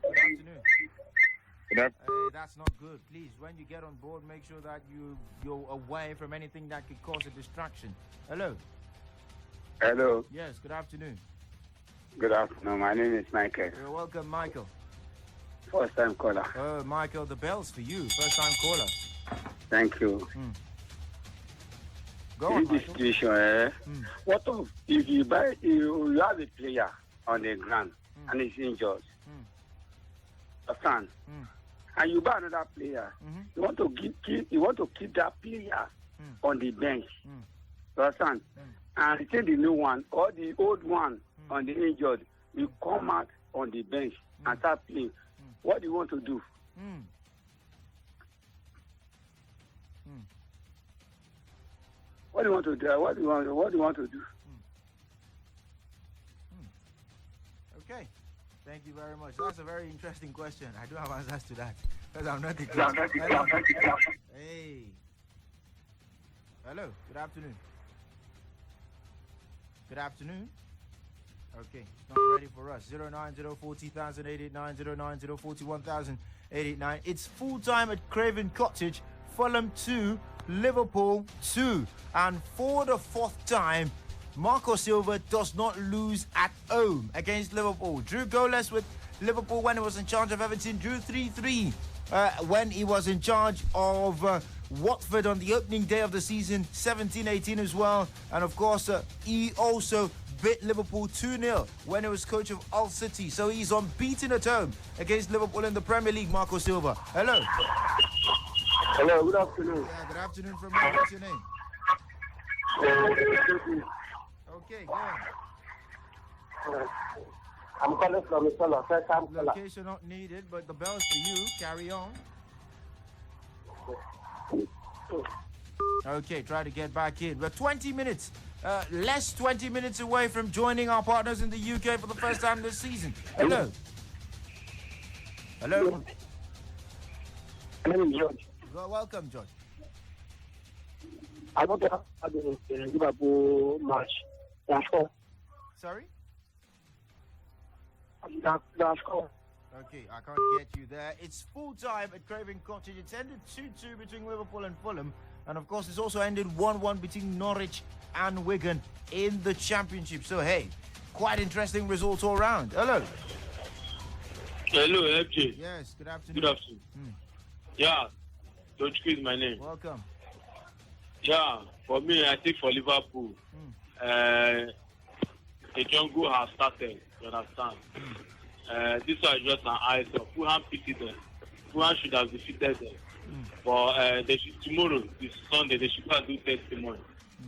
Good afternoon. Hey, that's not good. Please, when you get on board, make sure that you're away from anything that could cause a distraction. Hello. Hello. Yes, good afternoon. Good afternoon. My name is Michael. You're welcome, Michael. First time caller. Oh, Michael, the bell's for you. First time caller. Thank you. Go on, in this Michael. situation, what if you have a player on the ground and he's injured? Understand? And you buy another player. You want to keep that player on the bench. Understand? And retain the new one or the old one on the injured. You come out on the bench and start playing. What do you want to do? What do you want to do? What do you want to do? Okay. Thank you very much. That's a very interesting question. I do have answers to that. Because I'm not the Hey. Hello. Good afternoon. Good afternoon. Okay. Not ready for us. 09040,889, 09041,889. It's full time at Craven Cottage. Fulham 2, Liverpool 2. And for the fourth time, Marco Silva does not lose at home against Liverpool. Drew goalless with Liverpool when he was in charge of Everton. Drew 3-3 when he was in charge of Watford on the opening day of the season, 17-18 as well. And of course, he also beat Liverpool 2-0 when he was coach of Hull City. So he's unbeaten at home against Liverpool in the Premier League, Marco Silva. Hello. Hello, good afternoon. Yeah, good afternoon from you. What's your name? Okay, go on. I'm calling from Mo Salah. First time caller. Location not needed, but the bell's for you. Carry on. Okay, try to get back in. We're 20 minutes, less 20 minutes away from joining our partners in the UK for the first time this season. Hello. Hello. My name is George. Welcome, George. I want to have the Liverpool match. That's all. Sorry? That's all. Okay, I can't get you there. It's full time at Craven Cottage. It's ended 2-2 between Liverpool and Fulham. And of course, it's also ended 1-1 between Norwich and Wigan in the Championship. So, hey, quite interesting results all round. Hello. Hello, FJ. Yes, good afternoon. Good afternoon. Yeah, George is my name. Welcome. Yeah, for me, I think for Liverpool, the jungle has started, you understand? This was just an eyes of Fulham pitied them. Fulham should have defeated them. But tomorrow, this Sunday, they should not do testimony,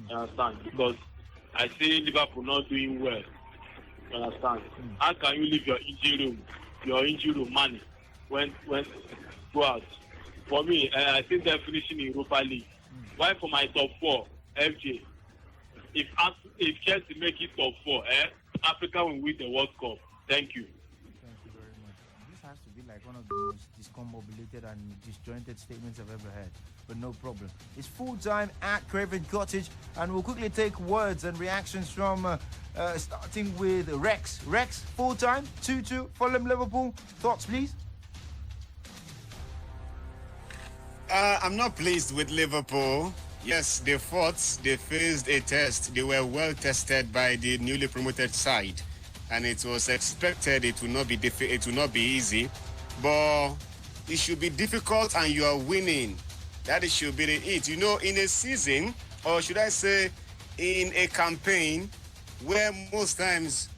you understand? Because I see Liverpool not doing well, you understand? How can you leave your injury room money when go out? For me, I think they're finishing in Europa League. Why for my top four, FJ? If Chelsea make it top four, Africa will win the World Cup. Thank you. Thank you very much. This has to be like one of the most discombobulated and disjointed statements I've ever heard. But no problem. It's full time at Craven Cottage, and we'll quickly take words and reactions from starting with Rex. Rex, full time, 2-2, Fulham, Liverpool. Thoughts, please? I'm not pleased with Liverpool. Yes, they fought, they faced a test. They were well tested by the newly promoted side, and it was expected it will not be easy, but it should be difficult, and you are winning. That should be it. You know, in a season, or should I say, in a campaign where most times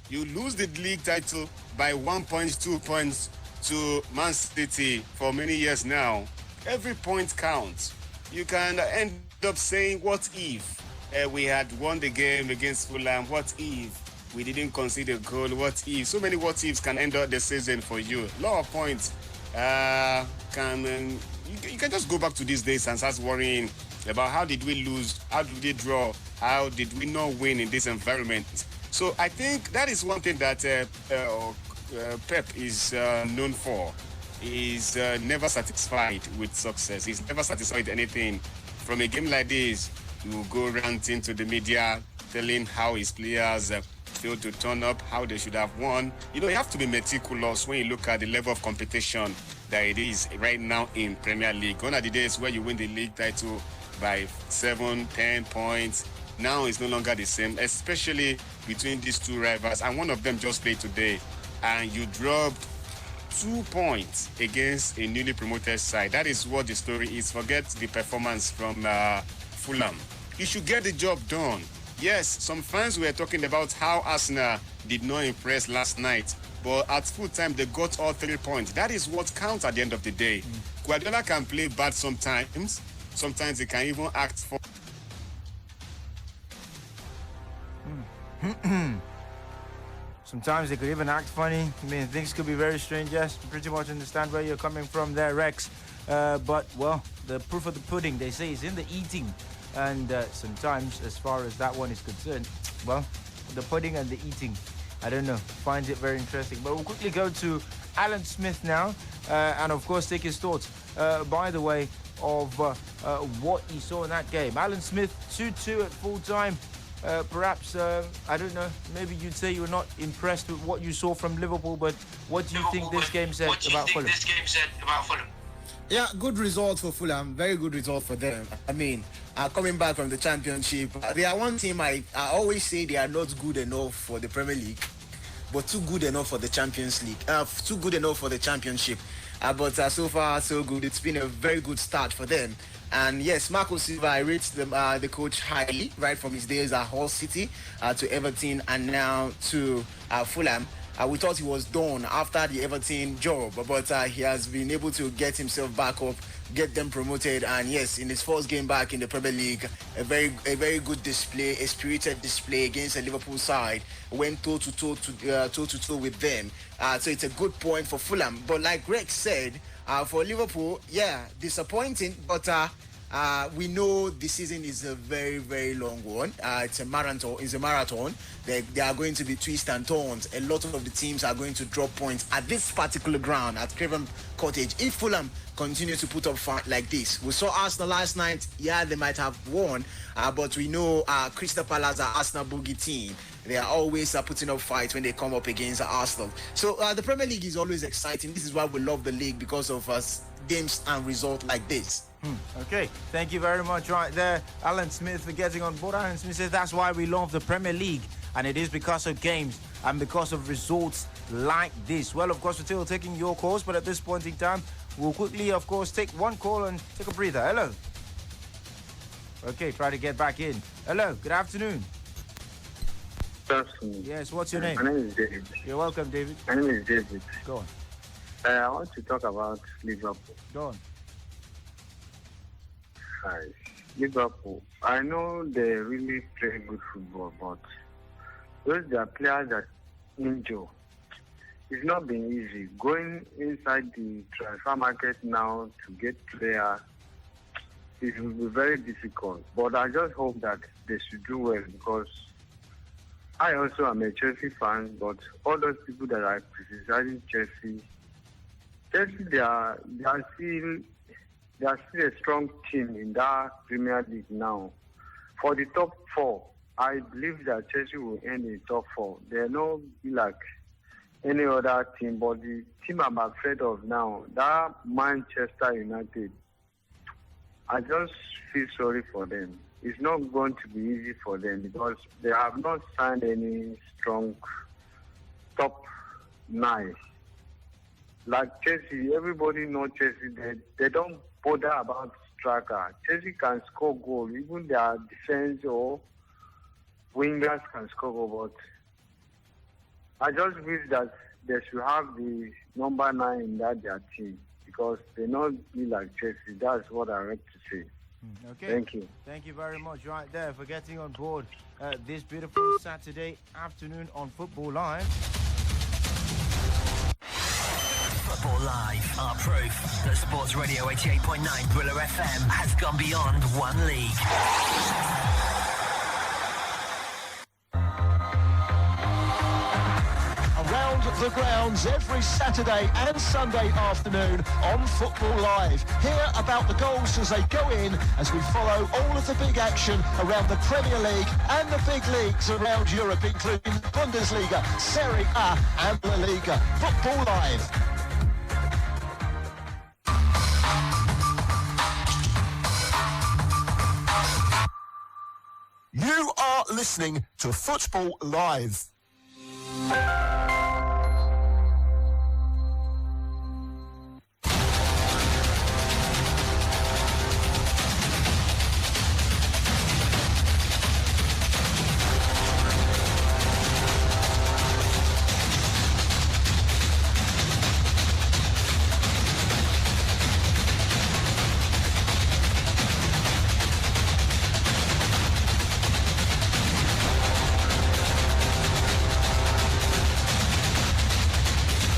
You lose the league title by 1 point, 2 points to Man City for many years now. Every point counts. You can end up saying, what if we had won the game against Fulham? What if we didn't concede a goal? What if? So many what ifs can end up the season for you. A lot of points you can just go back to these days and start worrying about how did we lose, how did we draw, how did we not win in this environment. So I think that is one thing that Pep is known for. He's never satisfied with success. He's never satisfied with anything. From a game like this, he will go ranting to the media, telling how his players failed to turn up, how they should have won. You know, you have to be meticulous when you look at the level of competition that it is right now in Premier League. Gone are the days where you win the league title by 7, 10 points. Now it's no longer the same, especially between these two rivals. And one of them just played today, and you dropped 2 points against a newly promoted side. That is what the story is. Forget the performance from Fulham. You should get the job done. Yes, some fans were talking about how Arsenal did not impress last night, but at full time they got all 3 points. That is what counts at the end of the day. Guardiola can play bad sometimes. Sometimes he can even act for. Sometimes they could even act funny. I mean, things could be very strange. Yes, pretty much understand where you're coming from there, Rex. But, well, the proof of the pudding, they say, is in the eating. And sometimes, as far as that one is concerned, well, the pudding and the eating, I don't know, finds it very interesting. But we'll quickly go to Alan Smith now, and of course take his thoughts, by the way, of what he saw in that game. Alan Smith, 2-2 at full time. Perhaps, I don't know, maybe you'd say you were not impressed with what you saw from Liverpool, but what do you think this game said about Fulham? Yeah, good result for Fulham. Very good result for them. I mean, coming back from the Championship, they are one team I always say they are not good enough for the Premier League, but too good enough for the Champions League. Too good enough for the Championship. But so far, so good. It's been a very good start for them. And yes, Marco Silva, I rate the coach highly, right from his days at Hull City to Everton and now to Fulham. We thought he was done after the Everton job, but he has been able to get himself back up, get them promoted, and yes, in his first game back in the Premier League, a very good display, a spirited display against a Liverpool side, went toe-to-toe with them. So it's a good point for Fulham. But like Greg said, for Liverpool, yeah, disappointing, but we know the season is a very, very long one. It's a marathon. There are going to be twists and turns. A lot of the teams are going to drop points at this particular ground, at Craven Cottage. If Fulham continue to put up fight like this, we saw Arsenal last night. Yeah, they might have won, but we know Crystal Palace are Arsenal boogie team. They are always putting up fights when they come up against Arsenal. So the Premier League is always exciting. This is why we love the league, because of games and results like this. Okay, thank you very much right there, Alan Smith, for getting on board. Alan Smith says that's why we love the Premier League, and it is because of games and because of results like this. Well, of course, we're still taking your calls, but at this point in time, we'll quickly, of course, take one call and take a breather. Hello. Okay, try to get back in. Hello, good afternoon. Good afternoon. Yes, what's your name? My name is David. You're welcome, David. My name is David. Go on. I want to talk about Liverpool. Go on. Hi. Liverpool. I know they really play good football, but those are players that injure. It's not been easy. Going inside the transfer market now to get players, it will be very difficult. But I just hope that they should do well, because I also am a Chelsea fan, but all those people that are criticizing Chelsea, they are still a strong team in that Premier League now. For the top four, I believe that Chelsea will end in top four. They don't be like any other team, but the team I'm afraid of now, that Manchester United, I just feel sorry for them. It's not going to be easy for them, because they have not signed any strong top 9. Like Chelsea, everybody knows Chelsea. They don't bother about striker. Chelsea can score goal. Even their defense or wingers can score goal, but I just wish that they should have the number 9 in their team because they not be like Chelsea. That's what I have to say. Okay. Thank you. Thank you very much right there for getting on board this beautiful Saturday afternoon on Football Live. Football Live, our proof that Sports Radio 88.9 Brila FM has gone beyond one league. Around the grounds every Saturday and Sunday afternoon on Football Live. Hear about the goals as they go in as we follow all of the big action around the Premier League and the big leagues around Europe, including Bundesliga, Serie A and La Liga. Football Live. You are listening to Football Live.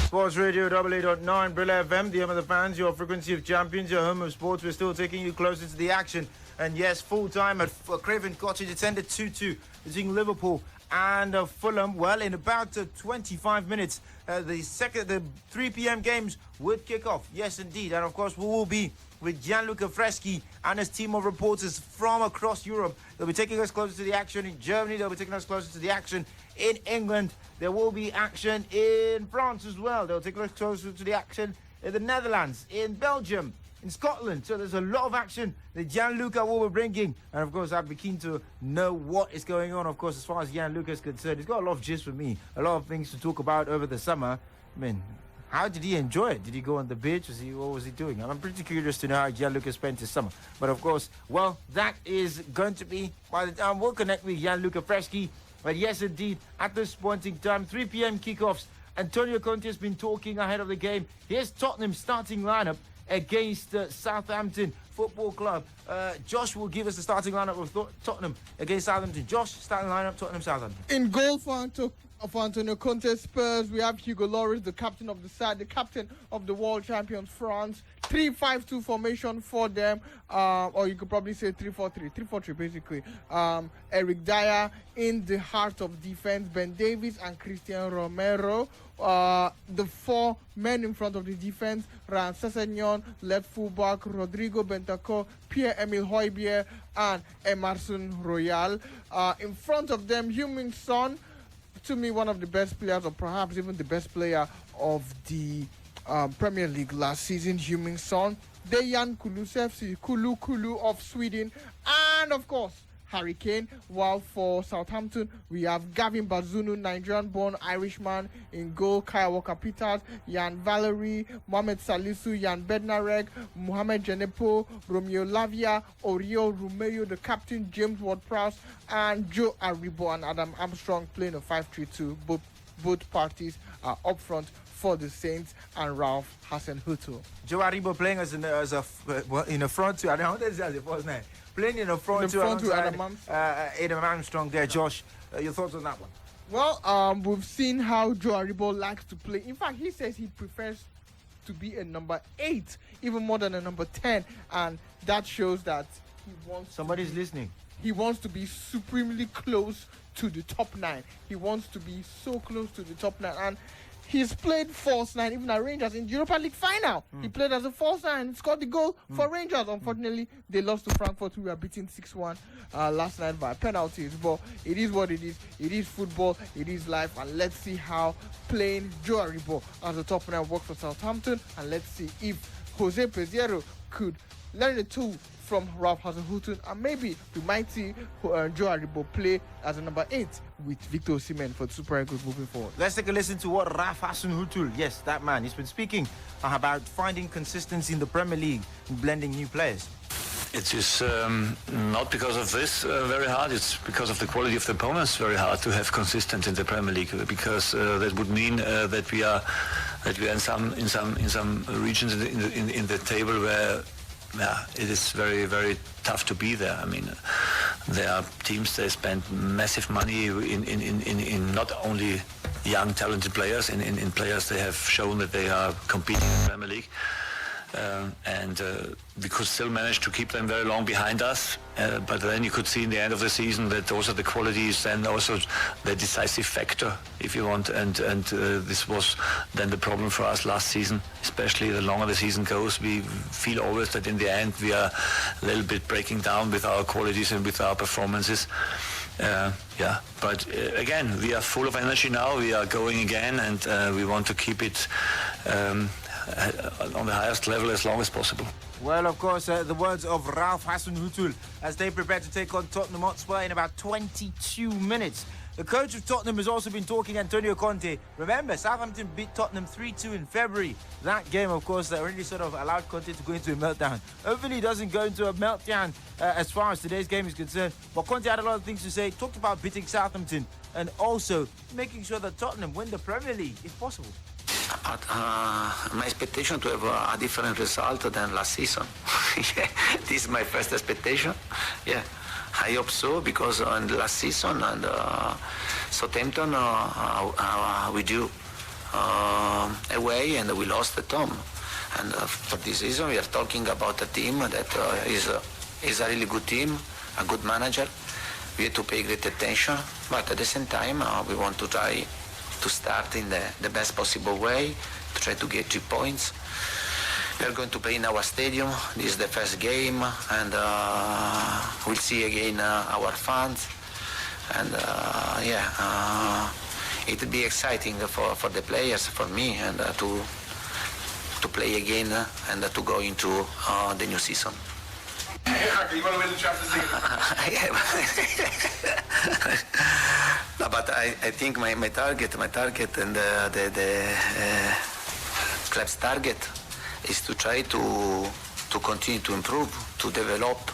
Sports Radio 88.9 Brila FM, the home of the fans, your frequency of champions, your home of sports. We're still taking you closer to the action. And yes, full time at Craven Cottage. It's ended 2-2 between Liverpool and Fulham. Well, in about 25 minutes, the 3 p.m. games would kick off. Yes, indeed. And of course, we will be with Gianluca Freschi and his team of reporters from across Europe. They'll be taking us closer to the action in Germany. They'll be taking us closer to the action in England. There will be action in France as well. They'll take us closer to the action in the Netherlands, in Belgium, in Scotland. So there's a lot of action that Gianluca will be bringing. And of course, I'd be keen to know what is going on, of course, as far as Gianluca is concerned. He's got a lot of gist for me, a lot of things to talk about over the summer. I mean, how did he enjoy it? Did he go on the beach? What was he doing? I'm pretty curious to know how Gianluca spent his summer. But of course, well, that is going to be, by the time we'll connect with Gianluca Freschi. But yes, indeed, at this point in time, 3 p.m. kickoffs. Antonio Conte has been talking ahead of the game. Here's Tottenham's starting lineup against Southampton Football Club. Josh will give us the starting lineup of Tottenham against Southampton. Josh, starting lineup, Tottenham, Southampton. In goal for Antonio Conte Spurs, we have Hugo Lloris, the captain of the side, the captain of the world champions France. 3-5-2 formation for them, or you could probably say 3-4-3. 3-4-3 basically. Eric Dyer in the heart of defense, Ben Davies and Christian Romero. The 4 men in front of the defense, Ryan Sessegnon, left fullback, Rodrigo Bentancur, Pierre-Emile Højbjerg and Emerson Royal. In front of them, Heung-min Son, to me one of the best players, or perhaps even the best player of the Premier League last season, Heung-min Son, Dejan Kulusevski, Kulu of Sweden, and of course Harry Kane. While for Southampton, we have Gavin Bazunu, Nigerian-born Irishman in goal, Kyle Walker-Peters, Jan Valery, Mohamed Salisu, Jan Bednarek, Mohamed Jenepo, Romeo Lavia, Oriol Romeo, the captain, James Ward-Prowse, and Joe Aribo and Adam Armstrong playing a 5-3-2. Both parties are up front for the Saints, and Ralph Hasenhuttl. Joe Aribo playing in a front two. I don't know what that is as a first name. Playing in a front two Adam Armstrong there. Josh, your thoughts on that one? Well, we've seen how Joe Aribo likes to play. In fact, he says he prefers to be a number 8 even more than a number 10, and that shows that he wants somebody's listening. He wants to be supremely close to the top 9. He wants to be so close to the top 9, and he's played false 9 even at Rangers in the Europa League final. He played as a false 9, scored the goal for Rangers. Unfortunately, they lost to Frankfurt. We were beaten 6-1 last night by penalties. But it is what it is. It is football. It is life. And let's see how playing Joe Aribo as a top 9 works for Southampton. And let's see if Jose Peseiro could learn the tool from Ralph Hasenhuttl, and maybe we might see Joe Aribo play as a number 8 with Victor Osimhen for the Super Eagles moving forward. Let's take a listen to what Ralph Hasenhuttl, yes, that man, he's been speaking about finding consistency in the Premier League and blending new players. It is not because of this very hard. It's because of the quality of the opponents very hard to have consistent in the Premier League, because that would mean that we are in some regions in the table where it is very, very tough to be there. I mean, there are teams that spend massive money in not only young talented players, in players they have shown that they are competing in the Premier League. And we could still manage to keep them very long behind us, but then you could see in the end of the season that those are the qualities and also the decisive factor, if you want, and this was then the problem for us last season, especially the longer the season goes. We feel always that in the end we are a little bit breaking down with our qualities and with our performances. But again, we are full of energy now. We are going again, and we want to keep it on the highest level as long as possible. Well, of course, the words of Ralph Hasenhüttl as they prepare to take on Tottenham Hotspur in about 22 minutes. The coach of Tottenham has also been talking, Antonio Conte. Remember, Southampton beat Tottenham 3-2 in February. That game, of course, that really sort of allowed Conte to go into a meltdown. Hopefully he doesn't go into a meltdown as far as today's game is concerned. But Conte had a lot of things to say. Talked about beating Southampton and also making sure that Tottenham win the Premier League, if possible. But my expectation to have a different result than last season. This is my first expectation. Yeah, I hope so, because in the last season and Southampton we drew away and we lost at home. And for this season we are talking about a team that is a really good team, a good manager. We have to pay great attention, but at the same time we want to try to start in the best possible way, to try to get 3 points. We are going to play in our stadium. This is the first game, and we'll see again our fans. And it will be exciting for the players, for me, and to play again and to go into the new season. You want to win the Champions League? No, but I think my target and the club's target is to try to continue to improve, to develop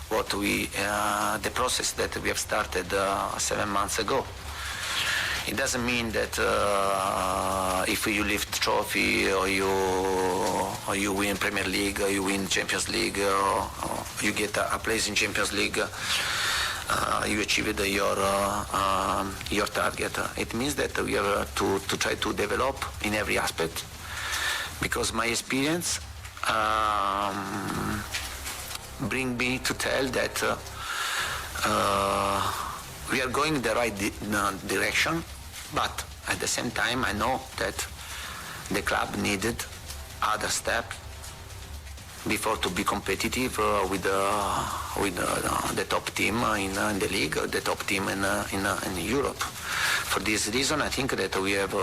what the process that we have started 7 months ago. It doesn't mean that if you lift trophy or you win Premier League or you win Champions League or you get a place in Champions League, you achieved your target. It means that we have to try to develop in every aspect, because my experience bring me to tell that we are going in the right direction, but at the same time I know that the club needed other steps before to be competitive with the top team in the league, the top team in Europe. For this reason, I think that we have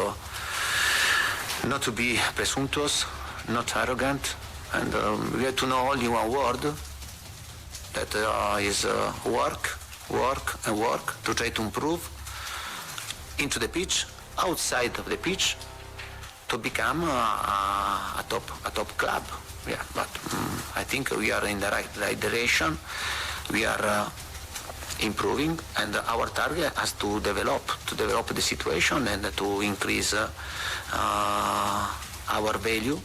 not to be presumptuous, not arrogant, and we have to know only one word, that is work, and work to try to improve into the pitch, outside of the pitch, to become a top club. Yeah, but I think we are in the right direction. We are improving, and our target has to develop the situation and to increase our value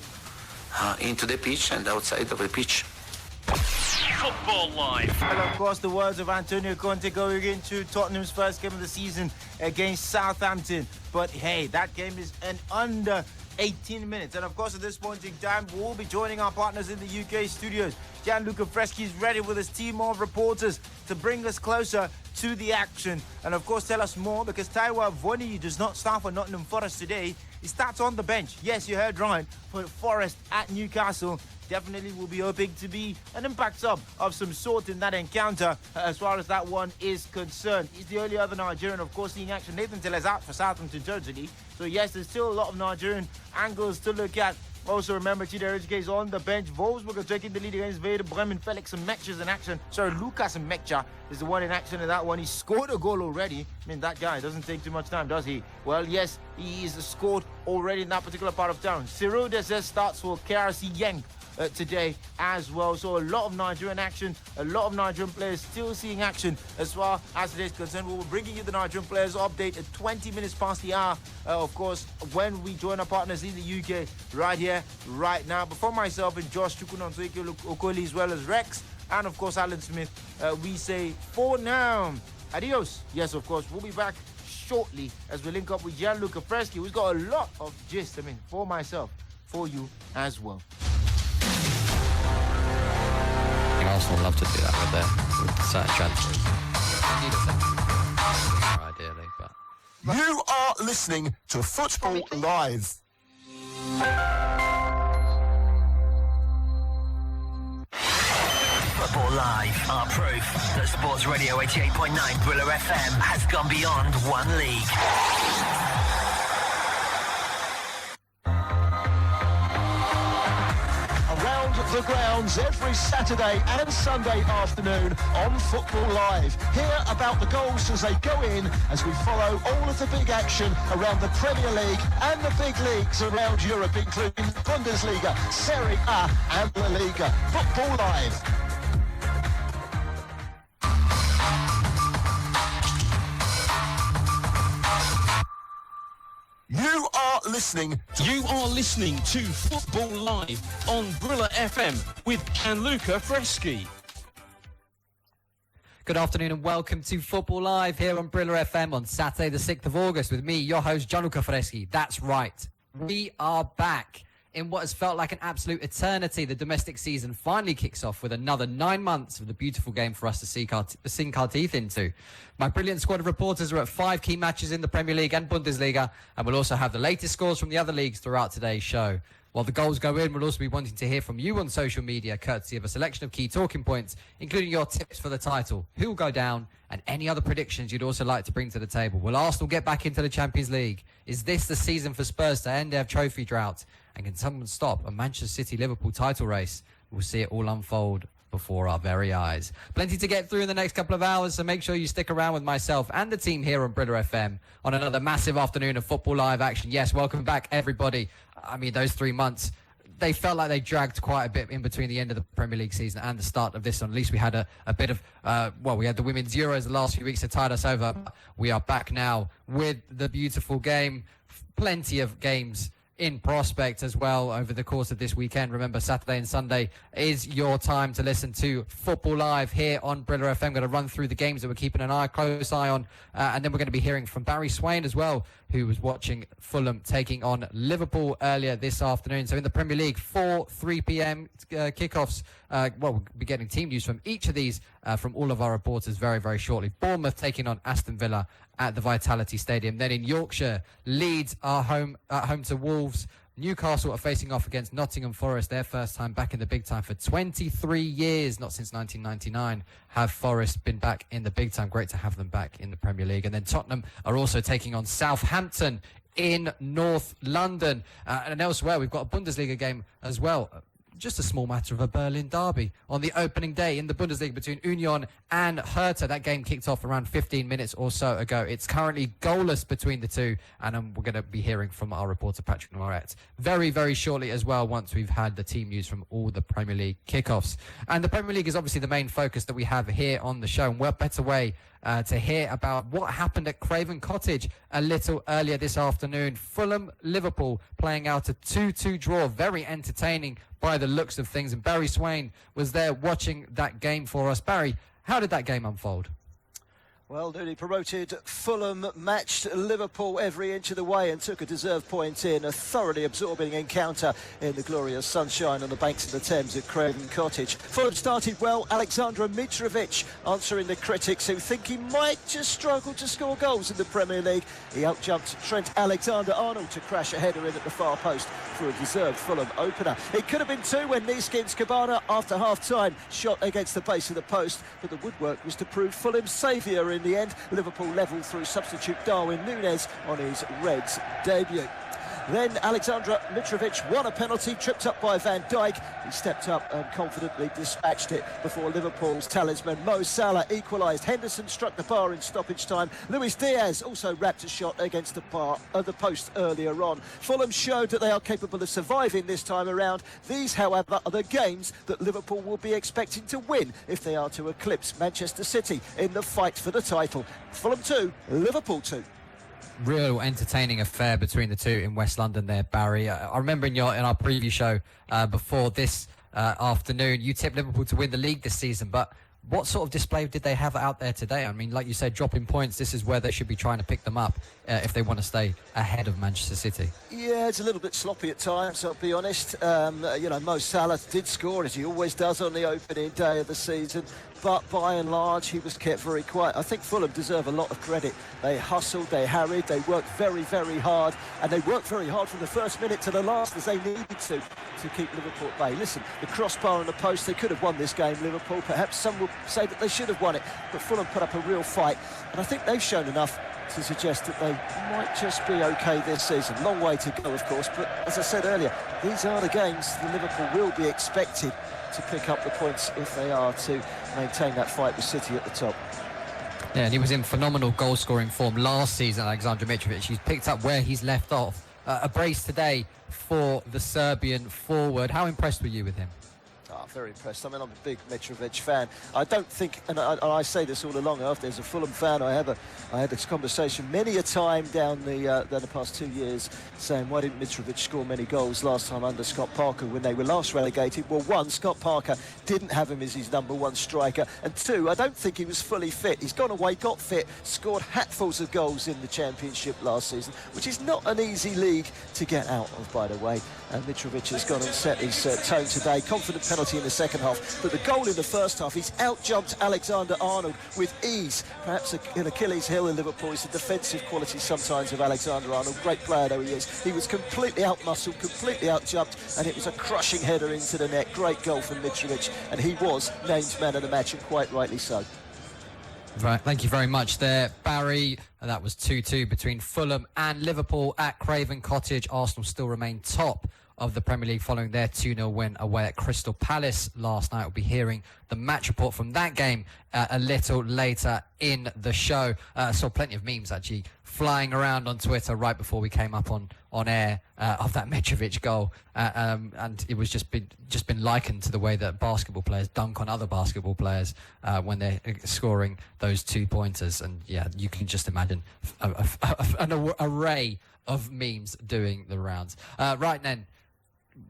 into the pitch and outside of the pitch. Football Live. And of course, the words of Antonio Conte going into Tottenham's first game of the season against Southampton. But hey, that game is an under 18 minutes. And of course, at this point in time, we'll be joining our partners in the UK studios. Gianluca Freschi is ready with his team of reporters to bring us closer to the action. And of course, tell us more, because Taiwo Avoni does not start for Nottingham Forest today. He starts on the bench. Yes, you heard right, for Forest at Newcastle. Definitely will be hoping to be an impact sub of some sort in that encounter as far as that one is concerned. He's the only other Nigerian, of course, seeing action. Nathan Tellez out for Southampton totally. So yes, there's still a lot of Nigerian angles to look at. Also remember, Chido is on the bench. Wolfsburg are taking the lead against Werder Bremen. Felix and Mekcha is in action. Sorry, Lucas and Mekcha is the one in action in that one. He scored a goal already. I mean, that guy doesn't take too much time, does he? Well, yes, he is scored already in that particular part of town. Ciro Desez starts for KRC Genk today as well. So a lot of Nigerian action, a lot of Nigerian players still seeing action as far as today's concerned. We'll be bringing you the Nigerian players update at 20 minutes past the hour, of course, when we join our partners in the UK right here, right now. But for myself and Josh Chukwunonsoike Okoli, as well as Rex, and of course Alan Smith, we say for now, adios. Yes, of course, we'll be back shortly as we link up with Gianluca Freschi, who's got a lot of gist, for myself, for you as well. I think Arsenal love to do that with certain transfers. Need a second, ideally, but... You are listening to Football Live. Football Live, our proof that Sports Radio 88.9 Brila FM has gone beyond one league. Around the grounds every Saturday and Sunday afternoon on Football Live. Hear about the goals as they go in as we follow all of the big action around the Premier League and the big leagues around Europe, including Bundesliga, Serie A and La Liga. Football Live. You are listening to Football Live on Brila FM with Gianluca Freschi. Good afternoon and welcome to Football Live here on Brila FM on Saturday the 6th of August with me, your host, Gianluca Freschi. That's right. We are back. In what has felt like an absolute eternity, the domestic season finally kicks off with another 9 months of the beautiful game for us to sink our teeth into. My brilliant squad of reporters are at 5 key matches in the Premier League and Bundesliga, and we'll also have the latest scores from the other leagues throughout today's show. While the goals go in, we'll also be wanting to hear from you on social media, courtesy of a selection of key talking points, including your tips for the title, who will go down, and any other predictions you'd also like to bring to the table. Will Arsenal get back into the Champions League? Is this the season for Spurs to end their trophy drought? And can someone stop a Manchester City-Liverpool title race? We'll see it all unfold before our very eyes. Plenty to get through in the next couple of hours, so make sure you stick around with myself and the team here on Brila FM on another massive afternoon of Football Live action. Yes, welcome back, everybody. Those 3 months, they felt like they dragged quite a bit in between the end of the Premier League season and the start of this one. At least we had a bit of, we had the Women's Euros the last few weeks that tied us over. We are back now with the beautiful game. Plenty of games in prospect as well over the course of this weekend. Remember, Saturday and Sunday is your time to listen to Football Live here on Brila FM. I'm going to run through the games that we're keeping a close eye on, and then we're going to be hearing from Barry Swain as well, who was watching Fulham taking on Liverpool earlier this afternoon. So in the Premier League, 3 p.m. kickoffs. We'll be getting team news from each of these from all of our reporters very, very shortly. Bournemouth taking on Aston Villa at the Vitality Stadium. Then in Yorkshire, Leeds are at home to Wolves. Newcastle are facing off against Nottingham Forest, their first time back in the big time for 23 years. Not since 1999 have Forest been back in the big time. Great to have them back in the Premier League. And then Tottenham are also taking on Southampton in North London. And elsewhere, we've got a Bundesliga game as well. Just a small matter of a Berlin derby on the opening day in the Bundesliga between Union and Hertha. That game kicked off around 15 minutes or so ago. It's currently goalless between the two, and we're going to be hearing from our reporter Patrick Moret very, very shortly as well, once we've had the team news from all the Premier League kickoffs. And the Premier League is obviously the main focus that we have here on the show, and what better way to hear about what happened at Craven Cottage a little earlier this afternoon. Fulham, Liverpool playing out a 2-2 draw. Very entertaining by the looks of things. And Barry Swain was there watching that game for us. Barry, how did that game unfold? Well, newly promoted Fulham matched Liverpool every inch of the way and took a deserved point in a thoroughly absorbing encounter in the glorious sunshine on the banks of the Thames at Craven Cottage. Fulham started well. Alexander Mitrovic answering the critics who think he might just struggle to score goals in the Premier League. He outjumped Trent Alexander-Arnold to crash a header in at the far post for a deserved Fulham opener. It could have been 2 when Neeskins Cabana, after half-time, shot against the base of the post, but the woodwork was to prove Fulham's saviour in the end. Liverpool level through substitute Darwin Núñez on his Reds debut. Then Aleksandar Mitrovic won a penalty, tripped up by Van Dijk. He stepped up and confidently dispatched it before Liverpool's talisman Mo Salah equalised. Henderson struck the bar in stoppage time. Luis Diaz also wrapped a shot against the post earlier on. Fulham showed that they are capable of surviving this time around. These, however, are the games that Liverpool will be expecting to win if they are to eclipse Manchester City in the fight for the title. Fulham 2, Liverpool 2. Real entertaining affair between the two in West London there, Barry. I remember in our preview show before this afternoon, you tipped Liverpool to win the league this season, but what sort of display did they have out there today? I mean, like you said, dropping points, this is where they should be trying to pick them up if they want to stay ahead of Manchester City. Yeah, it's a little bit sloppy at times, I'll be honest. Mo Salah did score, as he always does on the opening day of the season, but by and large he was kept very quiet. I think Fulham deserve a lot of credit. They hustled, they harried, they worked very, very hard, and they worked very hard from the first minute to the last as they needed to keep Liverpool at bay. Listen, the crossbar on the post, they could have won this game, Liverpool. Perhaps some will say that they should have won it, but Fulham put up a real fight, and I think they've shown enough to suggest that they might just be okay this season. Long way to go, of course, but as I said earlier, these are the games that Liverpool will be expected to pick up the points if they are to maintain that fight with City at the top. Yeah, and he was in phenomenal goal-scoring form last season, Aleksandar Mitrovic. He's picked up where he's left off. A brace today for the Serbian forward. How impressed were you with him? Very impressed. I mean, I'm a big Mitrovic fan. I don't think, and I say this all along, after as a Fulham fan, I had this conversation many a time down the past 2 years, saying why didn't Mitrovic score many goals last time under Scott Parker when they were last relegated? Well, one, Scott Parker didn't have him as his number one striker, and two, I don't think he was fully fit. He's gone away, got fit, scored hatfuls of goals in the Championship last season, which is not an easy league to get out of, by the way. And Mitrovic has gone and set his tone today. Confident penalty in the second half, but the goal in the first half, he's out-jumped Alexander-Arnold with ease. Perhaps an Achilles heel in Liverpool is the defensive quality sometimes of Alexander-Arnold. Great player though he is. He was completely out-muscled, completely out-jumped, and it was a crushing header into the net. Great goal from Mitrovic, and he was named man of the match, and quite rightly so. Right, thank you very much there, Barry. That was 2-2 between Fulham and Liverpool at Craven Cottage. Arsenal still remain top of the Premier League following their 2-0 win away at Crystal Palace last night. We'll be hearing the match report from that game a little later in the show. I saw plenty of memes actually flying around on Twitter right before we came up on air of that Mitrovic goal, and it was just been likened to the way that basketball players dunk on other basketball players when they're scoring those 2-pointers. And yeah, you can just imagine an array of memes doing the rounds. Right then,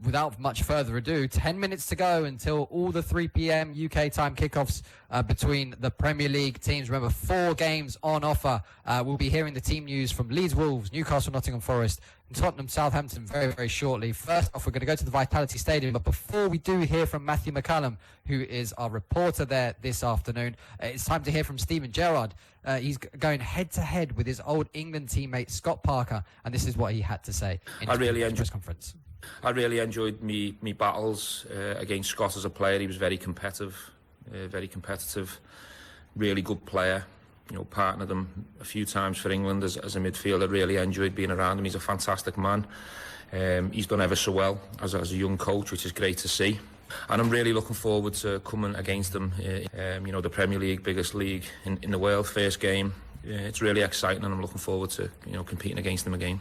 without much further ado, 10 minutes to go until all the 3 p.m. UK time kickoffs between the Premier League teams. Remember, 4 games on offer. We'll be hearing the team news from Leeds Wolves, Newcastle Nottingham Forest, and Tottenham Southampton very, very shortly. First off, we're going to go to the Vitality Stadium, but before we do hear from Matthew McCallum, who is our reporter there this afternoon, it's time to hear from Steven Gerrard. He's going head-to-head with his old England teammate Scott Parker, and this is what he had to say in his press conference. I really enjoyed me battles against Scott as a player. He was very competitive, really good player. You know, partnered him a few times for England as a midfielder. Really enjoyed being around him. He's a fantastic man. He's done ever so well as a young coach, which is great to see. And I'm really looking forward to coming against him. The Premier League, biggest league in the world, first game. It's really exciting, and I'm looking forward to competing against him again.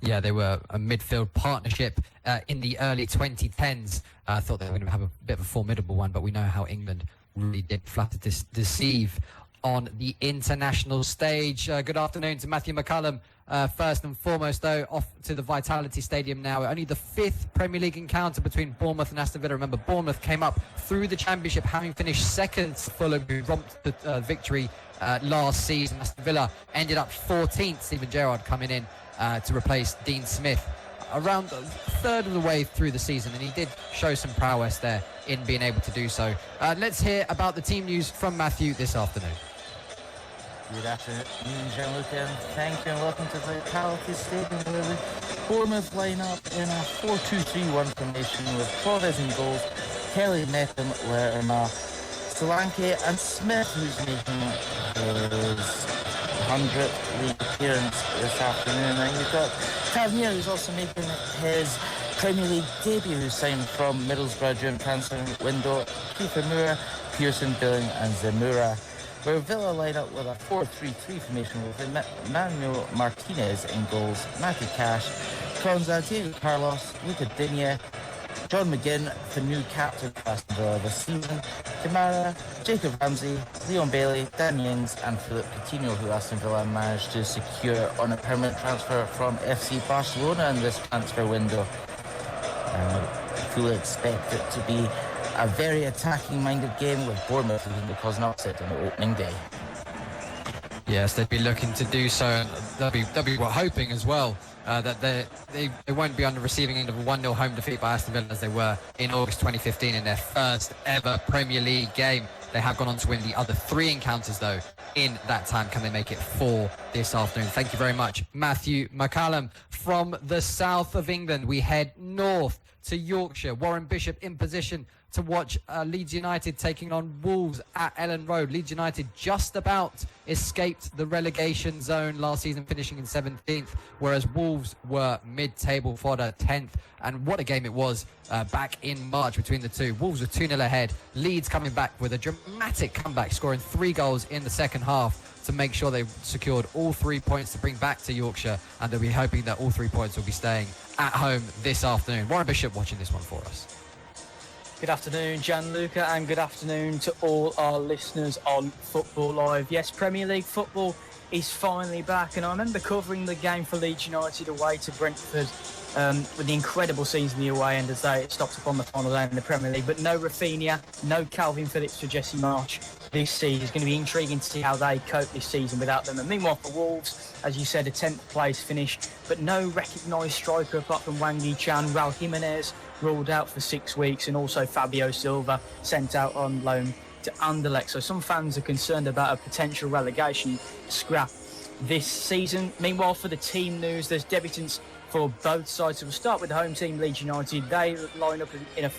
Yeah, they were a midfield partnership in the early 2010s. I thought they were going to have a bit of a formidable one, but we know how England really did flatter deceive on the international stage. Good afternoon to Matthew McCallum. First and foremost, though, off to the Vitality Stadium now. Only the 5th Premier League encounter between Bournemouth and Aston Villa. Remember, Bournemouth came up through the Championship, having finished second to Fulham, who romped the victory last season. Aston Villa ended up 14th. Steven Gerrard coming in to replace Dean Smith around a third of the way through the season, and he did show some prowess there in being able to do so. Let's hear about the team news from Matthew this afternoon. Good afternoon, Gianluca, and thank you, and welcome to the Vitality Stadium, where the Bournemouth line up in a 4-2-3-1 formation with Flores in goals, Kelly, Metham, Lerma, Solanke and Smith, who's making his 100th league appearance this afternoon. And you've got Tavernier is also making his Premier League debut, signed from Middlesbrough during transfer window. Kiefer Moore, Pearson, Billing and Zamora. Where Villa line up with a 4-3-3 formation with Emmanuel Martinez in goals, Matty Cash, Konza, Diego Carlos, Luca Digne, John McGinn, the new captain of Aston Villa this season, Kamara, Jacob Ramsey, Leon Bailey, Danny Ings and Philip Coutinho, who Aston Villa managed to secure on a permanent transfer from FC Barcelona in this transfer window. Fully expect it to be a very attacking-minded game with Bournemouth looking to cause an upset on the opening day. Yes, they'd be looking to do so, and they'll be hoping as well that they won't be on the receiving end of a 1-0 home defeat by Aston Villa as they were in August 2015 in their first ever Premier League game. They have gone on to win the other 3 encounters though in that time. Can they make it 4 this afternoon? Thank you very much, Matthew McCallum. From the south of England, we head north to Yorkshire. Warren Bishop in position to watch Leeds United taking on Wolves at Ellen Road. Leeds United just about escaped the relegation zone last season, finishing in 17th, whereas Wolves were mid-table fodder, 10th. And what a game it was back in March between the two. Wolves were 2-0 ahead. Leeds coming back with a dramatic comeback, scoring 3 goals in the second half to make sure they secured all 3 points to bring back to Yorkshire, and they'll be hoping that all 3 points will be staying at home this afternoon. Warren Bishop watching this one for us. Good afternoon, Gianluca, and good afternoon to all our listeners on Football Live. Yes, Premier League football is finally back, and I remember covering the game for Leeds United away to Brentford with the incredible season the away end as they stopped up on the final day in the Premier League. But no Rafinha, no Calvin Phillips for Jesse Marsch this season. It's going to be intriguing to see how they cope this season without them. And meanwhile for Wolves, as you said, a 10th place finish, but no recognised striker apart from Wang Yi-chan. Raul Jimenez ruled out for 6 weeks, and also Fabio Silva sent out on loan to Anderlecht. So some fans are concerned about a potential relegation scrap this season. Meanwhile, for the team news, there's debutants for both sides. So we'll start with the home team, Leeds United. They line up in a